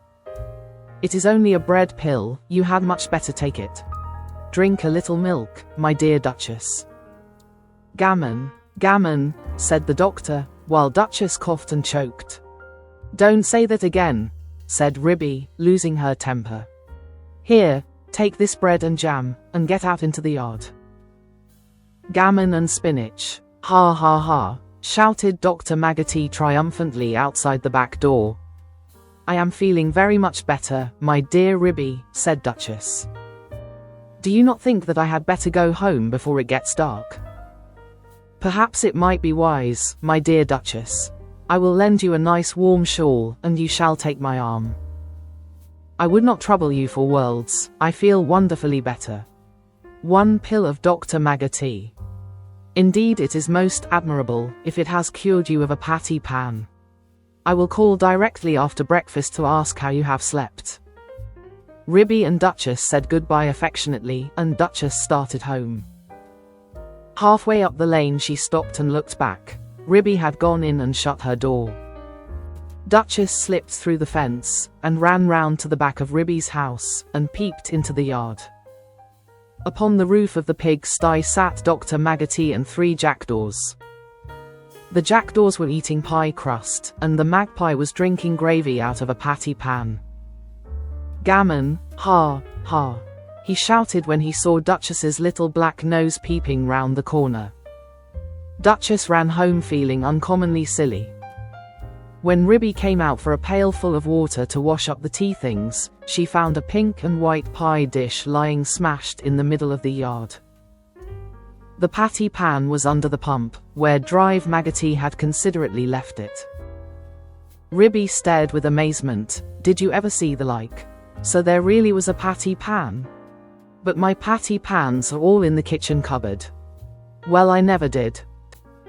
It is only a bread pill, you had much better take it. Drink a little milk, my dear Duchess. Gammon, gammon, said the doctor, while Duchess coughed and choked. Don't say that again, said Ribby, losing her temper. Here, take this bread and jam, and get out into the yard. Gammon and spinach, ha ha ha, shouted Dr. Maggotty triumphantly outside the back door. I am feeling very much better, my dear Ribby, said Duchess. Do you not think that I had better go home before it gets dark? Perhaps it might be wise, my dear Duchess. I will lend you a nice warm shawl, and you shall take my arm. I would not trouble you for worlds, I feel wonderfully better. One pill of Dr. Maggotty. Indeed it is most admirable, if it has cured you of a patty pan. I will call directly after breakfast to ask how you have slept." Ribby and Duchess said goodbye affectionately, and Duchess started home. Halfway up the lane she stopped and looked back. Ribby had gone in and shut her door. Duchess slipped through the fence, and ran round to the back of Ribby's house, and peeped into the yard. Upon the roof of the pig-sty sat Dr. Maggoty and 3 jackdaws. The jackdaws were eating pie crust, and the magpie was drinking gravy out of a patty pan. "Gammon, ha, ha," he shouted when he saw Duchess's little black nose peeping round the corner. Duchess ran home feeling uncommonly silly. When Ribby came out for a pail full of water to wash up the tea things, she found a pink and white pie dish lying smashed in the middle of the yard. The patty pan was under the pump, where Drive Maggoty had considerately left it. Ribby stared with amazement. "Did you ever see the like? So there really was a patty pan? But my patty pans are all in the kitchen cupboard. Well, I never did.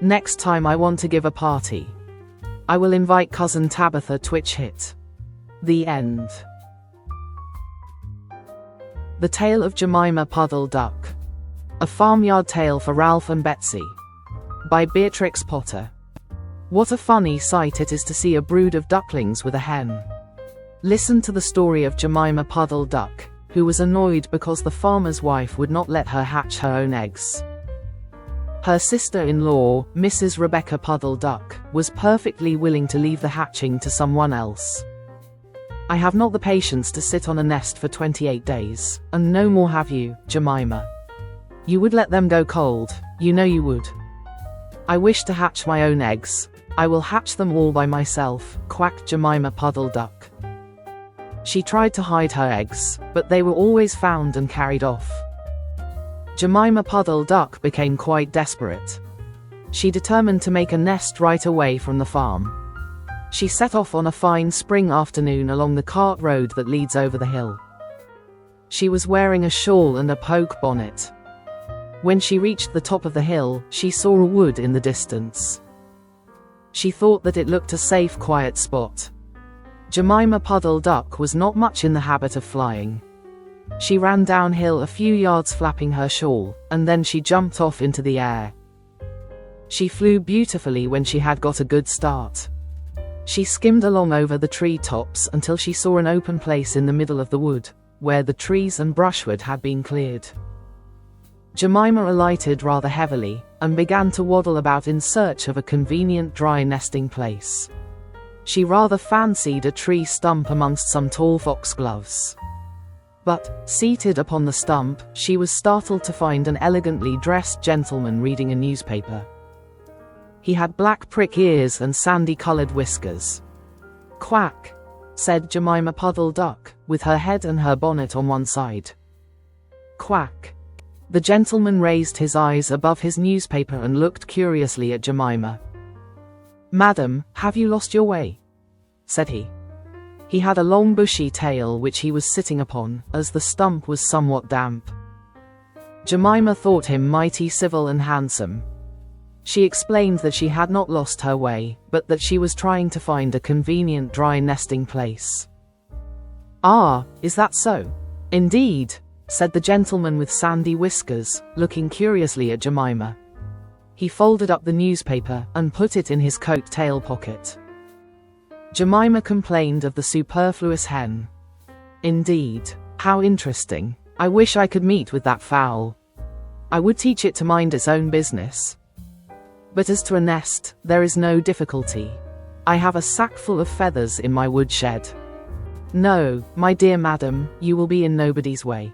Next time I want to give a party, I will invite Cousin Tabitha Twitch Hit." The end. The Tale of Jemima Puddle-Duck. A Farmyard Tale for Ralph and Betsy. By Beatrix Potter. What a funny sight it is to see a brood of ducklings with a hen. Listen to the story of Jemima Puddle-Duck, who was annoyed because the farmer's wife would not let her hatch her own eggs. Her sister-in-law, Mrs. Rebecca Puddle-Duck, was perfectly willing to leave the hatching to someone else. "I have not the patience to sit on a nest for 28 days, and no more have you, Jemima. You would let them go cold, you know you would." "I wish to hatch my own eggs. I will hatch them all by myself," quacked Jemima Puddle-Duck. She tried to hide her eggs, but they were always found and carried off. Jemima Puddle-Duck became quite desperate. She determined to make a nest right away from the farm. She set off on a fine spring afternoon along the cart road that leads over the hill. She was wearing a shawl and a poke bonnet. When she reached the top of the hill, she saw a wood in the distance. She thought that it looked a safe, quiet spot. Jemima Puddle-Duck was not much in the habit of flying. She ran downhill a few yards flapping her shawl, and then she jumped off into the air. She flew beautifully when she had got a good start. She skimmed along over the tree tops until she saw an open place in the middle of the wood, where the trees and brushwood had been cleared. Jemima alighted rather heavily, and began to waddle about in search of a convenient dry nesting place. She rather fancied a tree stump amongst some tall foxgloves. But, seated upon the stump, she was startled to find an elegantly dressed gentleman reading a newspaper. He had black prick ears and sandy-colored whiskers. "Quack," said Jemima Puddle-Duck, with her head and her bonnet on one side. "Quack." The gentleman raised his eyes above his newspaper and looked curiously at Jemima. "Madam, have you lost your way?" said he. He had a long bushy tail which he was sitting upon, as the stump was somewhat damp. Jemima thought him mighty civil and handsome. She explained that she had not lost her way, but that she was trying to find a convenient dry nesting place. "Ah, is that so? Indeed," said the gentleman with sandy whiskers, looking curiously at Jemima. He folded up the newspaper and put it in his coat tail pocket. Jemima complained of the superfluous hen. "Indeed, how interesting. I wish I could meet with that fowl. I would teach it to mind its own business. But as to a nest, there is no difficulty. I have a sackful of feathers in my woodshed. No, my dear madam, you will be in nobody's way.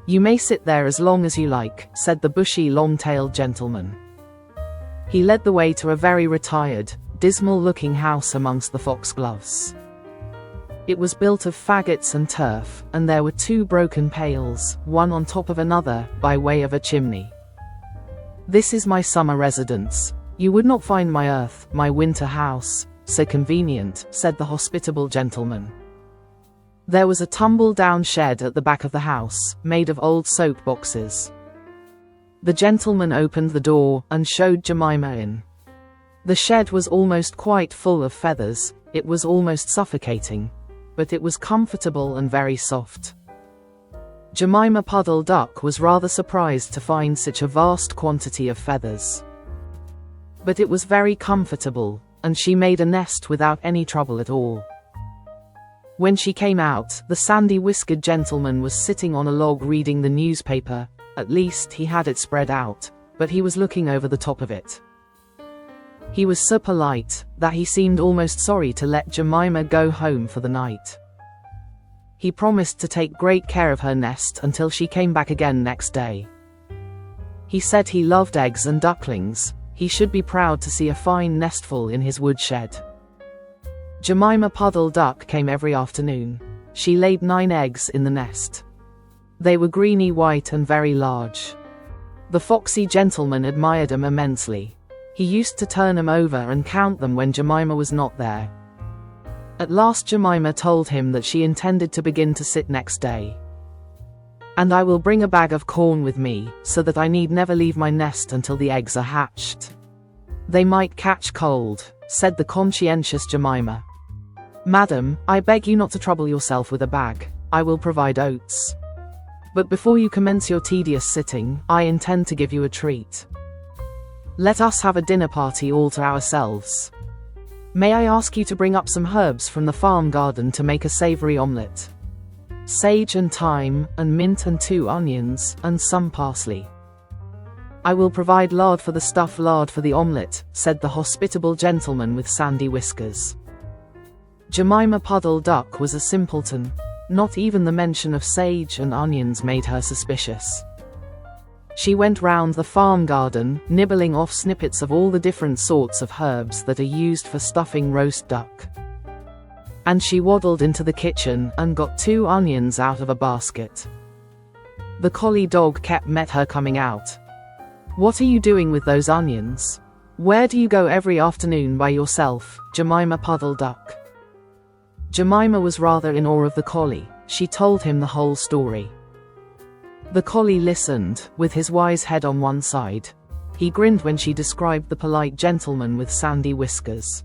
You may sit there as long as you like," said the bushy long-tailed gentleman. He led the way to a very retired, dismal-looking house amongst the foxgloves. It was built of faggots and turf, and there were 2 broken pails, one on top of another, by way of a chimney. "This is my summer residence. You would not find my winter house, so convenient," said the hospitable gentleman. There was a tumble-down shed at the back of the house, made of old soap boxes. The gentleman opened the door, and showed Jemima in. The shed was almost quite full of feathers, It was almost suffocating, but it was comfortable and very soft. Jemima Puddle-Duck was rather surprised to find such a vast quantity of feathers. But it was very comfortable, and she made a nest without any trouble at all. When she came out, the sandy-whiskered gentleman was sitting on a log reading the newspaper. At least he had it spread out, but he was looking over the top of it. He was so polite that he seemed almost sorry to let Jemima go home for the night. He promised to take great care of her nest until she came back again next day. He said he loved eggs and ducklings. He should be proud to see a fine nestful in his woodshed. Jemima Puddle-Duck came every afternoon. She laid 9 eggs in the nest. They were greeny white and very large. The foxy gentleman admired them immensely. He used to turn them over and count them when Jemima was not there. At last Jemima told him that she intended to begin to sit next day. "And I will bring a bag of corn with me, so that I need never leave my nest until the eggs are hatched. They might catch cold," said the conscientious Jemima. "Madam, I beg you not to trouble yourself with a bag. I will provide oats. But before you commence your tedious sitting, I intend to give you a treat. Let us have a dinner party all to ourselves. May I ask you to bring up some herbs from the farm garden to make a savory omelette? Sage and thyme, and mint and 2 onions, and some parsley." "I will provide lard for the stuff, lard for the omelette," said the hospitable gentleman with sandy whiskers. Jemima Puddle-Duck was a simpleton. Not even the mention of sage and onions made her suspicious. She went round the farm garden, nibbling off snippets of all the different sorts of herbs that are used for stuffing roast duck. And she waddled into the kitchen and got 2 onions out of a basket. The collie dog met her coming out. "What are you doing with those onions? Where do you go every afternoon by yourself, Jemima Puddle-Duck?" Jemima was rather in awe of the collie. She told him the whole story. The collie listened, with his wise head on one side. He grinned when she described the polite gentleman with sandy whiskers.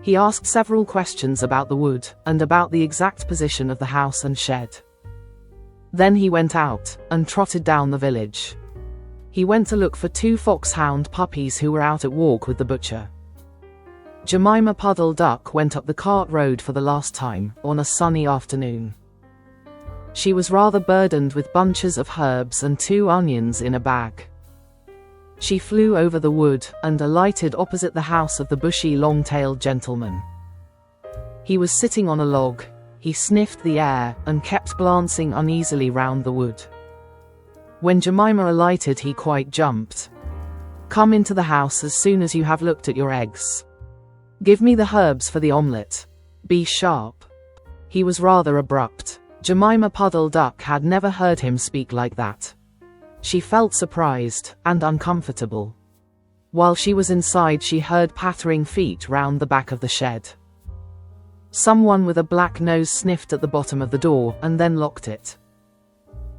He asked several questions about the wood, and about the exact position of the house and shed. Then he went out, and trotted down the village. He went to look for 2 foxhound puppies who were out at walk with the butcher. Jemima Puddle-Duck went up the cart road for the last time, on a sunny afternoon. She was rather burdened with bunches of herbs and 2 onions in a bag. She flew over the wood, and alighted opposite the house of the bushy long-tailed gentleman. He was sitting on a log. He sniffed the air, and kept glancing uneasily round the wood. When Jemima alighted he quite jumped. "Come into the house as soon as you have looked at your eggs. Give me the herbs for the omelette. Be sharp." He was rather abrupt. Jemima Puddle-Duck had never heard him speak like that. She felt surprised, and uncomfortable. While she was inside she heard pattering feet round the back of the shed. Someone with a black nose sniffed at the bottom of the door, and then locked it.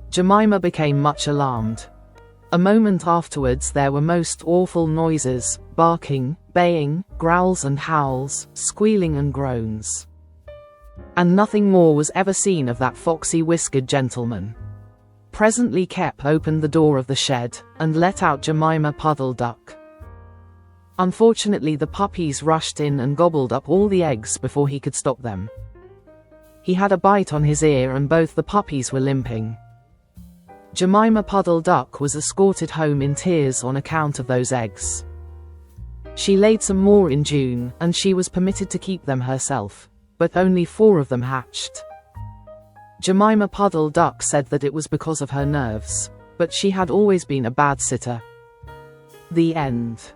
Jemima became much alarmed. A moment afterwards there were most awful noises, barking, baying, growls and howls, squealing and groans. And nothing more was ever seen of that foxy whiskered gentleman. Presently Kep opened the door of the shed, and let out Jemima Puddle-Duck. Unfortunately the puppies rushed in and gobbled up all the eggs before he could stop them. He had a bite on his ear and both the puppies were limping. Jemima Puddle-Duck was escorted home in tears on account of those eggs. She laid some more in June, and she was permitted to keep them herself, but only 4 of them hatched. Jemima Puddle-Duck said that it was because of her nerves, but she had always been a bad sitter. The end.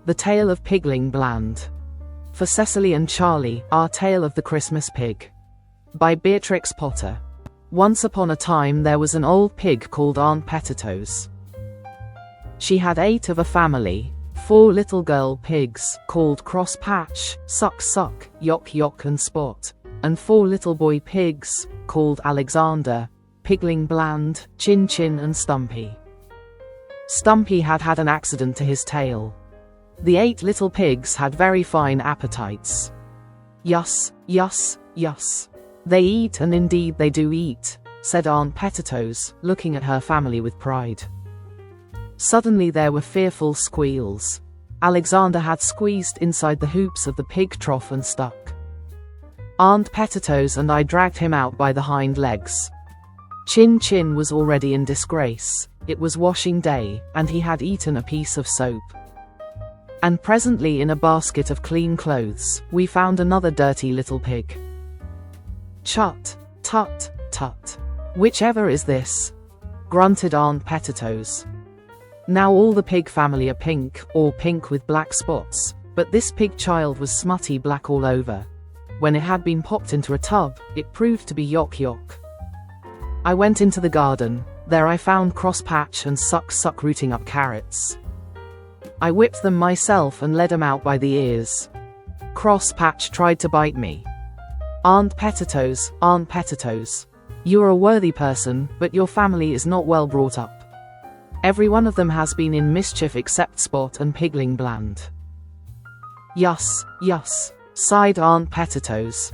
The Tale of Pigling Bland. For Cecily and Charlie, Our Tale of the Christmas Pig. By Beatrix Potter. Once upon a time there was an old pig called Aunt Tiptoes. She had 8 of a family, 4 little girl pigs, called Cross Patch, Suck Suck, Yock Yock and Spot, and 4 little boy pigs, called Alexander, Pigling Bland, Chin Chin and Stumpy. Stumpy had had an accident to his tail. The 8 little pigs had very fine appetites. Yus, yus, yus. They eat, and indeed they do eat, said Aunt Petitoes, looking at her family with pride. Suddenly there were fearful squeals. Alexander had squeezed inside the hoops of the pig trough and stuck. Aunt Petitoes and I dragged him out by the hind legs. Chin Chin was already in disgrace. It was washing day, and he had eaten a piece of soap. And presently, in a basket of clean clothes, we found another dirty little pig. Chut, tut, tut. Whichever is this? Grunted Aunt Petitoes. Now all the pig family are pink, or pink with black spots, but this pig child was smutty black all over. When it had been popped into a tub, it proved to be Yock Yock. I went into the garden. There I found Cross Patch and Suck Suck rooting up carrots. I whipped them myself and led them out by the ears. Cross Patch tried to bite me. Aunt Petitoes, you are a worthy person, but your family is not well brought up. Every one of them has been in mischief except Spot and Pigling Bland. Yus, yus, sighed Aunt Petitoes.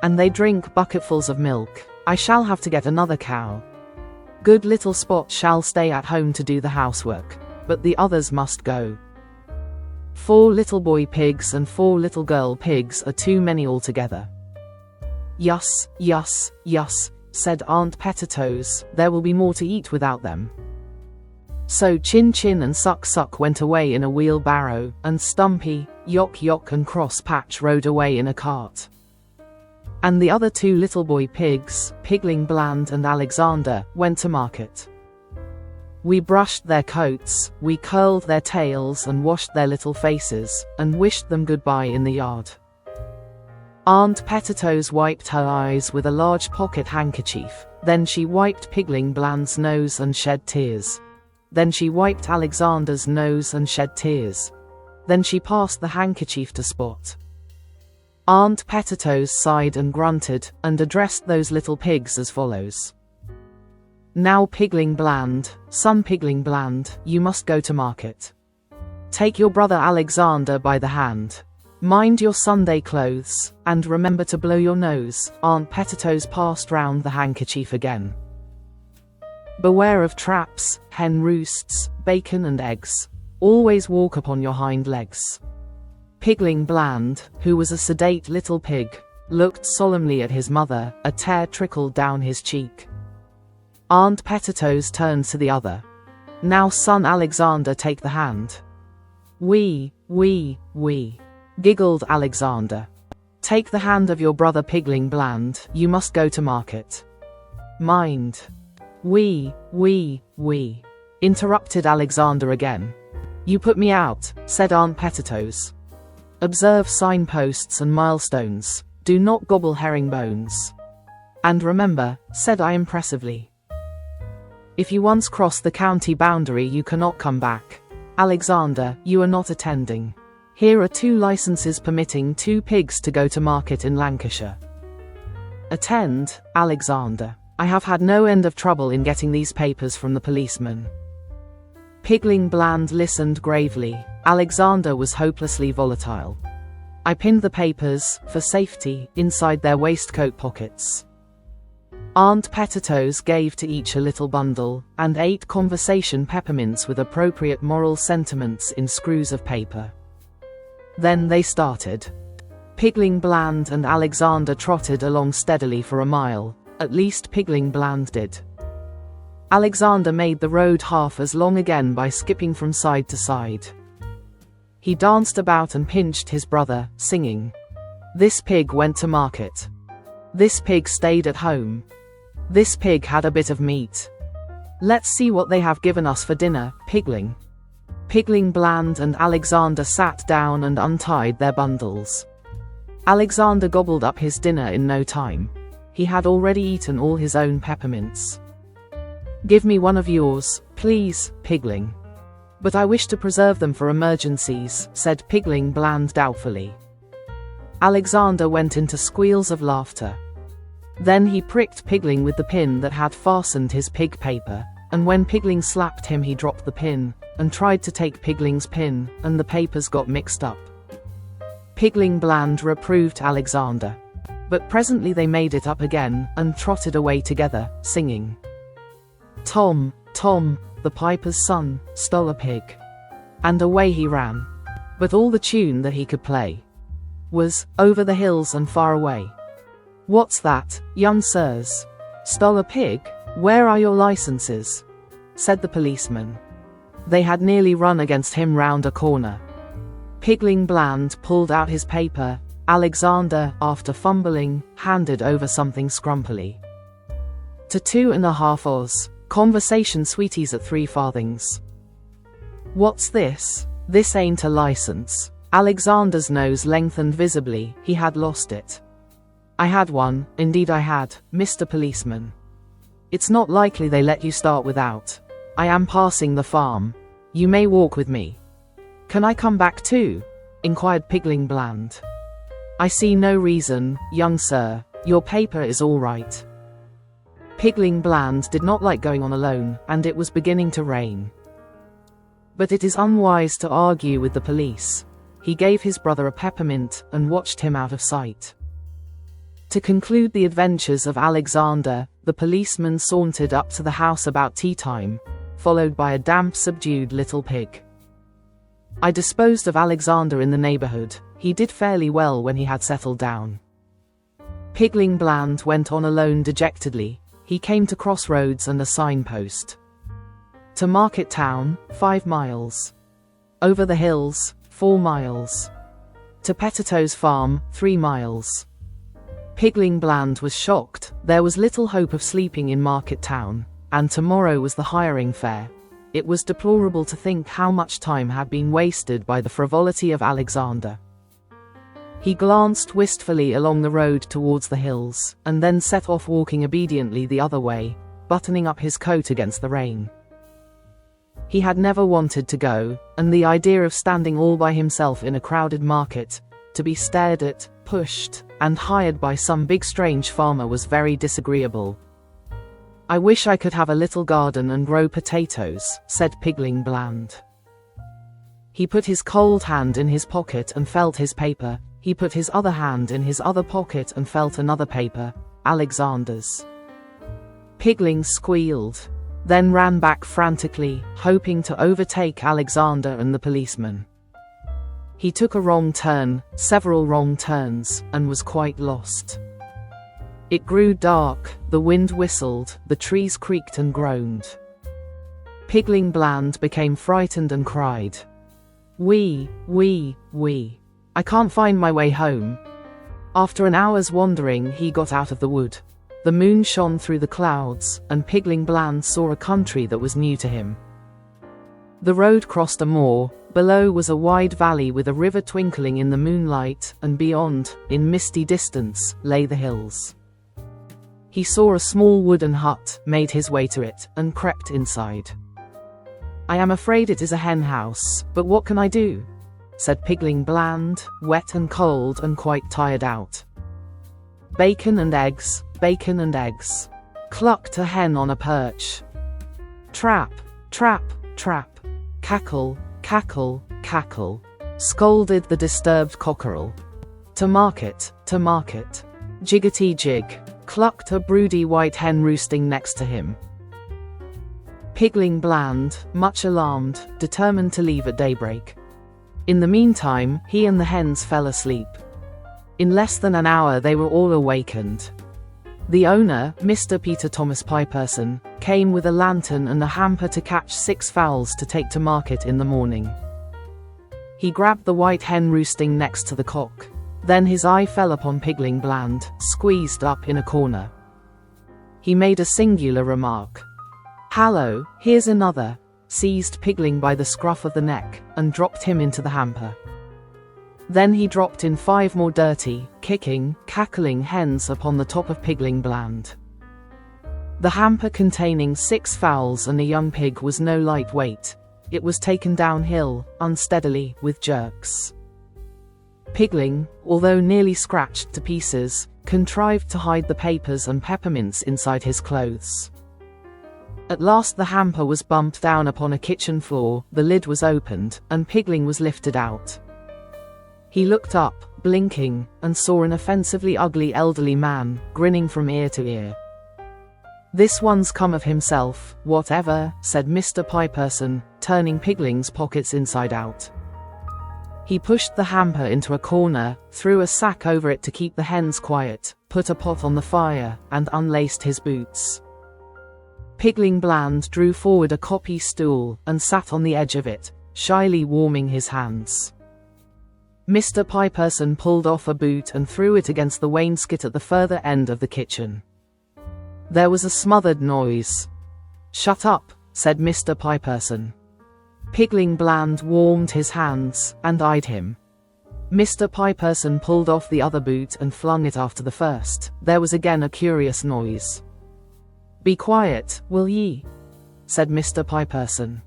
And they drink bucketfuls of milk. I shall have to get another cow. Good little Spot shall stay at home to do the housework, but the others must go. 4 little boy pigs and 4 little girl pigs are too many altogether. Yus, yus, yus, said Aunt Petitoes, there will be more to eat without them. So Chin Chin and Suck Suck went away in a wheelbarrow, and Stumpy, Yock Yock and Cross Patch rode away in a cart. And the other 2 little boy pigs, Pigling Bland and Alexander, went to market. We brushed their coats, we curled their tails and washed their little faces, and wished them goodbye in the yard. Aunt Petitoes wiped her eyes with a large pocket handkerchief, then she wiped Pigling Bland's nose and shed tears. Then she wiped Alexander's nose and shed tears. Then she passed the handkerchief to Spot. Aunt Petitoes sighed and grunted, and addressed those little pigs as follows. Now Pigling Bland, son Pigling Bland, you must go to market. Take your brother Alexander by the hand. Mind your Sunday clothes, and remember to blow your nose. Aunt Petitoes passed round the handkerchief again. Beware of traps, hen roosts, bacon and eggs. Always walk upon your hind legs. Pigling Bland, who was a sedate little pig, looked solemnly at his mother. A tear trickled down his cheek. Aunt Petitoes turned to the other. Now son Alexander, take the hand. We, giggled Alexander. Take the hand of your brother Pigling Bland, you must go to market. Mind. We, interrupted Alexander again. You put me out, said Aunt Petitoes. Observe signposts and milestones, do not gobble herringbones. And remember, said I impressively, if you once cross the county boundary you cannot come back. Alexander, you are not attending. Here are 2 licenses permitting 2 pigs to go to market in Lancashire. Attend, Alexander. I have had no end of trouble in getting these papers from the policeman. Pigling Bland listened gravely. Alexander was hopelessly volatile. I pinned the papers, for safety, inside their waistcoat pockets. Aunt Petitoes gave to each a little bundle, and 8 conversation peppermints with appropriate moral sentiments in screws of paper. Then they started. Pigling Bland and Alexander trotted along steadily for a mile. At least Pigling Bland did. Alexander made the road half as long again by skipping from side to side. He danced about and pinched his brother, singing. This pig went to market. This pig stayed at home. This pig had a bit of meat. Let's see what they have given us for dinner, Pigling. Pigling Bland and Alexander sat down and untied their bundles. Alexander gobbled up his dinner in no time. He had already eaten all his own peppermints. Give me one of yours, please, Pigling. But I wish to preserve them for emergencies, said Pigling Bland doubtfully. Alexander went into squeals of laughter. Then he pricked Pigling with the pin that had fastened his pig paper. and when Pigling slapped him he dropped the pin, and tried to take Pigling's pin, and the papers got mixed up. Pigling bland reproved Alexander. But presently they made it up again, and trotted away together, singing. Tom, Tom, the piper's son, stole a pig. And away he ran. But all the tune that he could play was, over the hills and far away. What's that, young sirs? Stole a pig? Where are your licenses? Said the policeman. They had nearly run against him round a corner. Pigling bland pulled out his paper. Alexander, after fumbling, handed over something scrumpily. To 2.5 Oz. Conversation sweeties at 3 farthings. What's this? This ain't a license. Alexander's nose lengthened visibly, he had lost it. I had one, indeed I had, Mr. Policeman. It's not likely they let you start without. I am passing the farm. You may walk with me. Can I come back too? Inquired Pigling bland. I see no reason, young sir, your paper is all right. Pigling bland did not like going on alone, and it was beginning to rain. But it is unwise to argue with the police. He gave his brother a peppermint, and watched him out of sight. To conclude the adventures of Alexander, the policeman sauntered up to the house about tea time, followed by a damp, subdued little pig. I disposed of Alexander in the neighborhood. He did fairly well when he had settled down. Pigling bland went on alone dejectedly. He came to crossroads and a signpost. To Market Town, 5 miles. Over the hills, 4 miles. To Tiptoes farm, 3 miles. Pigling bland was shocked. There was little hope of sleeping in Market Town, and tomorrow was the hiring fair. It was deplorable to think how much time had been wasted by the frivolity of Alexander. He glanced wistfully along the road towards the hills, and then set off walking obediently the other way, buttoning up his coat against the rain. He had never wanted to go, and the idea of standing all by himself in a crowded market, to be stared at, pushed, and hired by some big strange farmer was very disagreeable. I wish I could have a little garden and grow potatoes, said Pigling bland. He put his cold hand in his pocket and felt his paper. He put his other hand in his other pocket and felt another paper, Alexander's. Pigling squealed, then ran back frantically, hoping to overtake Alexander and the policeman. He took a wrong turn, several wrong turns, and was quite lost. It grew dark, the wind whistled, the trees creaked and groaned. Pigling bland became frightened and cried, Wee, I can't find my way home. After an hour's wandering he got out of the wood. The moon shone through the clouds, and Pigling bland saw a country that was new to him. The road crossed a moor, below was a wide valley with a river twinkling in the moonlight, and beyond, in misty distance, lay the hills. He saw a small wooden hut, made his way to it, and crept inside. I am afraid it is a hen house, but what can I do? Said Pigling bland, wet and cold and quite tired out. Bacon and eggs, clucked a hen on a perch. Trap, trap, trap, cackle, cackle, cackle, scolded the disturbed cockerel. To market, jiggity jig, clucked a broody white hen roosting next to him. Pigling bland, much alarmed, determined to leave at daybreak. In the meantime, he and the hens fell asleep. In less than an hour they were all awakened. The owner, Mr. Peter Thomas Piperson, came with a lantern and a hamper to catch 6 fowls to take to market in the morning. He grabbed the white hen roosting next to the cock. Then his eye fell upon Pigling bland, squeezed up in a corner. He made a singular remark. Hallo, here's another, seized Pigling by the scruff of the neck, and dropped him into the hamper. Then he dropped in 5 more dirty, kicking, cackling hens upon the top of Pigling bland. The hamper containing 6 fowls and a young pig was no light weight. It was taken downhill, unsteadily, with jerks. Pigling, although nearly scratched to pieces, contrived to hide the papers and peppermints inside his clothes. At last the hamper was bumped down upon a kitchen floor, the lid was opened, and Pigling was lifted out. He looked up, blinking, and saw an offensively ugly elderly man, grinning from ear to ear. "This one's come of himself, whatever," said Mr. Pieperson, turning Pigling's pockets inside out. He pushed the hamper into a corner, threw a sack over it to keep the hens quiet, put a pot on the fire, and unlaced his boots. Pigling Bland drew forward a copy stool and sat on the edge of it, shyly warming his hands. Mr. Pieperson pulled off a boot and threw it against the wainscot at the further end of the kitchen. There was a smothered noise. "Shut up," said Mr. Pieperson. Pigling Bland warmed his hands and eyed him. Mr. Pieperson pulled off the other boot and flung it after the first. There was again a curious noise. "Be quiet, will ye?" said Mr. Pieperson.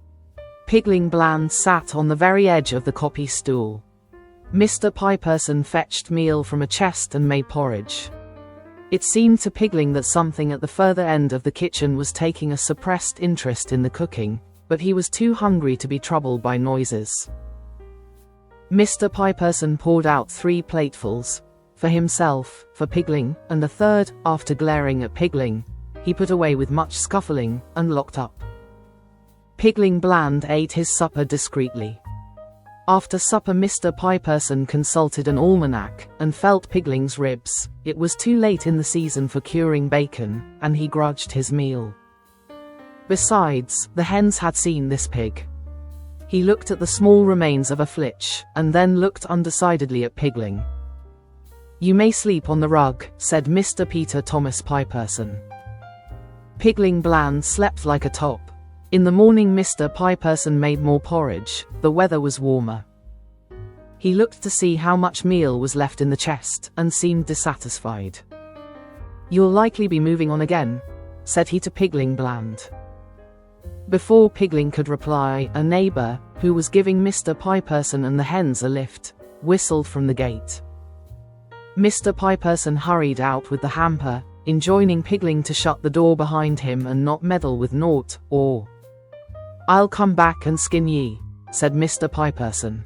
Pigling Bland sat on the very edge of the copy stool. Mr. Pieperson fetched meal from a chest and made porridge. It seemed to Pigling that something at the further end of the kitchen was taking a suppressed interest in the cooking, but he was too hungry to be troubled by noises. Mr. Pieperson poured out 3 platefuls, for himself, for Pigling, and a third, after glaring at Pigling, he put away with much scuffling, and locked up. Pigling Bland ate his supper discreetly. After supper Mr. Pieperson consulted an almanac, and felt Pigling's ribs. It was too late in the season for curing bacon, and he grudged his meal. Besides, the hens had seen this pig. He looked at the small remains of a flitch, and then looked undecidedly at Pigling. "You may sleep on the rug," said Mr. Peter Thomas Pieperson. Pigling Bland slept like a top. In the morning Mr. Pieperson made more porridge. The weather was warmer. He looked to see how much meal was left in the chest, and seemed dissatisfied. "You'll likely be moving on again," said he to Pigling Bland. Before Pigling could reply, a neighbor, who was giving Mr. Pieperson and the hens a lift, whistled from the gate. Mr. Pieperson hurried out with the hamper, enjoining Pigling to shut the door behind him and not meddle with naught, or "I'll come back and skin ye," said Mr. Pieperson.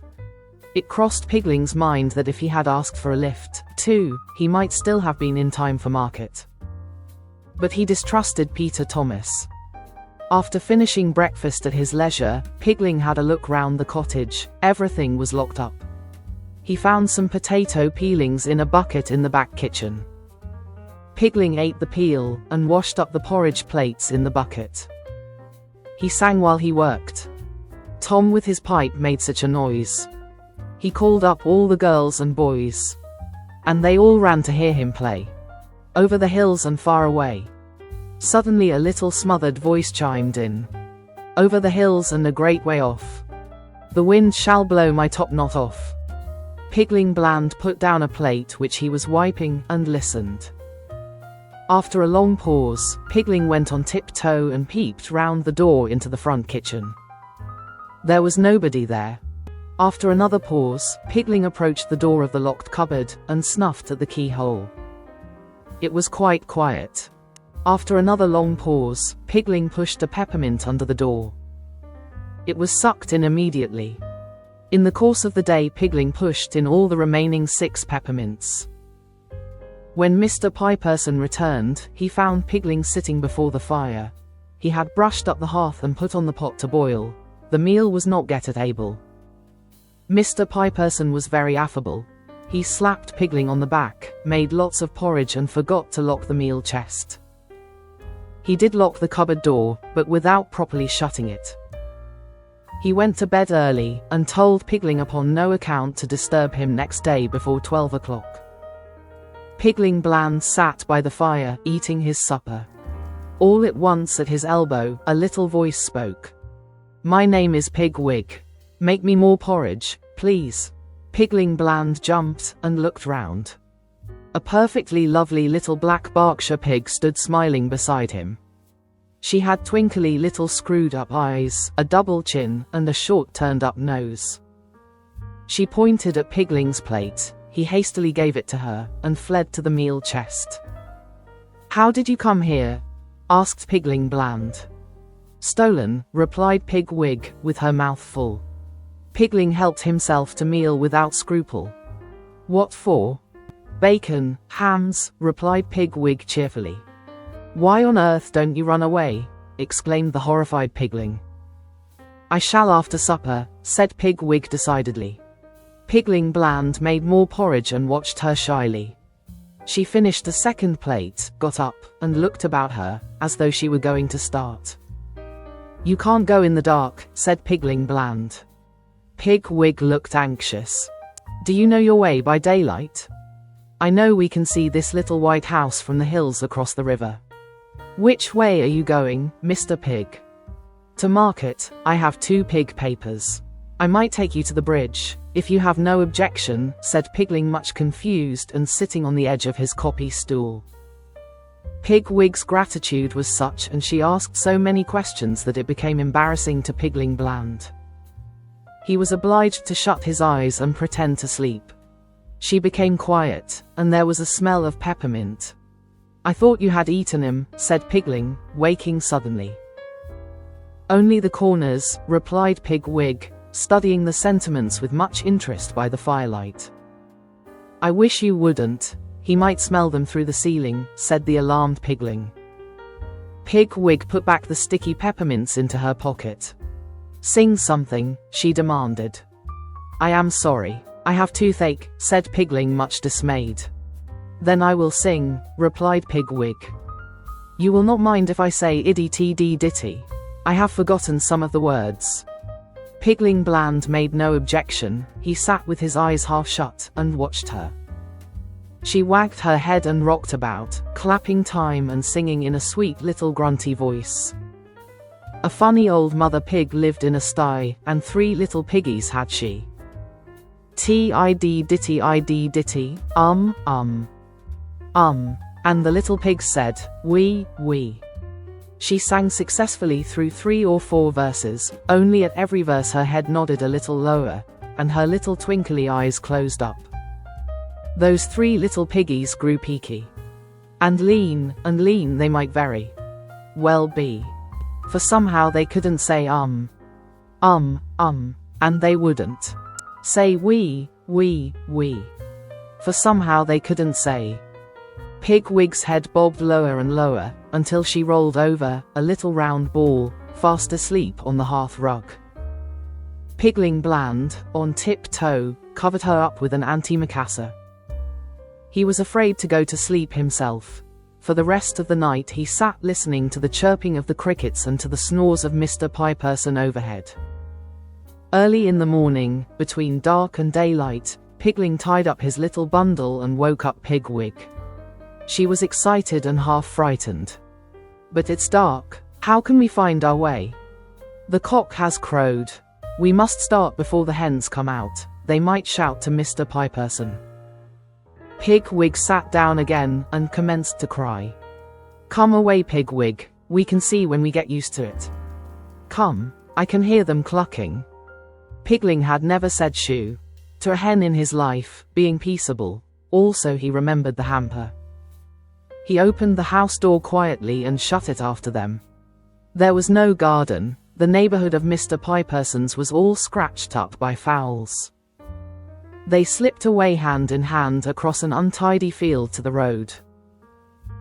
It crossed Pigling's mind that if he had asked for a lift, too, he might still have been in time for market. But he distrusted Peter Thomas. After finishing breakfast at his leisure, Pigling had a look round the cottage. Everything was locked up. He found some potato peelings in a bucket in the back kitchen. Pigling ate the peel, and washed up the porridge plates in the bucket. He sang while he worked. Tom with his pipe made such a noise. He called up all the girls and boys. And they all ran to hear him play. Over the hills and far away. Suddenly a little smothered voice chimed in. "Over the hills and a great way off. The wind shall blow my top knot off." Pigling Bland put down a plate which he was wiping, and listened. After a long pause, Pigling went on tiptoe and peeped round the door into the front kitchen. There was nobody there. After another pause, Pigling approached the door of the locked cupboard, and snuffed at the keyhole. It was quite quiet. After another long pause, Pigling pushed a peppermint under the door. It was sucked in immediately. In the course of the day Pigling pushed in all the remaining 6 peppermints. When Mr. Pieperson returned, he found Pigling sitting before the fire. He had brushed up the hearth and put on the pot to boil. The meal was not yet at table. Mr. Pieperson was very affable. He slapped Pigling on the back, made lots of porridge and forgot to lock the meal chest. He did lock the cupboard door, but without properly shutting it. He went to bed early, and told Pigling upon no account to disturb him next day before 12 o'clock. Pigling Bland sat by the fire, eating his supper. All at once at his elbow, a little voice spoke. "My name is Pigwig. Make me more porridge, please." Pigling Bland jumped, and looked round. A perfectly lovely little black Berkshire pig stood smiling beside him. She had twinkly little screwed-up eyes, a double chin, and a short turned-up nose. She pointed at Pigling's plate. He hastily gave it to her, and fled to the meal chest. "How did you come here?" asked Pigling Bland. Stolen, replied Pigwig, with her mouth full. Pigling helped himself to meal without scruple. What for? Bacon, hams, replied Pigwig cheerfully. Why on earth don't you run away? Exclaimed the horrified Pigling. I shall after supper, said Pigwig decidedly. Pigling Bland made more porridge and watched her shyly. She finished the second plate, got up, and looked about her, as though she were going to start. You can't go in the dark, said Pigling Bland. Pigwig looked anxious. Do you know your way by daylight? I know we can see this little white house from the hills across the river. Which way are you going, Mr. Pig? To market. I have 2 pig papers. I might take you to the bridge, if you have no objection, said Pigling, much confused and sitting on the edge of his copy stool. Pigwig's gratitude was such, and she asked so many questions, that it became embarrassing to Pigling Bland. He was obliged to shut his eyes and pretend to sleep. She became quiet, and there was a smell of peppermint. I thought you had eaten him, said Pigling, waking suddenly. Only the corners, replied Pigwig, studying the sentiments with much interest by the firelight. I wish you wouldn't. He might smell them through the ceiling, said the alarmed Pigling. Pigwig put back the sticky peppermints into her pocket. Sing something, she demanded. I am sorry. I have toothache, said Pigling, much dismayed. Then I will sing, replied Pigwig. You will not mind if I say iddy-tee-dee-ditty. I have forgotten some of the words. Pigling Bland made no objection. He sat with his eyes half shut and watched her. She wagged her head and rocked about, clapping time and singing in a sweet little grunty voice. A funny old mother pig lived in a sty, and 3 little piggies had she. Tiddy-ditty-iddy-ditty, and the little pigs said, wee, wee. She sang successfully through 3 or 4 verses, only at every verse her head nodded a little lower, and her little twinkly eyes closed up. Those 3 little piggies grew peaky. And lean they might very well be. For somehow they couldn't say and they wouldn't say wee, wee, wee. For somehow they couldn't say. Pigwig's head bobbed lower and lower, until she rolled over, a little round ball, fast asleep on the hearth rug. Pigling Bland, on tiptoe, covered her up with an antimacassar. He was afraid to go to sleep himself. For the rest of the night he sat listening to the chirping of the crickets and to the snores of Mr. Piperson overhead. Early in the morning, between dark and daylight, Pigling tied up his little bundle and woke up Pigwig. She was excited and half frightened. But it's dark. How can we find our way? The cock has crowed. We must start before the hens come out. They might shout to Mr. Piperson. Pigwig sat down again and commenced to cry. Come away, Pigwig. We can see when we get used to it. Come, I can hear them clucking. Pigling had never said shoo to a hen in his life, being peaceable. Also he remembered the hamper. He opened the house door quietly and shut it after them. There was no garden. The neighborhood of Mr. Piperson's was all scratched up by fowls. They slipped away hand in hand across an untidy field to the road.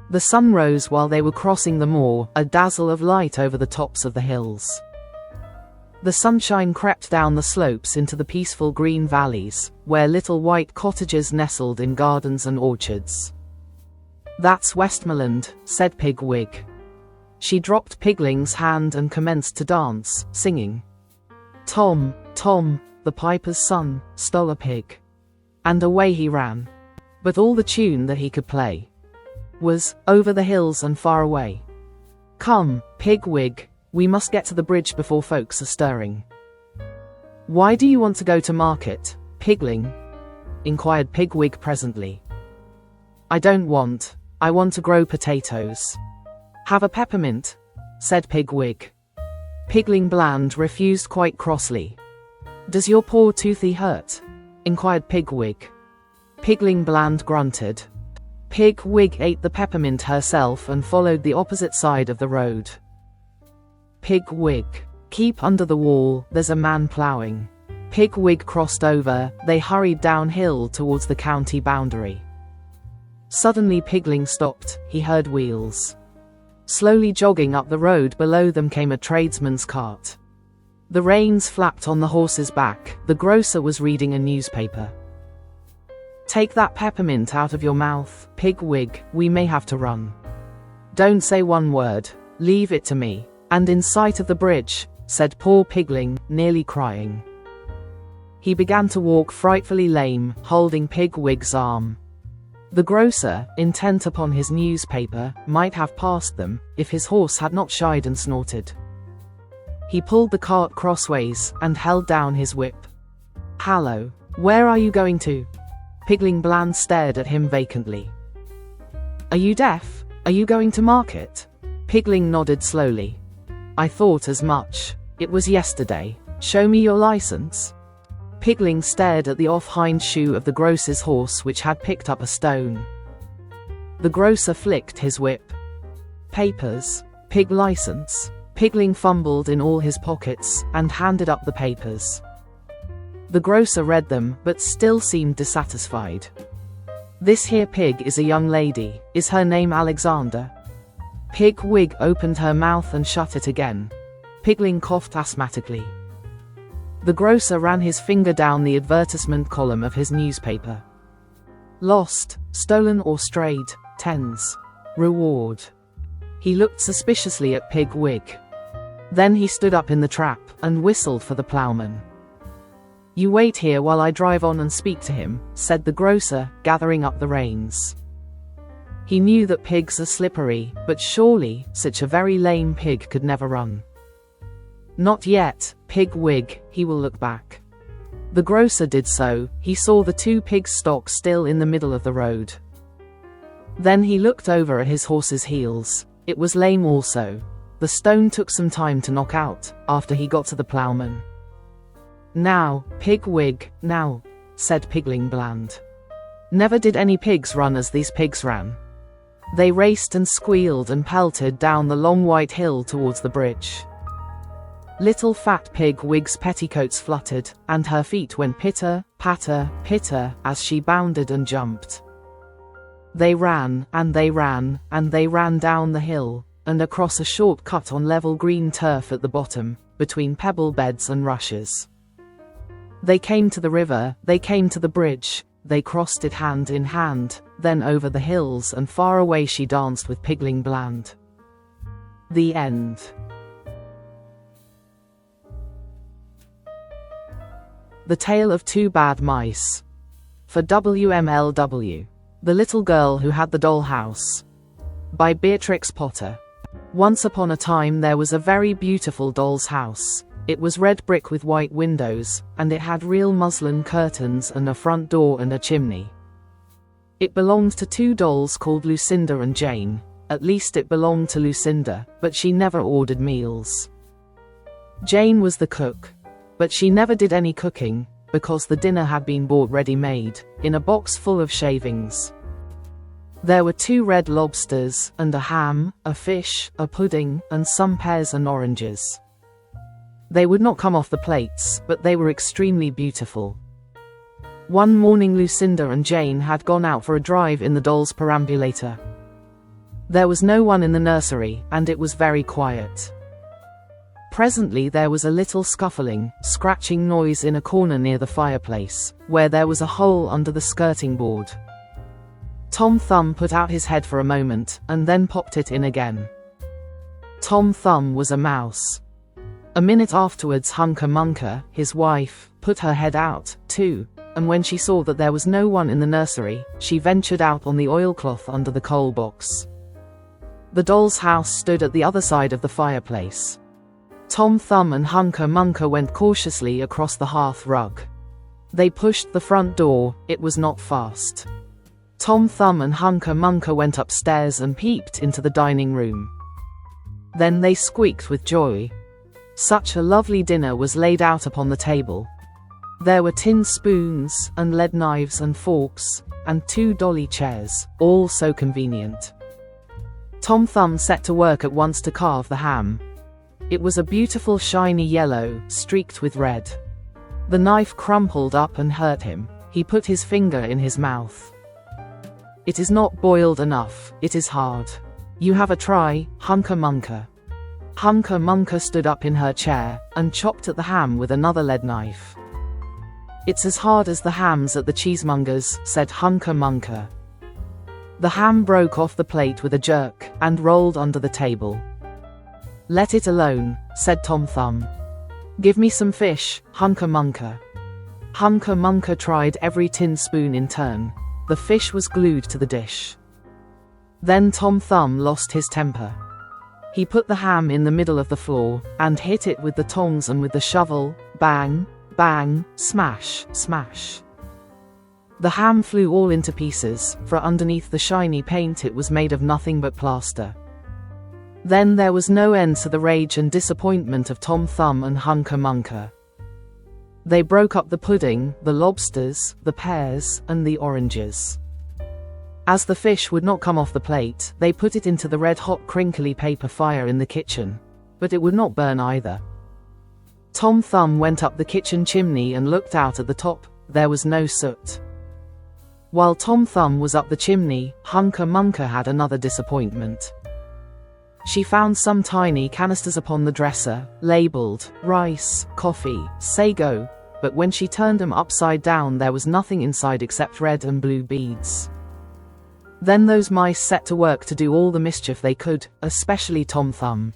The sun rose while they were crossing the moor, a dazzle of light over the tops of the hills. The sunshine crept down the slopes into the peaceful green valleys, where little white cottages nestled in gardens and orchards. That's Westmoreland, said Pigwig. She dropped Pigling's hand and commenced to dance, singing. Tom, Tom, the piper's son, stole a pig. And away he ran. But all the tune that he could play was, over the hills and far away. Come, Pigwig, we must get to the bridge before folks are stirring. Why do you want to go to market, Pigling? Inquired Pigwig presently. I don't want. I want to grow potatoes. Have a peppermint, said Pigwig. Pigling Bland refused quite crossly. Does your poor toothy hurt? Inquired Pigwig. Pigling Bland grunted. Pigwig ate the peppermint herself and followed the opposite side of the road. Pigwig. Keep under the wall, there's a man ploughing. Pigwig crossed over, they hurried downhill towards the county boundary. Suddenly Pigling stopped, he heard wheels. Slowly jogging up the road below them came a tradesman's cart. The reins flapped on the horse's back, the grocer was reading a newspaper. Take that peppermint out of your mouth, Pigwig, we may have to run. Don't say one word, leave it to me. And in sight of the bridge, said poor Pigling, nearly crying. He began to walk frightfully lame, holding Pigwig's arm. The grocer, intent upon his newspaper, might have passed them, if his horse had not shied and snorted. He pulled the cart crossways, and held down his whip. Hallo, where are you going to? Pigling Bland stared at him vacantly. Are you deaf? Are you going to market? Pigling nodded slowly. I thought as much. It was yesterday. Show me your license. Pigling stared at the off hind shoe of the grocer's horse which had picked up a stone. The grocer flicked his whip. Papers. Pig license. Pigling fumbled in all his pockets, and handed up the papers. The grocer read them, but still seemed dissatisfied. This here pig is a young lady, is her name Alexander? Pigwig opened her mouth and shut it again. Pigling coughed asthmatically. The grocer ran his finger down the advertisement column of his newspaper. Lost, stolen or strayed, tens. Reward. He looked suspiciously at Pigwig. Then he stood up in the trap, and whistled for the ploughman. You wait here while I drive on and speak to him, said the grocer, gathering up the reins. He knew that pigs are slippery, but surely, such a very lame pig could never run. Not yet, Pigwig, he will look back. The grocer did so, he saw the two pigs' stock still in the middle of the road. Then he looked over at his horse's heels, it was lame also. The stone took some time to knock out, after he got to the ploughman. Now, Pigwig, now, said Pigling Bland. Never did any pigs run as these pigs ran. They raced and squealed and pelted down the long white hill towards the bridge. Little fat Pigwig's petticoats fluttered, and her feet went pitter, patter, pitter, as she bounded and jumped. They ran, and they ran, and they ran down the hill, and across a short cut on level green turf at the bottom, between pebble beds and rushes. They came to the river, they came to the bridge, they crossed it hand in hand, then over the hills and far away she danced with Pigling Bland. The end. The Tale of Two Bad Mice. For WMLW. The Little Girl Who Had the Doll House. By Beatrix Potter. Once upon a time there was a very beautiful doll's house. It was red brick with white windows, and it had real muslin curtains and a front door and a chimney. It belonged to two dolls called Lucinda and Jane. At least it belonged to Lucinda, but she never ordered meals. Jane was the cook. But she never did any cooking, because the dinner had been bought ready-made, in a box full of shavings. There were 2 red lobsters, and a ham, a fish, a pudding, and some pears and oranges. They would not come off the plates, but they were extremely beautiful. One morning Lucinda and Jane had gone out for a drive in the doll's perambulator. There was no one in the nursery, and it was very quiet. Presently there was a little scuffling, scratching noise in a corner near the fireplace, where there was a hole under the skirting board. Tom Thumb put out his head for a moment, and then popped it in again. Tom Thumb was a mouse. A minute afterwards Hunca Munca, his wife, put her head out, too, and when she saw that there was no one in the nursery, she ventured out on the oilcloth under the coal box. The doll's house stood at the other side of the fireplace. Tom Thumb and Hunca Munca went cautiously across the hearth rug. They pushed the front door, it was not fast. Tom Thumb and Hunca Munca went upstairs and peeped into the dining room. Then they squeaked with joy. Such a lovely dinner was laid out upon the table. There were tin spoons, and lead knives and forks, and 2 dolly chairs, all so convenient. Tom Thumb set to work at once to carve the ham. It was a beautiful shiny yellow, streaked with red. The knife crumpled up and hurt him. He put his finger in his mouth. It is not boiled enough, it is hard. You have a try, Hunca Munca. Hunca Munca stood up in her chair, and chopped at the ham with another lead knife. It's as hard as the hams at the cheesemonger's, said Hunca Munca. The ham broke off the plate with a jerk, and rolled under the table. Let it alone, said Tom Thumb. Give me some fish, Hunca Munca. Hunca Munca tried every tin spoon in turn. The fish was glued to the dish. Then Tom Thumb lost his temper. He put the ham in the middle of the floor, and hit it with the tongs and with the shovel, bang, bang, smash, smash. The ham flew all into pieces, for underneath the shiny paint it was made of nothing but plaster. Then there was no end to the rage and disappointment of Tom Thumb and Hunca Munca. They broke up the pudding, the lobsters, the pears, and the oranges. As the fish would not come off the plate, they put it into the red-hot crinkly paper fire in the kitchen, but it would not burn either. Tom Thumb went up the kitchen chimney and looked out at the top. There was no soot. While Tom Thumb was up the chimney, Hunca Munca had another disappointment. She found some tiny canisters upon the dresser, labeled rice, coffee, sago, but when she turned them upside down there was nothing inside except red and blue beads. Then those mice set to work to do all the mischief they could, especially Tom Thumb.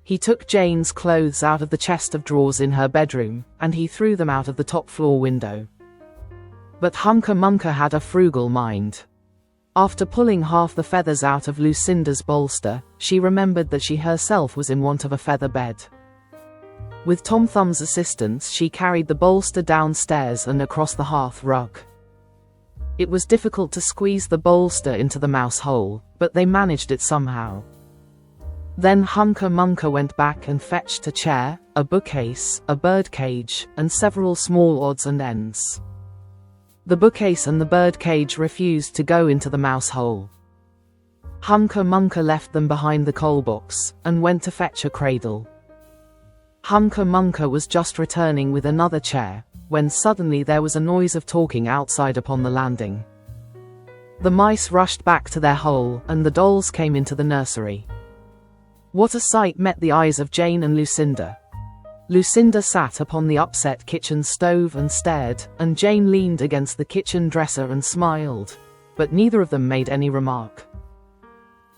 He took Jane's clothes out of the chest of drawers in her bedroom, and he threw them out of the top floor window. But Hunca Munca had a frugal mind. After pulling half the feathers out of Lucinda's bolster, she remembered that she herself was in want of a feather bed. With Tom Thumb's assistance she carried the bolster downstairs and across the hearth rug. It was difficult to squeeze the bolster into the mouse hole, but they managed it somehow. Then Hunca Munca went back and fetched a chair, a bookcase, a birdcage, and several small odds and ends. The bookcase and the birdcage refused to go into the mouse hole. Hunca Munca left them behind the coal box, and went to fetch a cradle. Hunca Munca was just returning with another chair, when suddenly there was a noise of talking outside upon the landing. The mice rushed back to their hole, and the dolls came into the nursery. What a sight met the eyes of Jane and Lucinda! Lucinda sat upon the upset kitchen stove and stared, and Jane leaned against the kitchen dresser and smiled, but neither of them made any remark.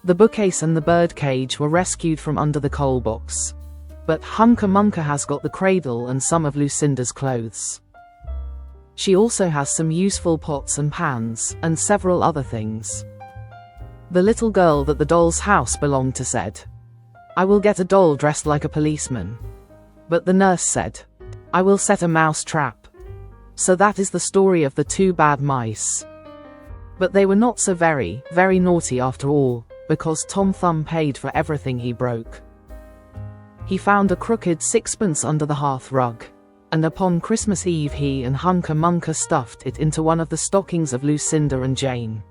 The bookcase and the birdcage were rescued from under the coal box, but Hunca Munca has got the cradle and some of Lucinda's clothes. She also has some useful pots and pans, and several other things. The little girl that the doll's house belonged to said, "I will get a doll dressed like a policeman." But the nurse said, "I will set a mouse trap." So that is the story of the two bad mice. But they were not so very, very naughty after all, because Tom Thumb paid for everything he broke. He found a crooked sixpence under the hearth rug, and upon Christmas Eve he and Hunca Munca stuffed it into one of the stockings of Lucinda and Jane.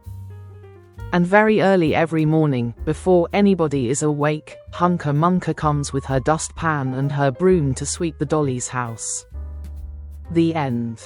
And very early every morning, before anybody is awake, Hunca Munca comes with her dustpan and her broom to sweep the dolly's house. The end.